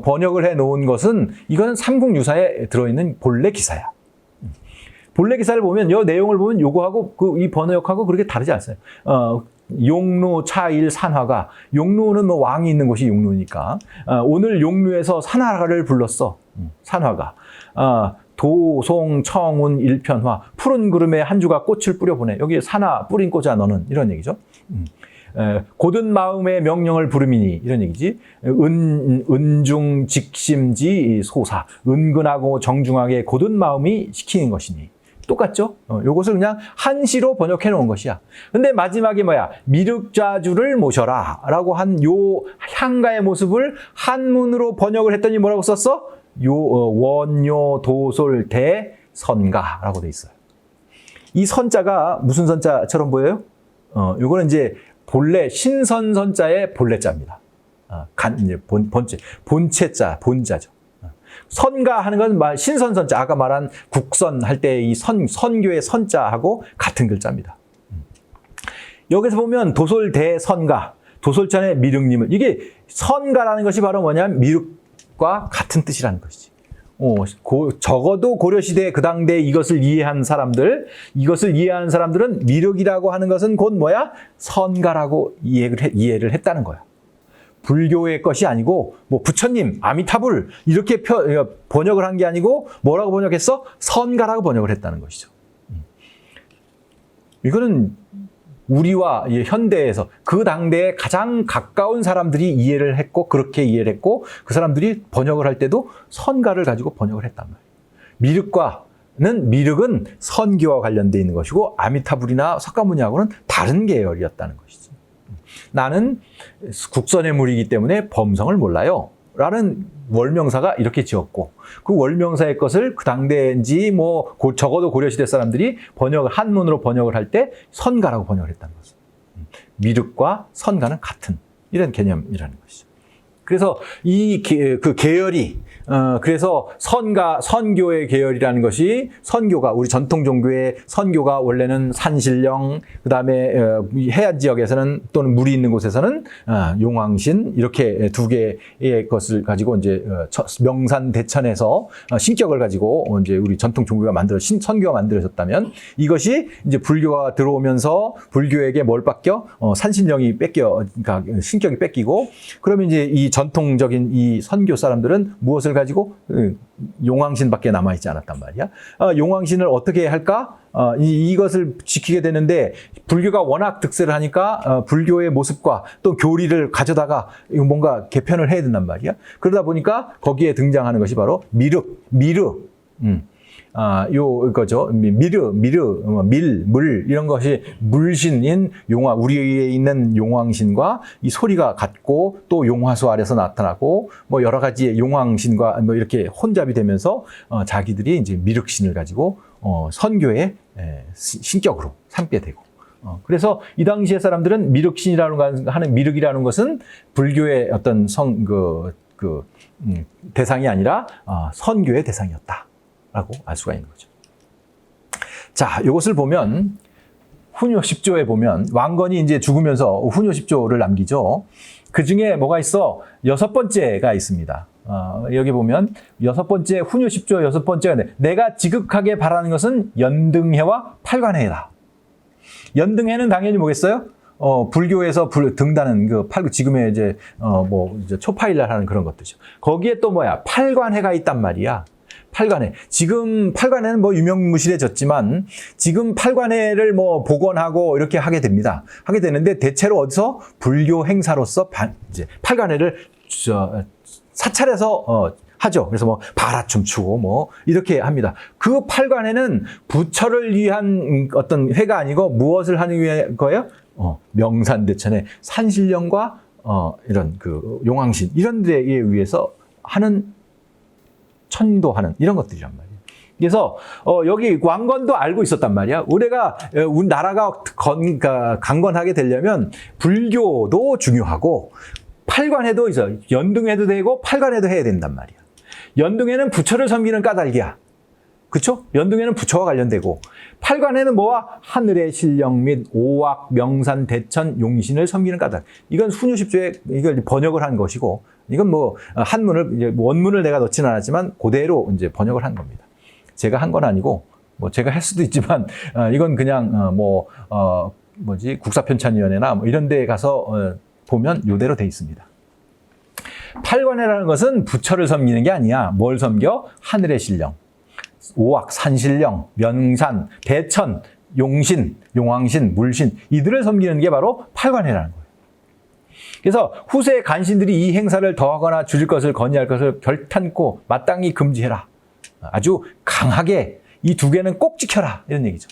번역을 해 놓은 것은 이거는 삼국유사에 들어있는 본래 기사야. 본래 기사를 보면 이 내용을 보면 요거하고 이 번역하고 그렇게 다르지 않아요. 용루 차일 산화가 용루는 뭐 왕이 있는 곳이 용루니까 오늘 용루에서 산화를 불렀어. 산화가 도송 청운 일편화 푸른 구름에 한 주가 꽃을 뿌려보내. 여기 산화 뿌린 꽃아 너는 이런 얘기죠. 고든 마음의 명령을 부르미니 이런 얘기지. 은중 직심지 소사 은근하고 정중하게 고든 마음이 시키는 것이니. 똑같죠? 요것을 그냥 한시로 번역해 놓은 것이야. 근데 마지막에 뭐야? 미륵좌주를 모셔라 라고 한 요 향가의 모습을 한문으로 번역을 했더니 뭐라고 썼어? 원요 도솔 대선가라고 돼 있어요. 이 선자가 무슨 선자처럼 보여요? 요거는 이제 본래 신선선자의 본래자입니다. 이제 본체자, 본자죠. 선가 하는 건 신선선자, 아까 말한 국선 할 때 이 선교의 선자하고 같은 글자입니다. 여기서 보면 도솔대선가, 도솔천의 미륵님을, 이게 선가라는 것이 바로 뭐냐면 미륵과 같은 뜻이라는 것이지. 적어도 고려시대 그 당대에 이것을 이해한 사람들은 미륵이라고 하는 것은 곧 뭐야? 선가라고 이해를 했다는 거야. 불교의 것이 아니고 뭐 부처님, 아미타불 이렇게 번역을 한 게 아니고 뭐라고 번역했어? 선가라고 번역을 했다는 것이죠. 이거는 우리와 현대에서 그 당대에 가장 가까운 사람들이 이해를 했고 그렇게 이해를 했고 그 사람들이 번역을 할 때도 선가를 가지고 번역을 했단 말이에요. 미륵과 미륵은 선교와 관련되어 있는 것이고 아미타불이나 석가모니하고는 다른 계열이었다는 것이지. 나는 국선의 물이기 때문에 범성을 몰라요. 라는 월명사가 이렇게 지었고 그 월명사의 것을 그 당대인지 뭐 적어도 고려시대 사람들이 한문으로 번역을 할 때 선가라고 번역을 했다는 것이죠. 미륵과 선가는 같은 이런 개념이라는 것이죠. 그래서 그 계열이 그래서 선교의 계열이라는 것이 선교가 우리 전통 종교의 선교가 원래는 산신령 그다음에 해안 지역에서는 또는 물이 있는 곳에서는 용왕신 이렇게 두 개의 것을 가지고 이제 명산 대천에서 신격을 가지고 이제 우리 전통 종교가 선교가 만들어졌다면 이것이 이제 불교가 들어오면서 불교에게 뭘 뺏겨 산신령이 그러니까 신격이 뺏기고 그러면 이제 이 전통적인 이 선교 사람들은 무엇을 가지고 용왕신밖에 남아있지 않았단 말이야. 용왕신을 어떻게 할까? 이것을 지키게 되는데 불교가 워낙 득세를 하니까 불교의 모습과 또 교리를 가져다가 뭔가 개편을 해야 된단 말이야. 그러다 보니까 거기에 등장하는 것이 바로 미르. 이거죠. 물, 이런 것이 물신인 우리에 있는 용왕신과 이 소리가 같고 또 용화수 아래서 나타나고 뭐 여러 가지 용왕신과 뭐 이렇게 혼잡이 되면서 자기들이 이제 미륵신을 가지고 선교의 신격으로 삼게 되고. 그래서 이 당시의 사람들은 미륵이라는 것은 불교의 어떤 대상이 아니라 선교의 대상이었다. 라고 알 수가 있는 거죠. 자, 이것을 보면 훈요 10조에 보면 왕건이 이제 죽으면서 훈요 10조를 남기죠. 그 중에 뭐가 있어? 6번째가 있습니다. 여기 보면 훈요 10조 6번째가 내가 지극하게 바라는 것은 연등해와 팔관해다. 연등해는 당연히 뭐겠어요? 불교에서 등다는 지금의 이제 초파일날 하는 그런 것들이죠. 거기에 또 뭐야? 팔관해가 있단 말이야. 팔관해. 지금 팔관해는 유명무실해졌지만 지금 팔관해를 복원하고 이렇게 하게 됩니다. 하게 되는데 대체로 어디서 불교 행사로서 이제 팔관해를 사찰에서 하죠. 그래서 바라춤 추고 이렇게 합니다. 그 팔관해는 부처를 위한 어떤 회가 아니고 무엇을 하는 위한 거예요? 명산대천의 산신령과 이런 용왕신 이런 데에 의해서 하는 천도하는 이런 것들이란 말이에요. 그래서 여기 왕건도 알고 있었단 말이야. 우리 나라가 강건하게 되려면 불교도 중요하고 팔관해도 있어. 연등해도 되고 팔관해도 해야 된단 말이야. 연등해는 부처를 섬기는 까닭이야. 그렇죠? 연등해는 부처와 관련되고 팔관해는 뭐와 하늘의 신령 및 오악, 명산, 대천, 용신을 섬기는 까닭. 이건 훈요 10조에 이걸 번역을 한 것이고 이건 한문을 원문을 내가 넣지는 않았지만 그대로 이제 번역을 한 겁니다. 제가 한 건 아니고 제가 할 수도 있지만 이건 그냥 국사편찬위원회나 이런 데 가서 보면 이대로 돼 있습니다. 팔관해라는 것은 부처를 섬기는 게 아니야. 뭘 섬겨? 하늘의 신령, 오악, 산신령, 명산, 대천, 용신, 용왕신, 물신 이들을 섬기는 게 바로 팔관해라는 거예요. 그래서 후세 간신들이 이 행사를 더하거나 줄일 것을 건의할 것을 결탄코 마땅히 금지해라. 아주 강하게 이 두 개는 꼭 지켜라. 이런 얘기죠.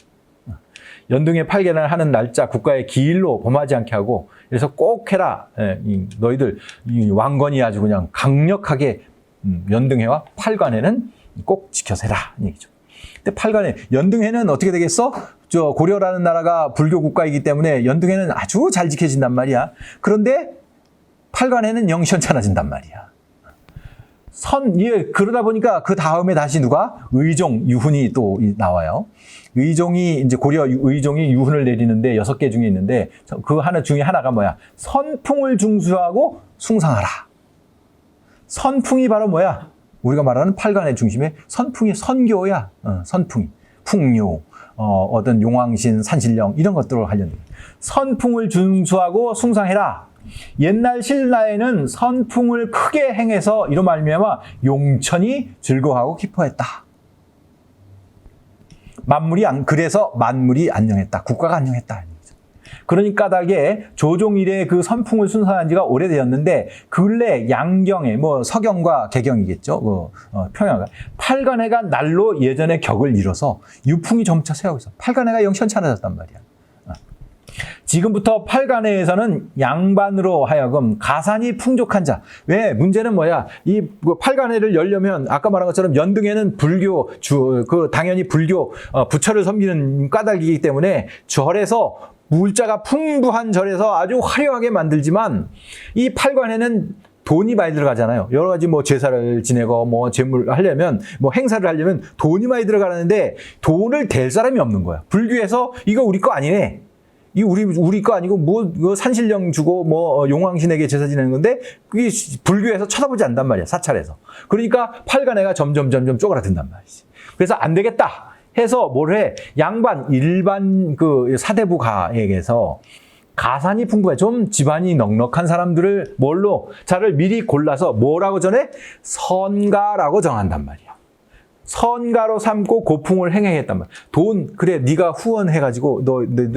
연등해 팔관을 하는 날짜 국가의 기일로 범하지 않게 하고 그래서 꼭 해라. 너희들 왕건이 아주 그냥 강력하게 연등해와 팔관해는 꼭 지켜서 해라. 이 얘기죠. 근데 연등해는 어떻게 되겠어? 고려라는 나라가 불교 국가이기 때문에 연등해는 아주 잘 지켜진단 말이야. 그런데 팔관해는 영 시원찮아진단 말이야. 그러다 보니까 그 다음에 다시 누가? 의종, 유훈이 또 나와요. 의종이, 이제 고려 의종이 유훈을 내리는데 6개 중에 있는데 그 하나 중에 하나가 뭐야? 선풍을 중수하고 숭상하라. 선풍이 바로 뭐야? 우리가 말하는 팔관의 중심에 선풍이 선교야. 선풍이. 풍요, 어떤 용왕신, 산신령 이런 것들로 관련된 선풍을 중수하고 숭상해라. 옛날 신라에는 선풍을 크게 행해서 이로 말미암아 용천이 즐거워하고 기뻐했다. 그래서 만물이 안녕했다. 국가가 안녕했다. 그러니 까닭에 조종 이래 그 선풍을 순사한 지가 오래되었는데 근래 양경에 뭐 서경과 개경이겠죠. 평양 팔간해가 날로 예전의 격을 잃어서 유풍이 점차 쇠하고 있어. 팔간해가 영천찮아졌단 말이야. 지금부터 팔간해에서는 양반으로 하여금 가산이 풍족한 자. 왜? 문제는 뭐야? 이 팔간해를 열려면 아까 말한 것처럼 연등에는 불교 당연히 불교 부처를 섬기는 까닭이기 때문에 절에서 물자가 풍부한 절에서 아주 화려하게 만들지만 이 팔간해는 돈이 많이 들어가잖아요. 여러 가지 뭐 제사를 지내고 뭐 제물 하려면 뭐 행사를 하려면 돈이 많이 들어가는데 돈을 댈 사람이 없는 거야. 불교에서 이거 우리 거 아니네. 이 우리 거 아니고 뭐 산신령 주고 뭐 용왕신에게 제사 지내는 건데 그게 불교에서 쳐다보지 않단 말이야. 사찰에서. 그러니까 팔간해가 점점 쪼그라든단 말이지. 그래서 안 되겠다 해서 뭘 해? 양반 일반 그 사대부가에게서 가산이 풍부해. 좀 집안이 넉넉한 사람들을 뭘로 자를 미리 골라서 뭐라고 전해? 선가라고 정한단 말이야. 선가로 삼고 고풍을 행행했단 말이야. 돈 그래 네가 후원해가지고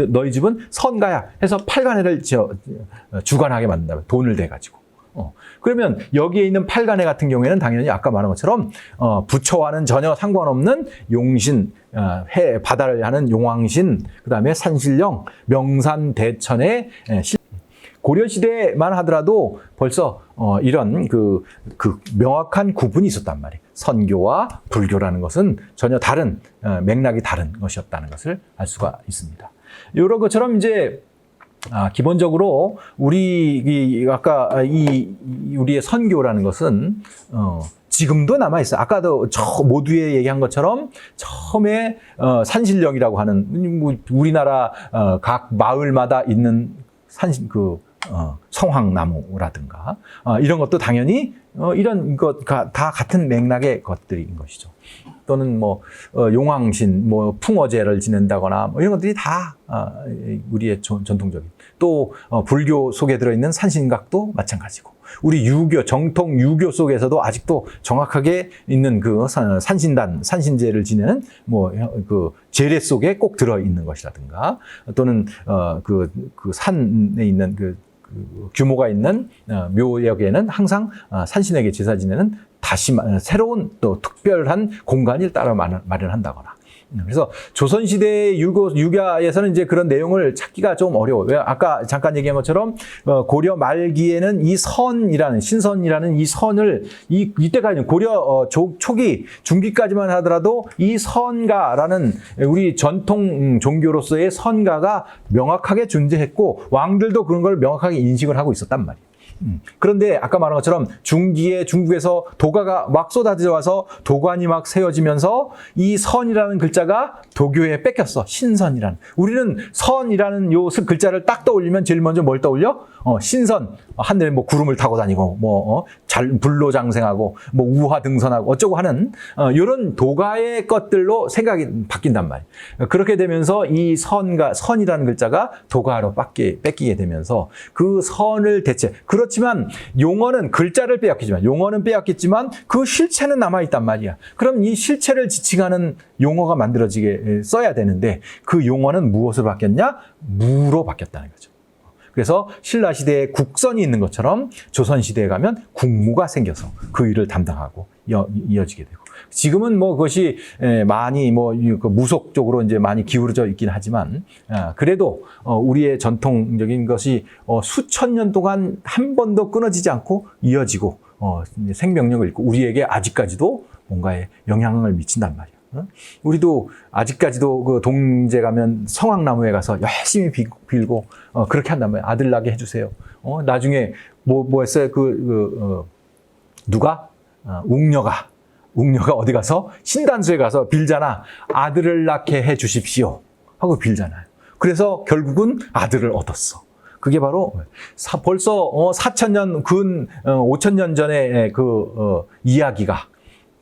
너희 집은 선가야 해서 팔간해를 주관하게 만든다. 돈을 대가지고. 그러면 여기에 있는 팔간해 같은 경우에는 당연히 아까 말한 것처럼 부처와는 전혀 상관없는 용신, 바다를 하는 용왕신, 그다음에 산신령, 명산대천의 고려시대만 하더라도 벌써 이런 그 명확한 구분이 있었단 말이에요. 선교와 불교라는 것은 전혀 다른 맥락이 다른 것이었다는 것을 알 수가 있습니다. 이런 것처럼 이제 기본적으로 아까 우리의 선교라는 것은 지금도 남아 있어요. 아까도 모두에 얘기한 것처럼 처음에 산신령이라고 하는 우리나라 각 마을마다 있는 성황나무라든가 이런 것도 당연히 이런 것 다 같은 맥락의 것들인 것이죠. 또는 뭐 용왕신, 뭐 풍어제를 지낸다거나 뭐 이런 것들이 다 우리의 전통적인 또 불교 속에 들어있는 산신각도 마찬가지고 우리 유교 정통 유교 속에서도 아직도 정확하게 있는 그 산신제를 지내는 뭐 그 제례 속에 꼭 들어 있는 것이라든가 또는 그 산에 있는 그 규모가 있는 묘역에는 항상 산신에게 제사 지내는 다시 새로운 또 특별한 공간을 따라 마련한다거나. 그래서 조선시대의 유가에서는 이제 그런 내용을 찾기가 좀 어려워요. 아까 잠깐 얘기한 것처럼 고려 말기에는 이 신선이라는 이 선을 이때까지 고려 초기 중기까지만 하더라도 이 선가라는 우리 전통 종교로서의 선가가 명확하게 존재했고 왕들도 그런 걸 명확하게 인식을 하고 있었단 말이에요. 그런데 아까 말한 것처럼 중기에 중국에서 도가가 막 쏟아져 와서 도관이 막 세워지면서 이 선이라는 글자가 도교에 뺏겼어. 신선이라는. 우리는 선이라는 요 글자를 딱 떠올리면 제일 먼저 뭘 떠올려? 신선. 하늘에 뭐 구름을 타고 다니고 불로장생하고 뭐 우화등선하고 어쩌고 하는 이런 도가의 것들로 생각이 바뀐단 말이에요. 그렇게 되면서 이 선이라는 글자가 도가로 뺏기게 되면서 그 선을 그렇지만 용어는 글자를 빼앗겼지만 그 실체는 남아있단 말이야. 그럼 이 실체를 지칭하는 용어가 만들어지게 써야 되는데 그 용어는 무엇으로 바뀌었냐? 무로 바뀌었다는 거죠. 그래서 신라시대에 국선이 있는 것처럼 조선시대에 가면 국무가 생겨서 그 일을 담당하고 이어지게 되고 지금은 뭐 그것이 많이 무속 쪽으로 이제 많이 기울어져 있긴 하지만 그래도 우리의 전통적인 것이 수천 년 동안 한 번도 끊어지지 않고 이어지고 생명력을 잃고 우리에게 아직까지도 뭔가에 영향을 미친단 말이에요. 우리도 아직까지도 그 동제 가면 성황나무에 가서 열심히 빌고 그렇게 한단 말이에요. 아들 낳게 해주세요. 나중에 뭐 했어요? 누가? 웅녀가 어디 가서 신단소에 가서 빌잖아. 아들을 낳게 해 주십시오 하고 빌잖아요. 그래서 결국은 아들을 얻었어. 그게 바로 벌써 4,000년 5,000년 전의 이야기가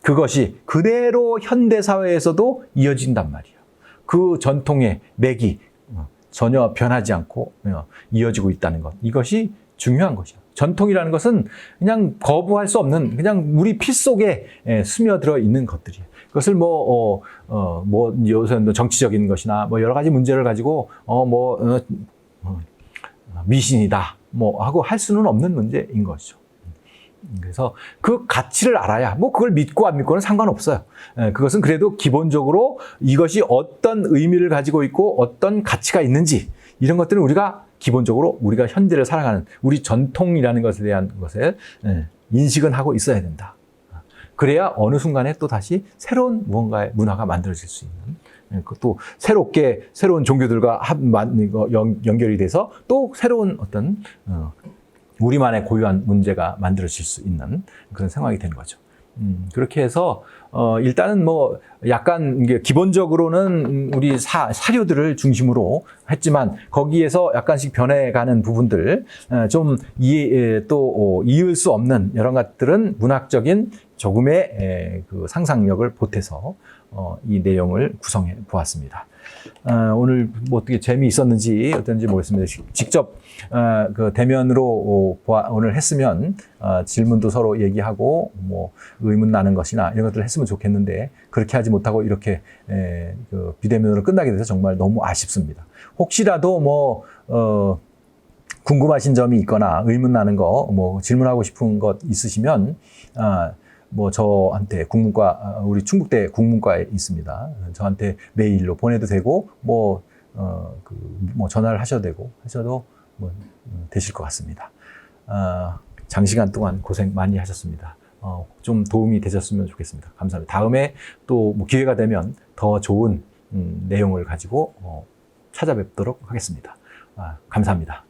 그것이 그대로 현대사회에서도 이어진단 말이에요. 그 전통의 맥이 전혀 변하지 않고 이어지고 있다는 것. 이것이 중요한 것이야. 전통이라는 것은 그냥 거부할 수 없는 그냥 우리 피 속에 스며들어 있는 것들이에요. 그것을 요새는 정치적인 것이나 여러 가지 문제를 가지고 미신이다 뭐 하고 할 수는 없는 문제인 것이죠. 그래서 그 가치를 알아야 뭐 그걸 믿고 안 믿고는 상관없어요. 그것은 그래도 기본적으로 이것이 어떤 의미를 가지고 있고 어떤 가치가 있는지 이런 것들은 우리가 기본적으로 우리가 현재를 살아가는 우리 전통이라는 것에 대한 것을 인식은 하고 있어야 된다. 그래야 어느 순간에 또 다시 새로운 무언가의 문화가 만들어질 수 있는 또 새롭게 새로운 종교들과 연결이 돼서 또 새로운 어떤 우리만의 고유한 문제가 만들어질 수 있는 그런 상황이 되는 거죠. 그렇게 해서 일단은 뭐 약간 이게 기본적으로는 우리 사료들을 중심으로 했지만 거기에서 약간씩 변해가는 부분들 좀 이을 수 없는 여러 것들은 문학적인 조금의 그 상상력을 보태서 이 내용을 구성해 보았습니다. 오늘 뭐 어떻게 재미있었는지 어떤지 모르겠습니다. 직접 그 대면으로 오늘 했으면 질문도 서로 얘기하고 뭐 의문 나는 것이나 이런 것들을 했으면 좋겠는데 그렇게 하지 못하고 이렇게 그 비대면으로 끝나게 돼서 정말 너무 아쉽습니다. 혹시라도 뭐 궁금하신 점이 있거나 의문 나는 거 뭐 질문하고 싶은 것 있으시면 뭐 저한테 국문과 우리 충북대 국문과에 있습니다. 저한테 메일로 보내도 되고 뭐 전화를 하셔도 되고 하셔도 뭐 되실 것 같습니다. 장시간 동안 고생 많이 하셨습니다. 좀 도움이 되셨으면 좋겠습니다. 감사합니다. 다음에 또 뭐 기회가 되면 더 좋은 내용을 가지고 찾아뵙도록 하겠습니다. 감사합니다.